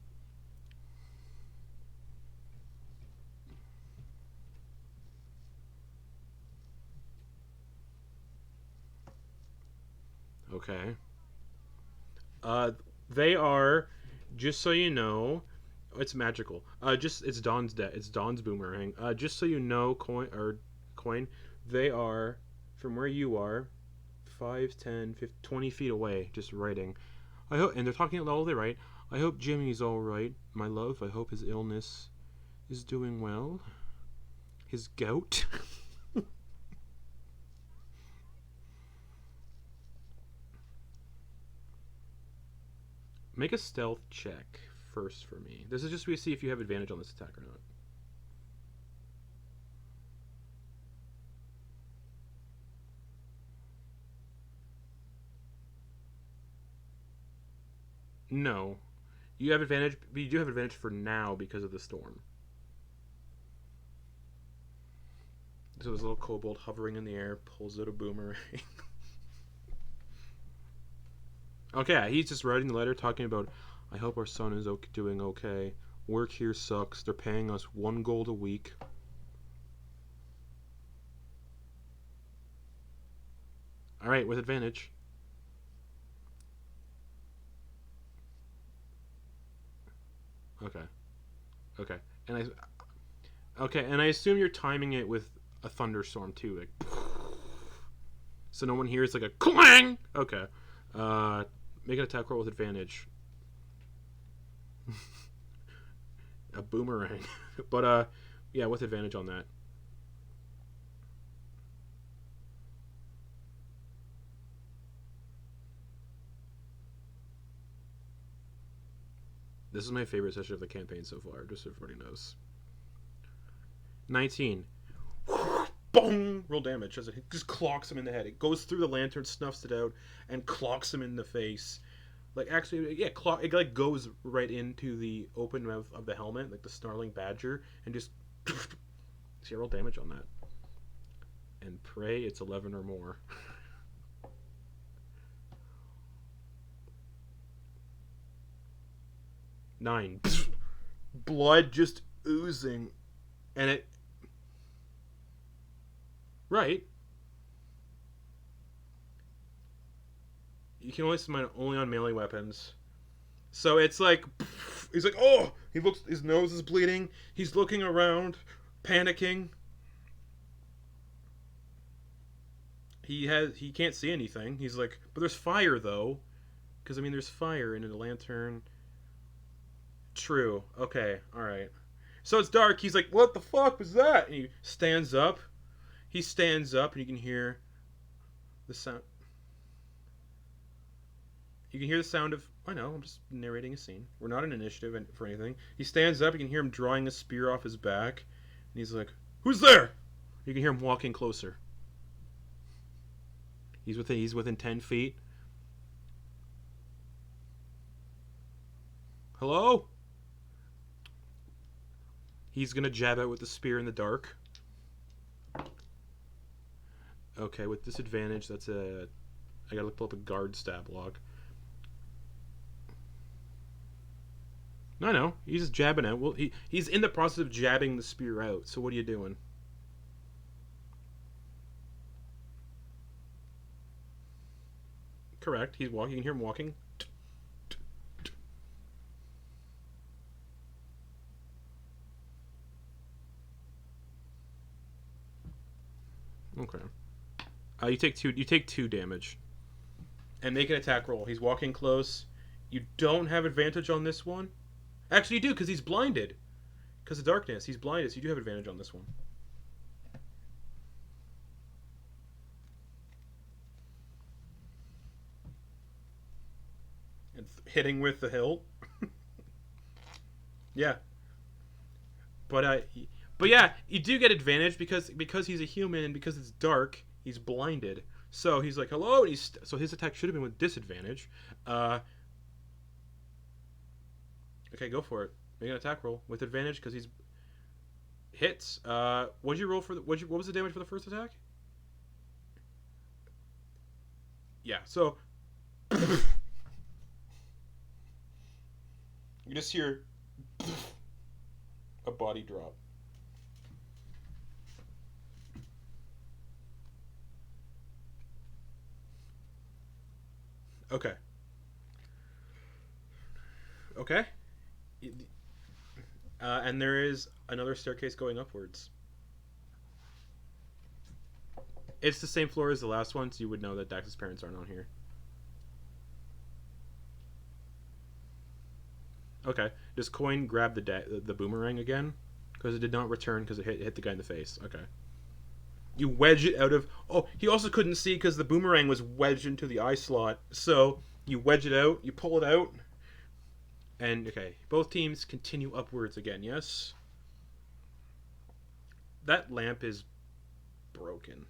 Okay. They are, just so you know, it's magical. It's Dawn's boomerang. Just so you know, Quoin, they are from where you are, 5, 10, 15, 20 feet away, just writing. And they're talking out loud. They write, I hope Jimmy's all right, my love. I hope his illness is doing well. His gout. Make a stealth check first for me. This is just to see if you have advantage on this attack or not. No. You have advantage, but you do have advantage for now because of the storm. So this little kobold hovering in the air pulls out a boomerang. Okay, he's just writing the letter talking about, I hope our son is doing okay. Work here sucks. They're paying us 1 gold a week. Alright, with advantage. Okay. And I assume you're timing it with a thunderstorm too, like, so no one hears like a clang. Okay. Make an attack roll with advantage. A boomerang. But yeah, with advantage on that. This is my favorite session of the campaign so far, just so everybody knows. 19. Boom! Roll damage as it just clocks him in the head. It goes through the lantern, snuffs it out, and clocks him in the face. Like, actually, yeah, it like goes right into the open mouth of the helmet, like the snarling badger, and just see, roll damage on that. And pray it's 11 or more. Nine. Blood just oozing. And it... Right. You can only summon only on melee weapons. So it's like... He's like, oh! He looks, his nose is bleeding. He's looking around, panicking. He can't see anything. He's like, but there's fire though. Because, I mean, there's fire in a lantern. True. Okay, alright. So it's dark. He's like, what the fuck was that? And he stands up. He stands up and you can hear the sound. You can hear the sound of... I know, I'm just narrating a scene. We're not an initiative for anything. He stands up. You can hear him drawing a spear off his back. And he's like, who's there? You can hear him walking closer. He's within 10 feet. Hello? He's gonna jab out with the spear in the dark. Okay, with disadvantage, that's a... I gotta pull up a guard stab log. No, he's just jabbing out. Well, he's in the process of jabbing the spear out. So what are you doing? Correct. He's walking. You can hear him walking. Okay. You take two. You take 2 damage. And make an attack roll. He's walking close. You don't have advantage on this one. Actually, you do, because he's blinded. Because of darkness. He's blinded, so you do have advantage on this one. And hitting with the hilt. Yeah. But yeah, you do get advantage because he's a human and because it's dark, he's blinded. So he's like, hello, and so his attack should have been with disadvantage. Okay, go for it. Make an attack roll with advantage because he's hits. What'd you roll for? What was the damage for the first attack? Yeah. So you just hear a body drop. Okay. Okay. And there is another staircase going upwards. It's the same floor as the last one, so you would know that Dax's parents aren't on here. Okay. Does Quoin grab the boomerang again? Because it did not return because it hit the guy in the face. Okay. You wedge it out of... Oh, he also couldn't see because the boomerang was wedged into the eye slot. So you wedge it out, you pull it out... And, okay, both teams continue upwards again, yes? That lamp is broken.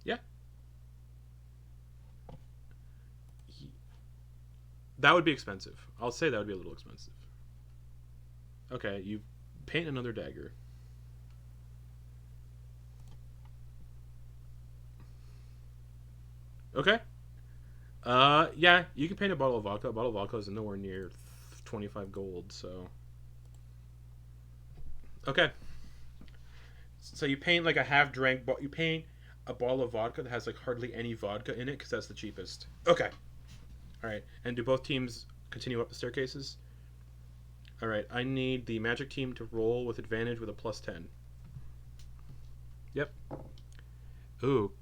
Yeah. That would be expensive. I'll say that would be a little expensive. Okay, you paint another dagger. Okay. Yeah, you can paint a bottle of vodka. A bottle of vodka is nowhere near 25 gold, so... Okay. So you paint like a half-drank... You paint a bottle of vodka that has like hardly any vodka in it, because that's the cheapest. Okay. Alright, and do both teams continue up the staircases? Alright, I need the magic team to roll with advantage with a +10. Yep. Ooh.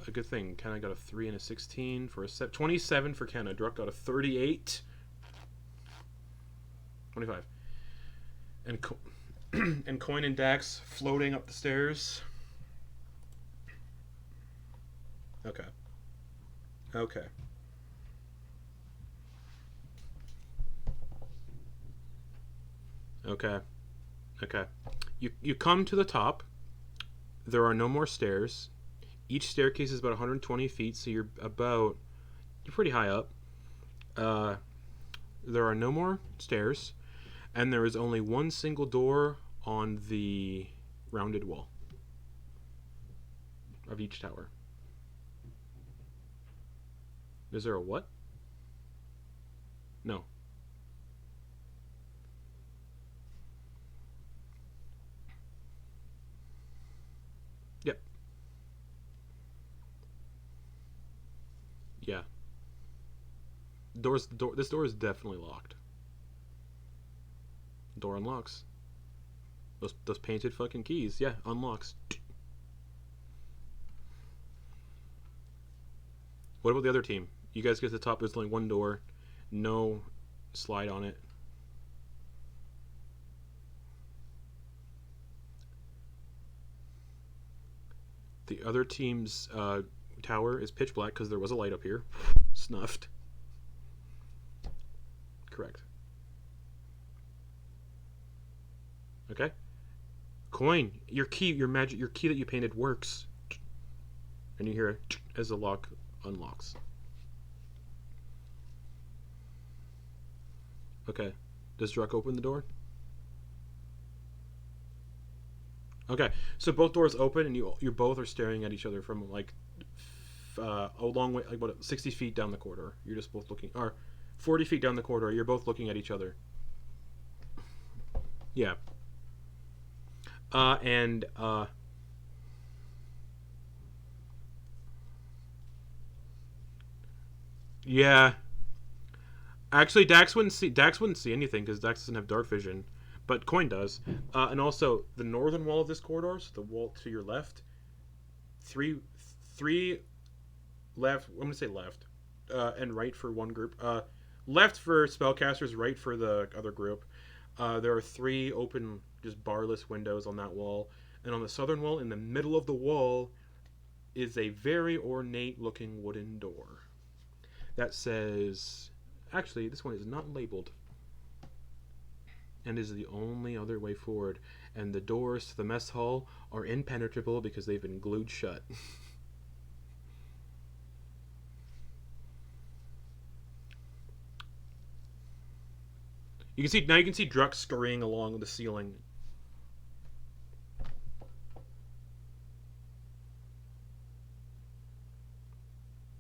A good thing. Kenna got a 3 and a 16 for a 27 for Kenna. Druck got a 38. 25. And and Quoin and Dax floating up the stairs. Okay. Okay. Okay. Okay. You come to the top. There are no more stairs. Each staircase is about 120 feet, so you're pretty high up. There are no more stairs, and there is only one single door on the rounded wall of each tower. Is there a what? No. Yeah. This door is definitely locked. Door unlocks. Those painted fucking keys. Yeah, unlocks. What about the other team? You guys get to the top. There's only one door. No slide on it. The other team's tower is pitch black because there was a light up here. Snuffed. Correct. Okay. Quoin, your key that you painted works. And you hear it as the lock unlocks. Okay. Does Druck open the door? Okay. So both doors open, and you both are staring at each other from like a long way, like what, 60 feet down the corridor. You're just both looking, or 40 feet down the corridor. You're both looking at each other. Yeah. Yeah. Actually, Dax wouldn't see anything because Dax doesn't have dark vision, but Quoin does. And also, the northern wall of this corridor, so the wall to your left, three left. I'm gonna say left, and right for one group. Left for spellcasters, right for the other group. There are 3 open, just barless windows on that wall, and on the southern wall, in the middle of the wall, is a very ornate-looking wooden door that says. Actually, this one is not labeled, and is the only other way forward. And the doors to the mess hall are impenetrable because they've been glued shut. You can see Druck scurrying along the ceiling.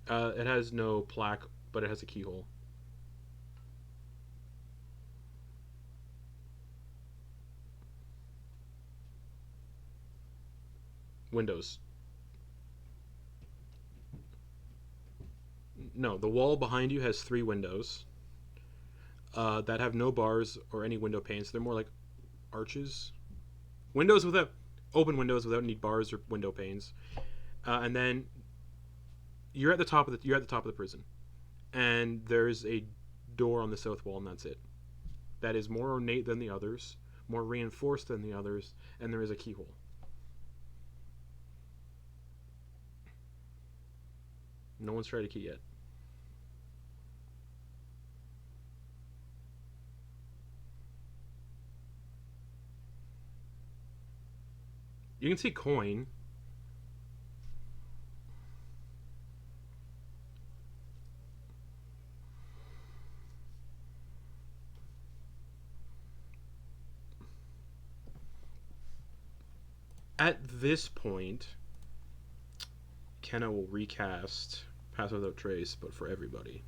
It has no plaque, but it has a keyhole. Windows. No, the wall behind you has 3 windows that have no bars or any window panes. They're more like arches. Windows without open windows without any bars or window panes. And then you're at the top of the prison, and there's a door on the south wall, and that's it. That is more ornate than the others, more reinforced than the others, and there is a keyhole. No one's tried a key yet. You can see Quoin. At this point, Kenna will recast Pass Without Trace, but for everybody.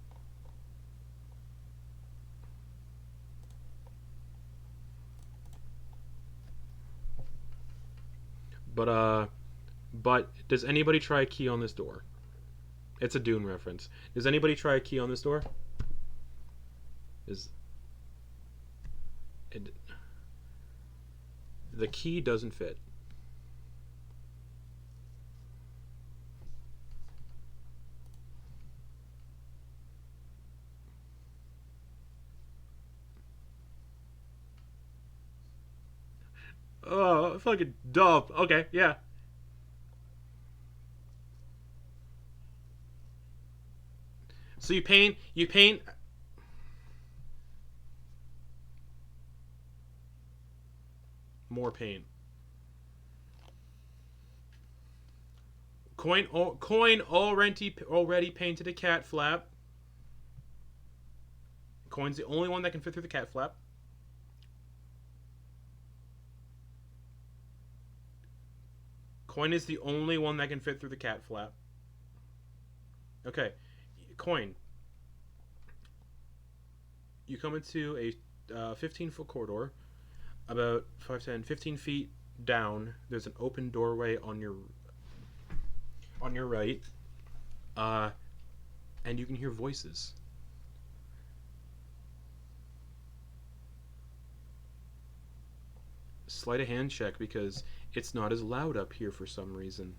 But does anybody try a key on this door? It's a Dune reference. Does anybody try a key on this door? The key doesn't fit. Oh, fucking dumb. Okay, yeah. So you paint more paint. Quoin already painted a cat flap. Quoin's the only one that can fit through the cat flap. Quoin is the only one that can fit through the cat flap. Okay, Quoin. You come into a 15-foot corridor, about 5, 10, 15 feet down. There's an open doorway on your right. and you can hear voices. Sleight of hand check because it's not as loud up here for some reason.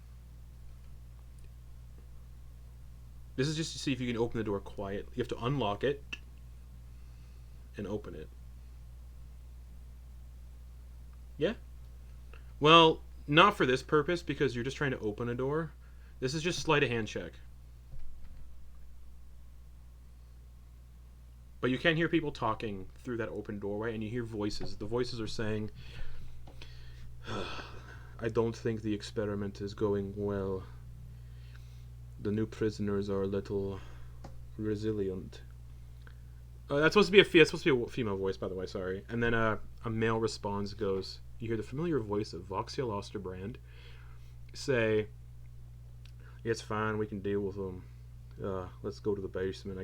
This is just to see if you can open the door quietly. You have to unlock it and open it. Yeah? Well, not for this purpose because you're just trying to open a door. This is just sleight of hand check. But you can hear people talking through that open doorway, and you hear voices. The voices are saying, I don't think the experiment is going well. The new prisoners are a little resilient. That's supposed to be a female voice, by the way. Sorry. And then a male response goes. You hear the familiar voice of Voxiel Osterbrand say, "It's fine. We can deal with them. Let's go to the basement.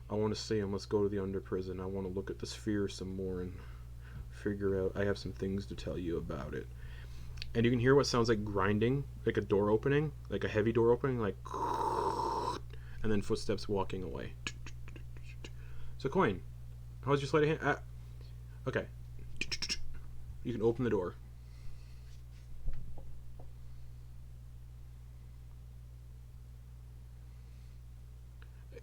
I want to see him. Let's go to the under prison. I want to look at the sphere some more and figure out. I have some things to tell you about it." And you can hear what sounds like grinding, like a door opening, like a heavy door opening, like, and then footsteps walking away. So, Quoin, how's your sleight of hand? Okay. You can open the door.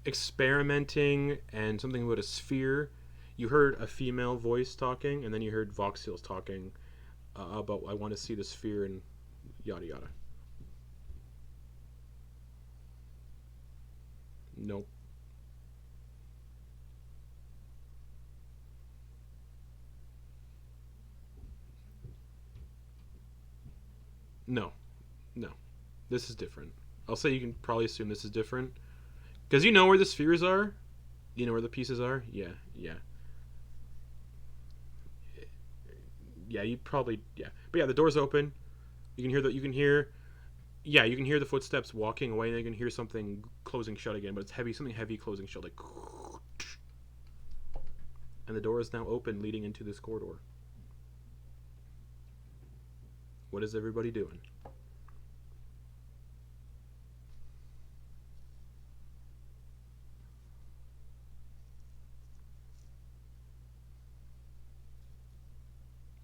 Experimenting and something about a sphere. You heard a female voice talking, and then you heard Voxiel's talking about, I want to see the sphere and yada yada. Nope. No. This is different. I'll say you can probably assume this is different. Because you know where the spheres are? You know where the pieces are? Yeah. Yeah, you probably, yeah. But yeah, the door's open. You can hear the footsteps walking away, and you can hear something closing shut again, but it's heavy, something heavy closing shut, like, and the door is now open, leading into this corridor. What is everybody doing?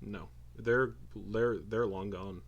No, they're long gone.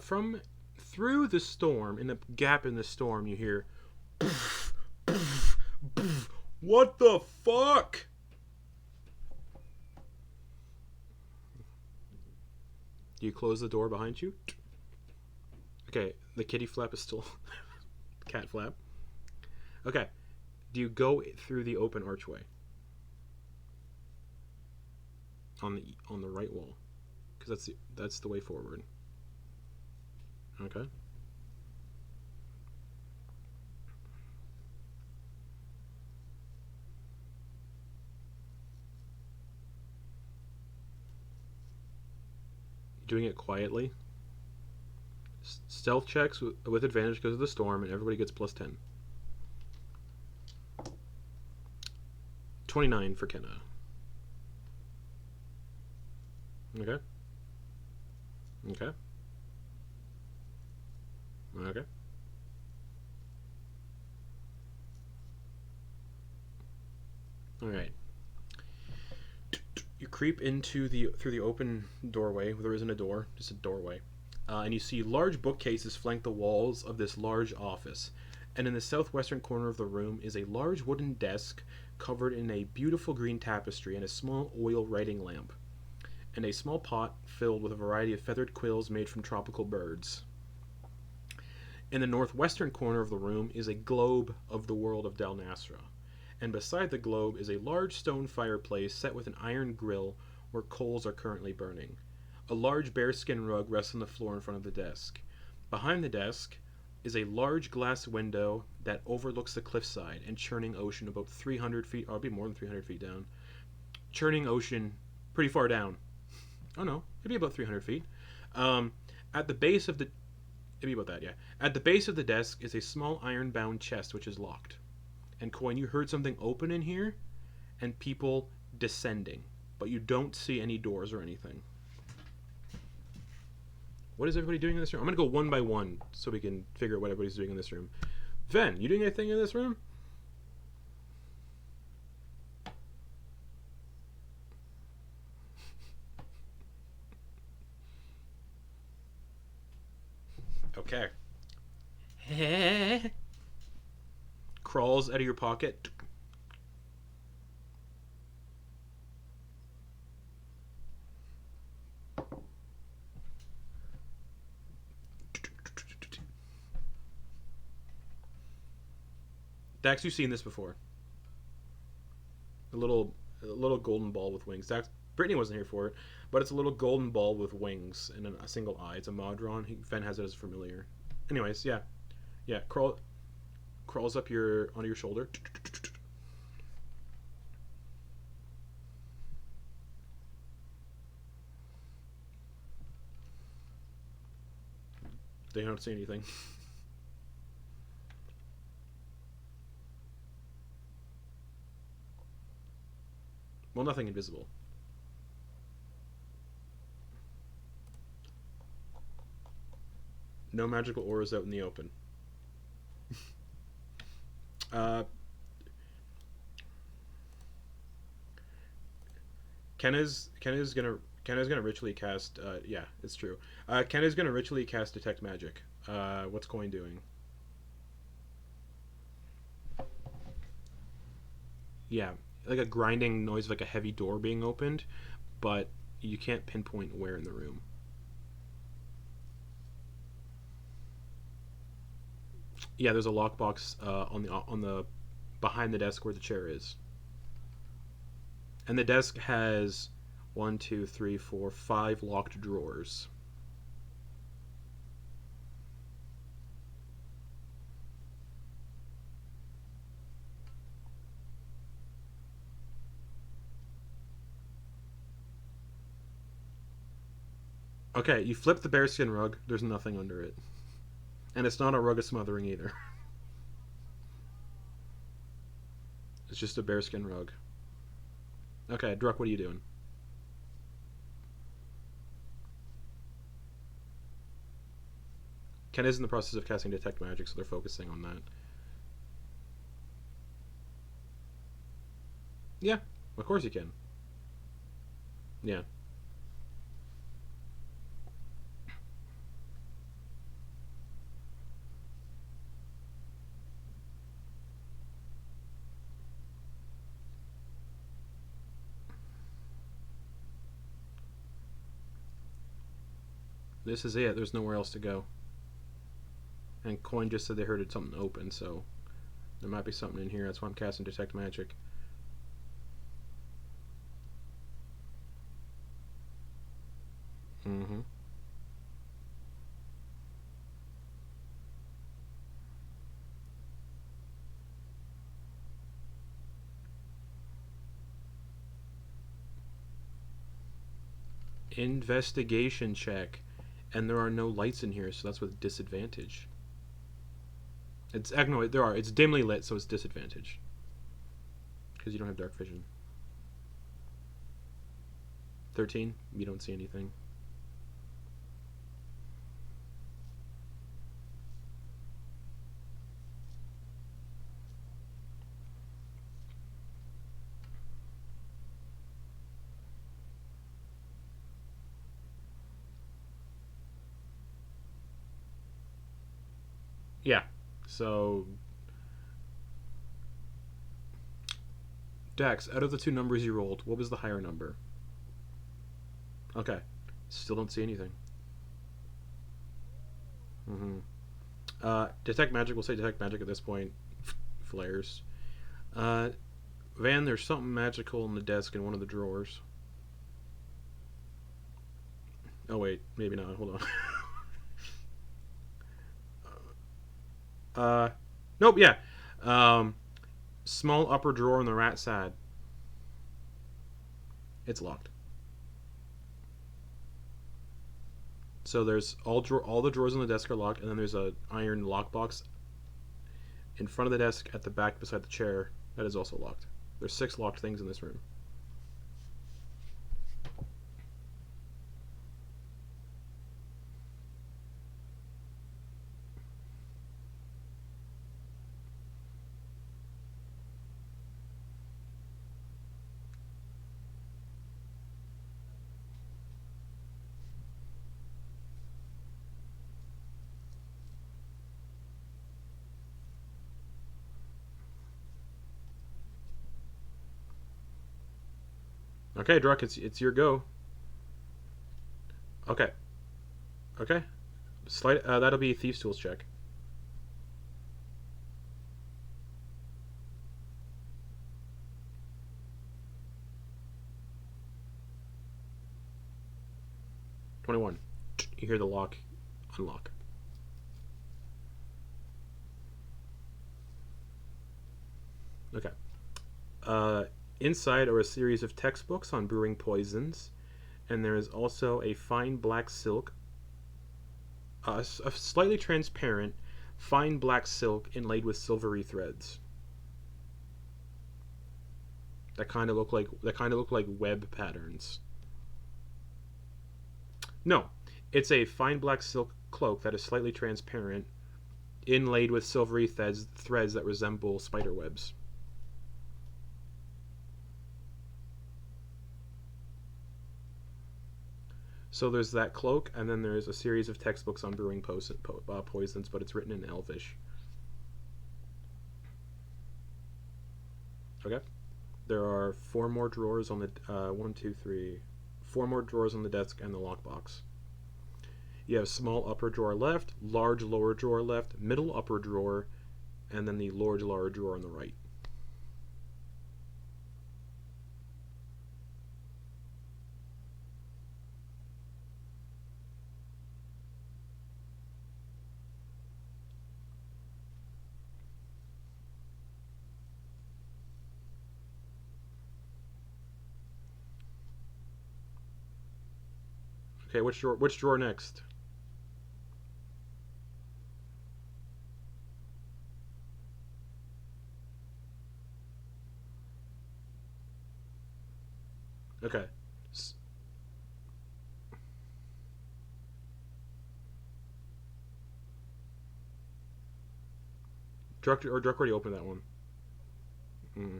From through the storm, in the gap in the storm, you hear, what the fuck? Do you close the door behind you? Okay, the kitty flap is still cat flap. Okay, do you go through the open archway on the right wall? Because that's the way forward. Okay. Doing it quietly. Stealth checks with advantage because of the storm, and everybody gets plus 10. 29 for Kenna. Okay. Okay. Okay. All right. You creep into the through the open doorway. There isn't a door, just a doorway, and you see large bookcases flank the walls of this large office. And in the southwestern corner of the room is a large wooden desk covered in a beautiful green tapestry and a small oil writing lamp, and a small pot filled with a variety of feathered quills made from tropical birds. In the northwestern corner of the room is a globe of the world of Del Nasra, and beside the globe is a large stone fireplace set with an iron grill where coals are currently burning. A large bearskin rug rests on the floor in front of the desk. Behind the desk is a large glass window that overlooks the cliffside and churning ocean about 300 feet, or it'd be more than 300 feet down. Churning ocean pretty far down. Oh no, it'd be about 300 feet. Um, at the base of the, it'd be about that, yeah. At the base of the desk is a small iron-bound chest which is locked. And Quoin, you heard something open in here, and people descending, but you don't see any doors or anything. What is everybody doing in this room? I'm gonna go one by one so we can figure out what everybody's doing in this room. Ven, you doing anything in this room? Okay. Crawls out of your pocket. Dax, you've seen this before. A little golden ball with wings. Dax, Brittany wasn't here for it, but it's a little golden ball with wings and a single eye. It's a Modron. Fen has it as familiar. Anyways, yeah. Crawls up onto your shoulder. They don't see anything. Well, nothing invisible. No magical auras out in the open. Kenna's gonna ritually cast. Yeah, it's true. Kenna's gonna ritually cast detect magic. What's Quoin doing? Yeah, like a grinding noise of like a heavy door being opened, but you can't pinpoint where in the room. Yeah, there's a lockbox on the behind the desk where the chair is, and the desk has 5 locked drawers. Okay, you flip the bearskin rug. There's nothing under it, and it's not a rug of smothering either. It's just a bearskin rug. Okay, Druck, what are you doing? Ken is in the process of casting detect magic, so they're focusing on that. Yeah, of course you can. Yeah. This is it. There's nowhere else to go. And Quoin just said they heard something open, so there might be something in here. That's why I'm casting detect magic. Mm-hmm. Investigation check. And there are no lights in here, so that's with disadvantage. It's no, there are. It's dimly lit, so it's disadvantage because you don't have dark vision. 13. You don't see anything. Yeah. So, Dax, out of the two numbers you rolled, what was the higher number? Okay. Still don't see anything. Mm-hmm. Detect magic. We'll say detect magic at this point. Flares. Van, there's something magical in the desk in one of the drawers. Oh wait, maybe not. Hold on. Nope. Yeah. Um, Small upper drawer on the rat side. It's locked. So there's all the drawers on the desk are locked, and then there's a iron lockbox in front of the desk at the back beside the chair that is also locked. There's 6 locked things in this room. Okay, Druck, it's your go. Okay. Okay. Slight. That'll be Thieves' Tools check. 21. You hear the lock unlock. Okay. Inside are a series of textbooks on brewing poisons, and there is also a fine black silk, a slightly transparent, fine black silk inlaid with silvery threads. That kind of look like web patterns. No, it's a fine black silk cloak that is slightly transparent, inlaid with silvery threads that resemble spider webs. So there's that cloak, and then there's a series of textbooks on brewing poisons, but it's written in Elvish. Okay. There are 4 more drawers on the 1, 2, 3, 4 more drawers on the desk and the lockbox. You have small upper drawer left, large lower drawer left, middle upper drawer, and then the large lower drawer on the right. Okay, which drawer? Which drawer next? Okay. Druck already opened that one. Mm.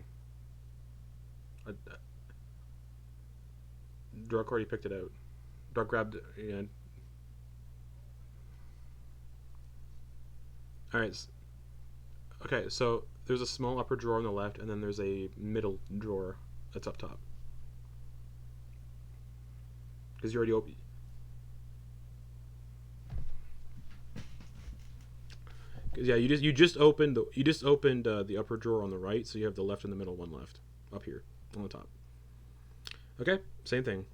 Druck already picked it out. Druck grabbed it. Yeah. All right. Okay, so there's a small upper drawer on the left, and then there's a middle drawer that's up top. Because you already opened. Yeah, you just opened the upper drawer on the right, so you have the left and the middle one left up here on the top. Okay, same thing.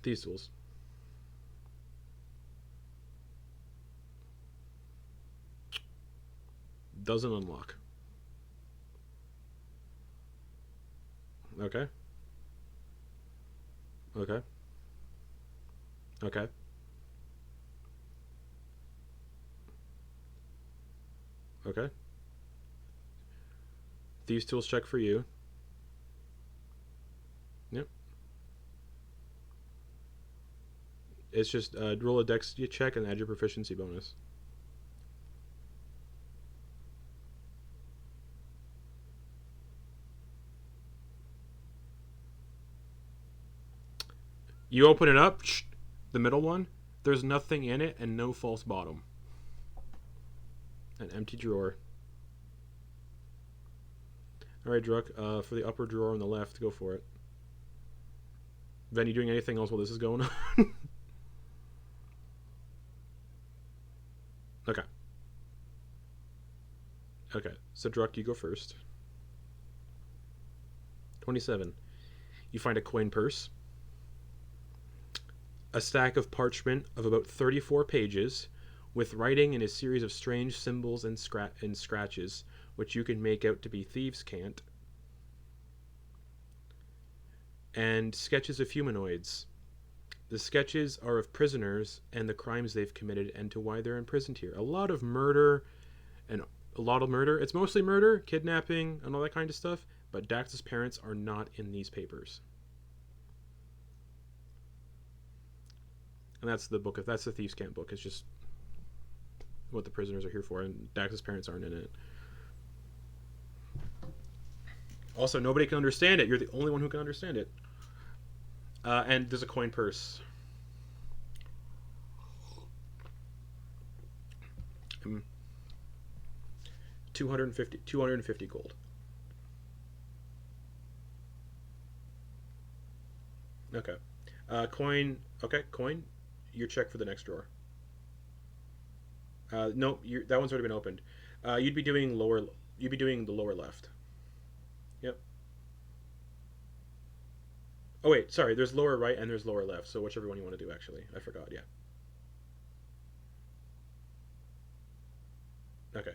Thieves' tools. Doesn't unlock. Okay. Okay. Okay. Okay. Thieves' tools check for you. Yep. It's just roll a dex check and add your proficiency bonus. You open it up, the middle one. There's nothing in it and no false bottom. An empty drawer. Alright, Druck, for the upper drawer on the left, go for it. Ven, you doing anything else while this is going on? Okay. Okay, so Druck, you go first. 27. You find a coin purse. A stack of parchment of about 34 pages, with writing in a series of strange symbols and scratches, which you can make out to be thieves' cant. And sketches of humanoids. The sketches are of prisoners and the crimes they've committed and to why they're imprisoned here. A lot of murder. It's mostly murder, kidnapping, and all that kind of stuff, but Dax's parents are not in these papers. And that's the Thieves' Cant book. It's just what the prisoners are here for, and Dax's parents aren't in it. Also, nobody can understand it. You're the only one who can understand it. And there's a coin purse. 250 gold. Okay. Coin. Okay, coin. Your check for the next drawer. No, that one's already been opened. You'd be doing the lower left. Yep. Oh wait, sorry. There's lower right and there's lower left. So whichever one you want to do, actually, I forgot. Yeah. Okay.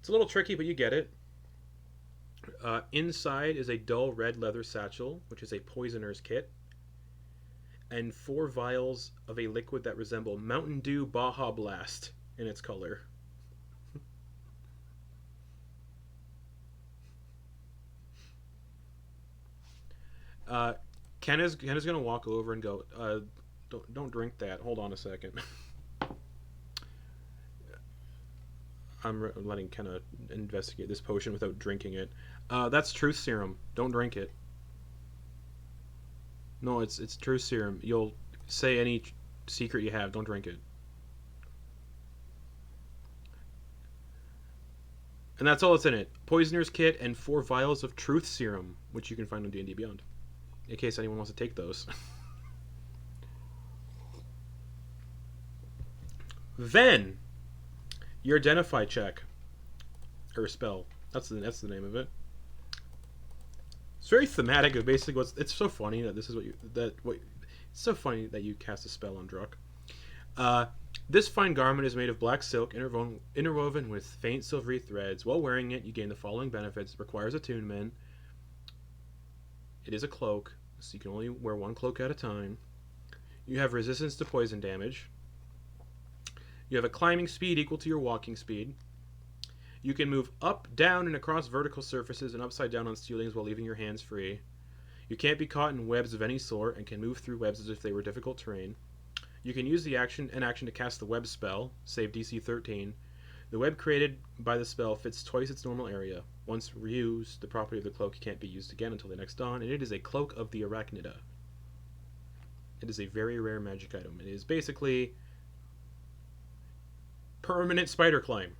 It's a little tricky, but you get it. Inside is a dull red leather satchel, which is a poisoner's kit, and 4 vials of a liquid that resemble Mountain Dew Baja Blast in its color. Ken is gonna walk over and go, don't drink that. Hold on a second. I'm letting Kenna investigate this potion without drinking it. That's truth serum. Don't drink it. No, it's truth serum. You'll say any secret you have. Don't drink it. And that's all that's in it. Poisoner's kit and 4 vials of truth serum, which you can find on D&D Beyond, in case anyone wants to take those. Then your identify check or spell. That's the name of it. It's very thematic of basically it's so funny that this is it's so funny that you cast a spell on Druck. This fine garment is made of black silk interwoven with faint silvery threads. While wearing it, you gain the following benefits. It requires attunement. It is a cloak, so you can only wear 1 cloak at a time. You have resistance to poison damage. You have a climbing speed equal to your walking speed. You can move up, down, and across vertical surfaces and upside down on ceilings while leaving your hands free. You can't be caught in webs of any sort and can move through webs as if they were difficult terrain. You can use an action to cast the web spell, save DC 13. The web created by the spell fits twice its normal area. Once reused, the property of the cloak can't be used again until the next dawn, and it is a cloak of the Arachnida. It is a very rare magic item. It is basically permanent spider climb.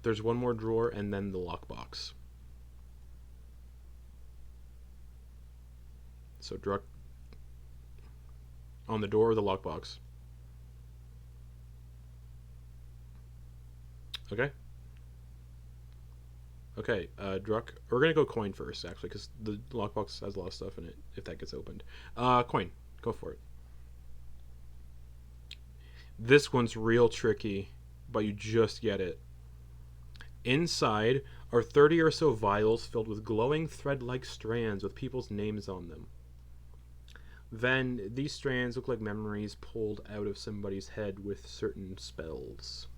There's one more drawer and then the lockbox. So Druck on the door or the lockbox. Okay. Okay, Druck. We're gonna go coin first, actually, because the lockbox has a lot of stuff in it. If that gets opened, coin. Go for it. This one's real tricky, but you just get it. Inside are 30 or so vials filled with glowing thread-like strands with people's names on them. Then these strands look like memories pulled out of somebody's head with certain spells.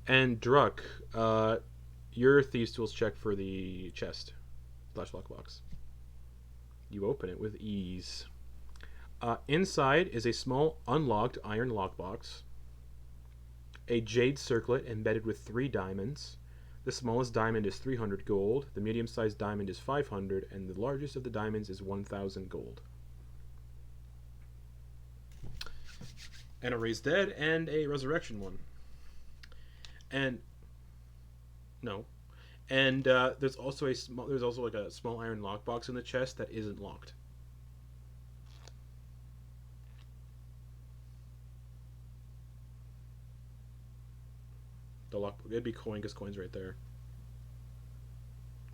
And Druck, your Thieves' Tools check for the chest slash lockbox. You open it with ease. Inside is a small unlocked iron lockbox, a jade circlet embedded with 3 diamonds. The smallest diamond is 300 gold, the medium-sized diamond is 500, and the largest of the diamonds is 1,000 gold. And a raised dead and a resurrection one. And no, and there's also like a small iron lockbox in the chest that isn't locked. The lock, it'd be Quoin because Quoin's right there.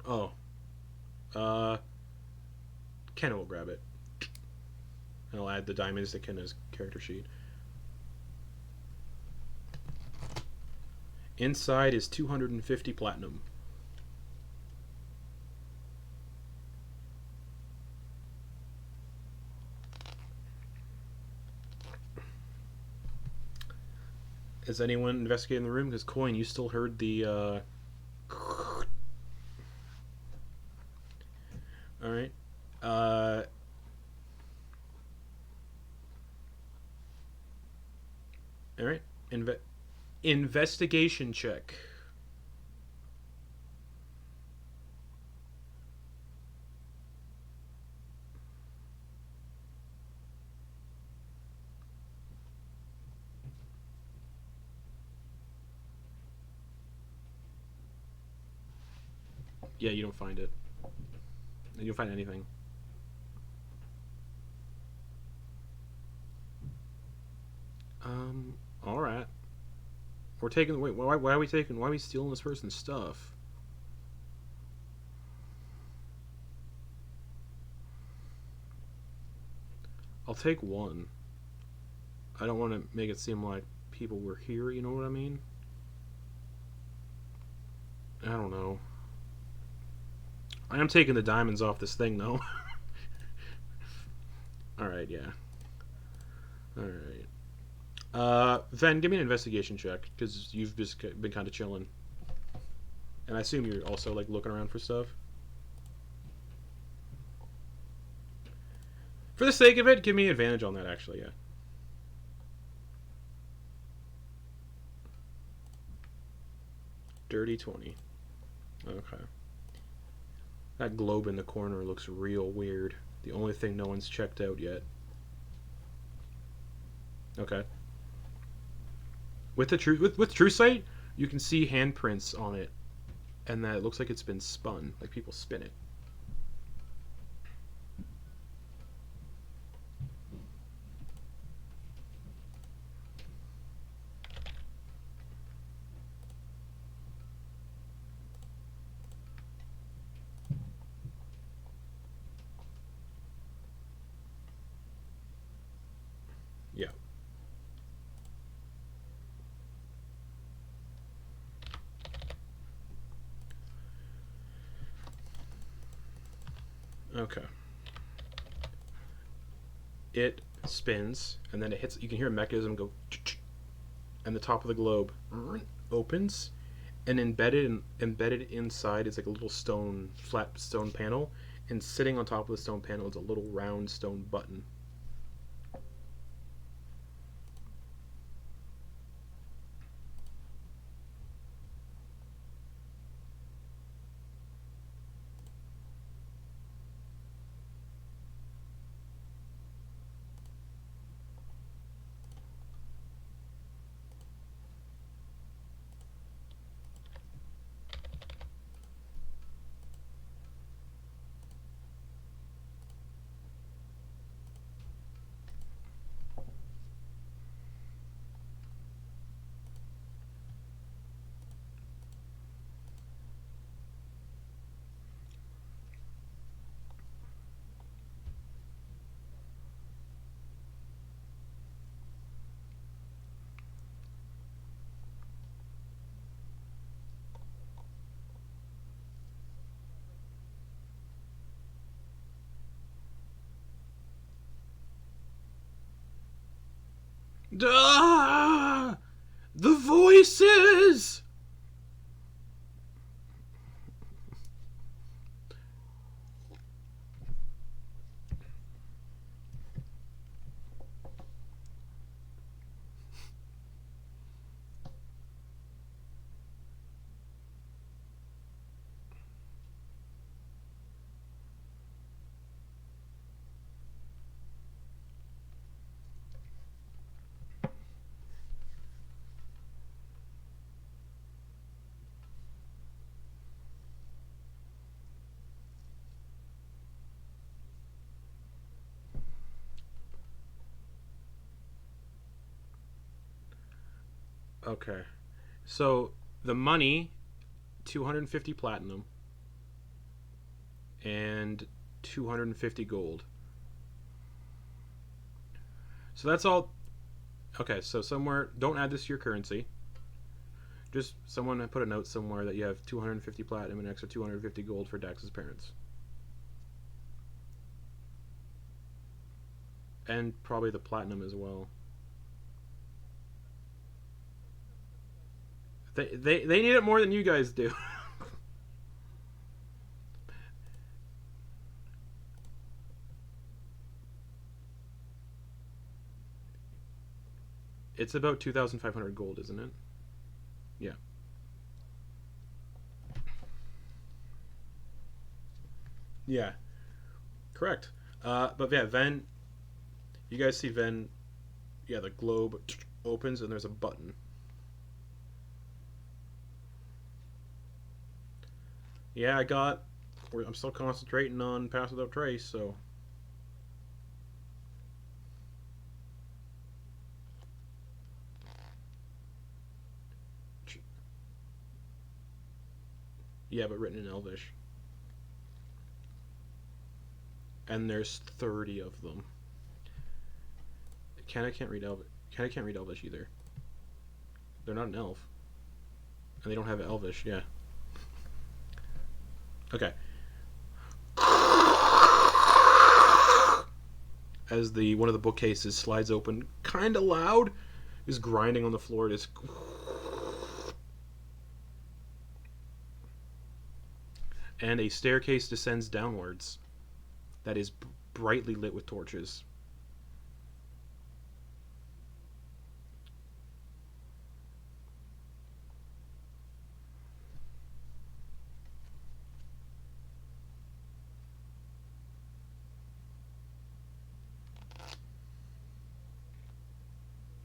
Oh, Kenna will grab it, and I'll add the diamonds to Kenna's character sheet. Inside is 250 platinum. Is anyone investigating the room? Because Quoin, you still heard the Alright. Alright. Investigation check. Yeah, you don't find it. You don't find anything. Alright. We're taking... Wait, why are we taking... Why are we stealing this person's stuff? I'll take one. I don't want to make it seem like people were here, you know what I mean? I don't know. I am taking the diamonds off this thing, though. Alright, yeah. Alright. Ven, give me an investigation check, because you've just been kind of chilling. And I assume you're also, like, looking around for stuff. For the sake of it, give me advantage on that, actually, yeah. Dirty 20. Okay. That globe in the corner looks real weird. The only thing no one's checked out yet. Okay. With the with True Sight, you can see handprints on it, and that it looks like it's been spun, like people spin it. Yeah. Okay. It spins, and then it hits. You can hear a mechanism go, and the top of the globe opens, and embedded inside is like a little flat stone panel, and sitting on top of the stone panel is a little round stone button. Ah! The voices! Okay. So, the money, 250 platinum and 250 gold. So that's all. Okay, so somewhere, don't add this to your currency. Just someone put a note somewhere that you have 250 platinum and an extra 250 gold for Dax's parents. And probably the platinum as well. They need it more than you guys do. It's about 2,500 gold, isn't it? Yeah. Yeah. Correct. But yeah, Ven. You guys see Ven. Yeah, the globe opens and there's a button. Yeah, I'm still concentrating on Pass Without Trace, so. Yeah, but written in Elvish. And there's 30 of them. Canna can't read Elvish either. They're not an elf. And they don't have Elvish, yeah. Okay. As the one of the bookcases slides open, kinda loud, is grinding on the floor. It is. And a staircase descends downwards that is brightly lit with torches.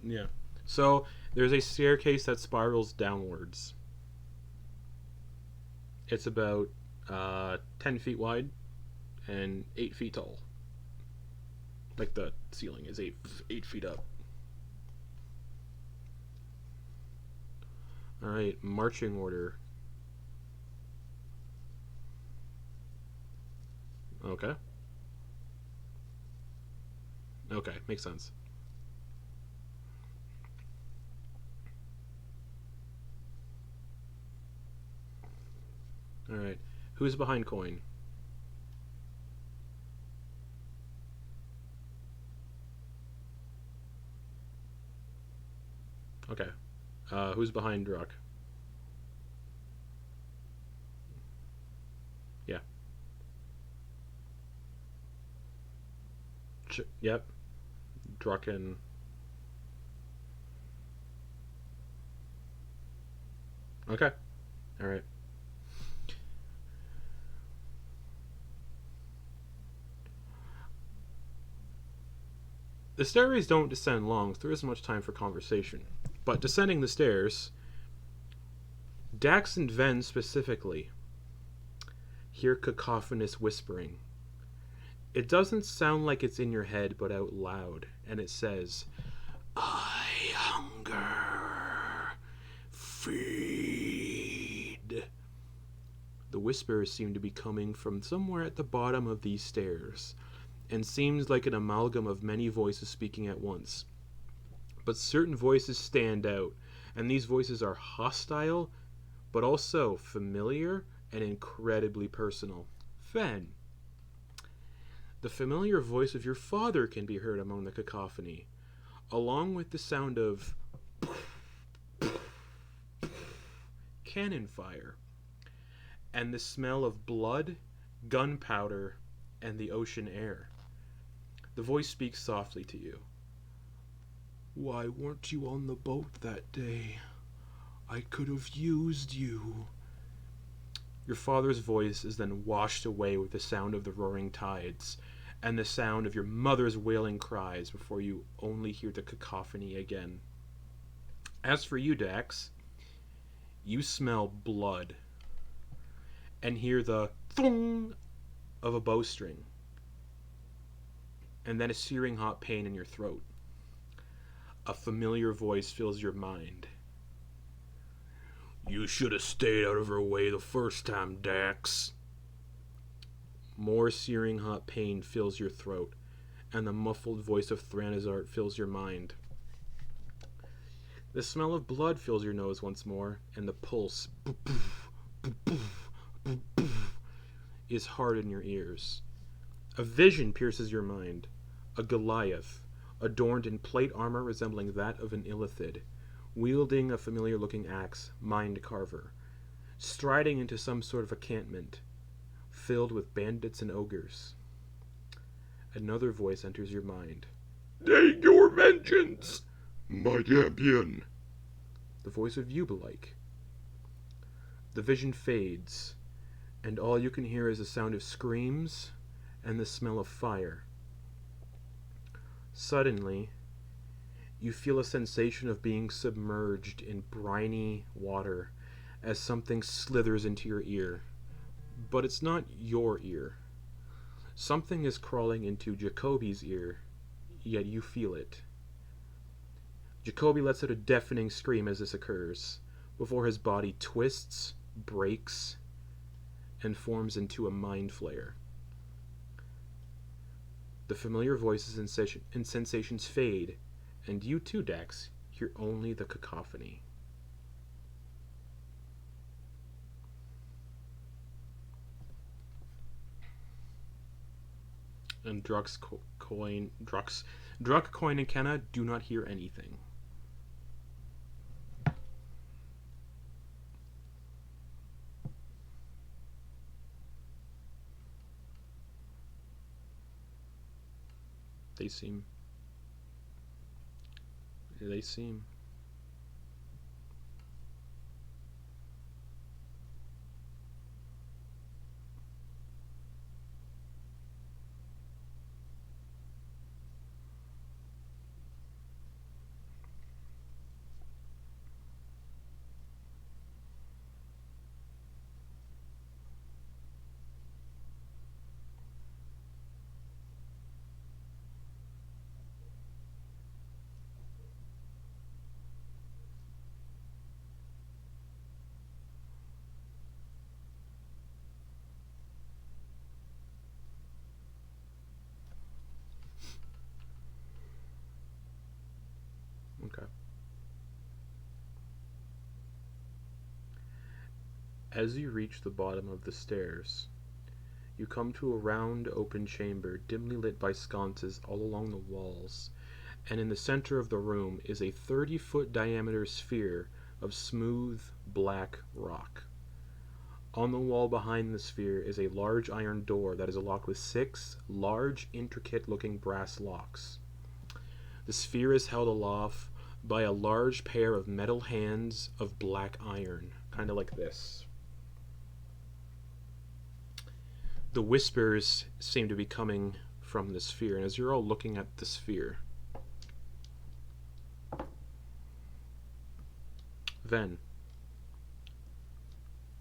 Yeah. So there's a staircase that spirals downwards. It's about 10 feet wide and 8 feet tall. Like the ceiling is 8 feet up. All right, marching order. Okay. Okay, makes sense. All right. Who's behind Quoin? Okay. Who's behind Druck? Yeah. Yep. Druck and. Okay. All right. The stairways don't descend long, so there isn't much time for conversation. But descending the stairs, Dax and Ven specifically hear cacophonous whispering. It doesn't sound like it's in your head, but out loud, and it says, I hunger. Feed. The whispers seem to be coming from somewhere at the bottom of these stairs, and seems like an amalgam of many voices speaking at once. But certain voices stand out, and these voices are hostile, but also familiar and incredibly personal. Fen. The familiar voice of your father can be heard among the cacophony, along with the sound of cannon fire and the smell of blood, gunpowder, and the ocean air. The voice speaks softly to you. Why weren't you on the boat that day? I could have used you. Your father's voice is then washed away with the sound of the roaring tides and the sound of your mother's wailing cries before you only hear the cacophony again. As for you, Dax, you smell blood and hear the thong of a bowstring, and then a searing hot pain in your throat. A familiar voice fills your mind. You should have stayed out of her way the first time, Dax. More searing hot pain fills your throat, and the muffled voice of Thranazart fills your mind. The smell of blood fills your nose once more, and the pulse is hard in your ears. A vision pierces your mind. A Goliath, adorned in plate armor resembling that of an Illithid, wielding a familiar-looking axe, Mind Carver, striding into some sort of encampment, filled with bandits and ogres. Another voice enters your mind. Take your vengeance, my champion. The voice of Ubelike. The vision fades, and all you can hear is the sound of screams and the smell of fire. Suddenly, you feel a sensation of being submerged in briny water as something slithers into your ear. But it's not your ear. Something is crawling into Jacoby's ear, yet you feel it. Jacoby lets out a deafening scream as this occurs, before his body twists, breaks, and forms into a mind flayer. The familiar voices and sensations fade, and you too, Dax, hear only the cacophony. And Druck, Quoin, and Kenna do not hear anything. They seem. Okay. As you reach the bottom of the stairs, you come to a round, open chamber dimly lit by sconces all along the walls, and in the center of the room is a 30-foot diameter sphere of smooth, black rock. On the wall behind the sphere is a large iron door that is locked with 6 large, intricate-looking brass locks. The sphere is held aloft by a large pair of metal hands of black iron, kind of like this. The whispers seem to be coming from the sphere, and as you're all looking at the sphere, Ven,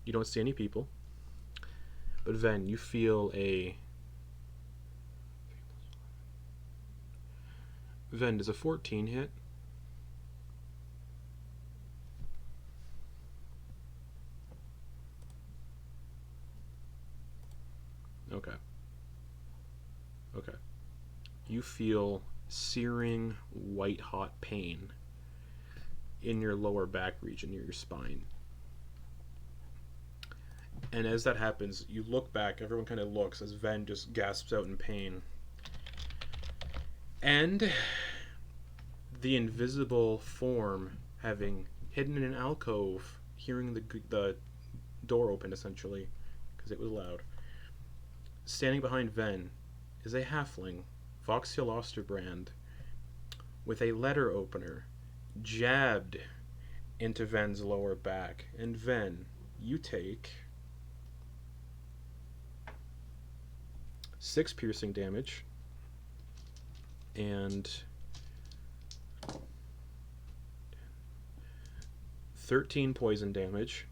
you don't see any people, but Ven, you feel Ven, does a 14 hit? Okay. You feel searing, white-hot pain in your lower back region near your spine. And as that happens, you look back, everyone kind of looks as Ven just gasps out in pain. And the invisible form having hidden in an alcove, hearing the door open essentially, because it was loud. Standing behind Ven is a halfling, Voxiel Osterbrand, with a letter opener jabbed into Ven's lower back. And Ven, you take 6 piercing damage and 13 poison damage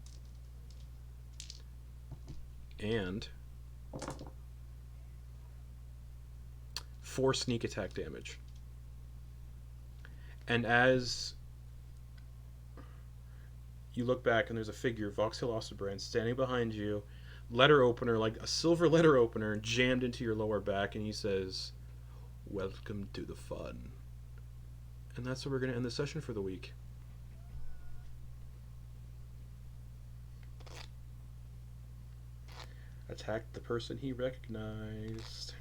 and 4 sneak attack damage. And as you look back and there's a figure, Voxiel Osterbrand, standing behind you, letter opener, like a silver letter opener, jammed into your lower back, and he says, "Welcome to the fun." And that's where we're going to end the session for the week. Attacked the person he recognized.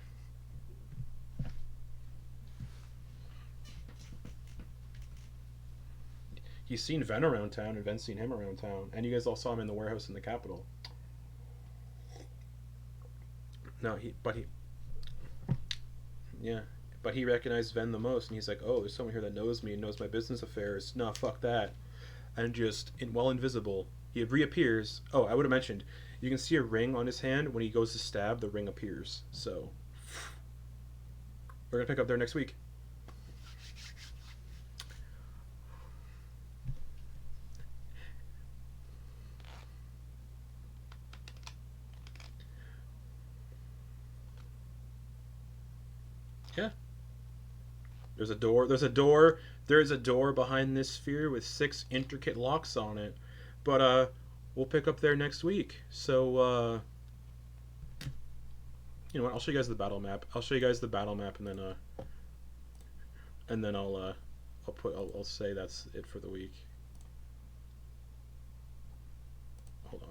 He's seen Ven around town, and Ven's seen him around town. And you guys all saw him in the warehouse in the capital. No, but he recognized Ven the most, and he's like, "Oh, there's someone here that knows me and knows my business affairs. No, fuck that." And just, while invisible, he reappears. Oh, I would have mentioned, you can see a ring on his hand. When he goes to stab, the ring appears. So, we're going to pick up there next week. Yeah. There's a door behind this sphere with 6 intricate locks on it. But we'll pick up there next week. So you know what? I'll show you guys the battle map. And then I'll say that's it for the week. Hold on.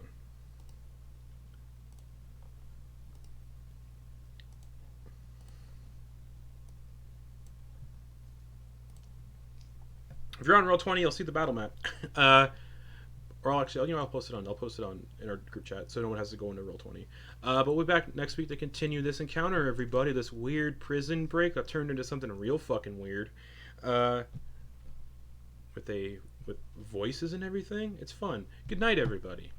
If you're on Roll20, you'll see the battle map. Or I'll post it on. I'll post it on in our group chat, so no one has to go into Roll20. But we'll be back next week to continue this encounter, everybody. This weird prison break that turned into something real fucking weird, with voices and everything. It's fun. Good night, everybody.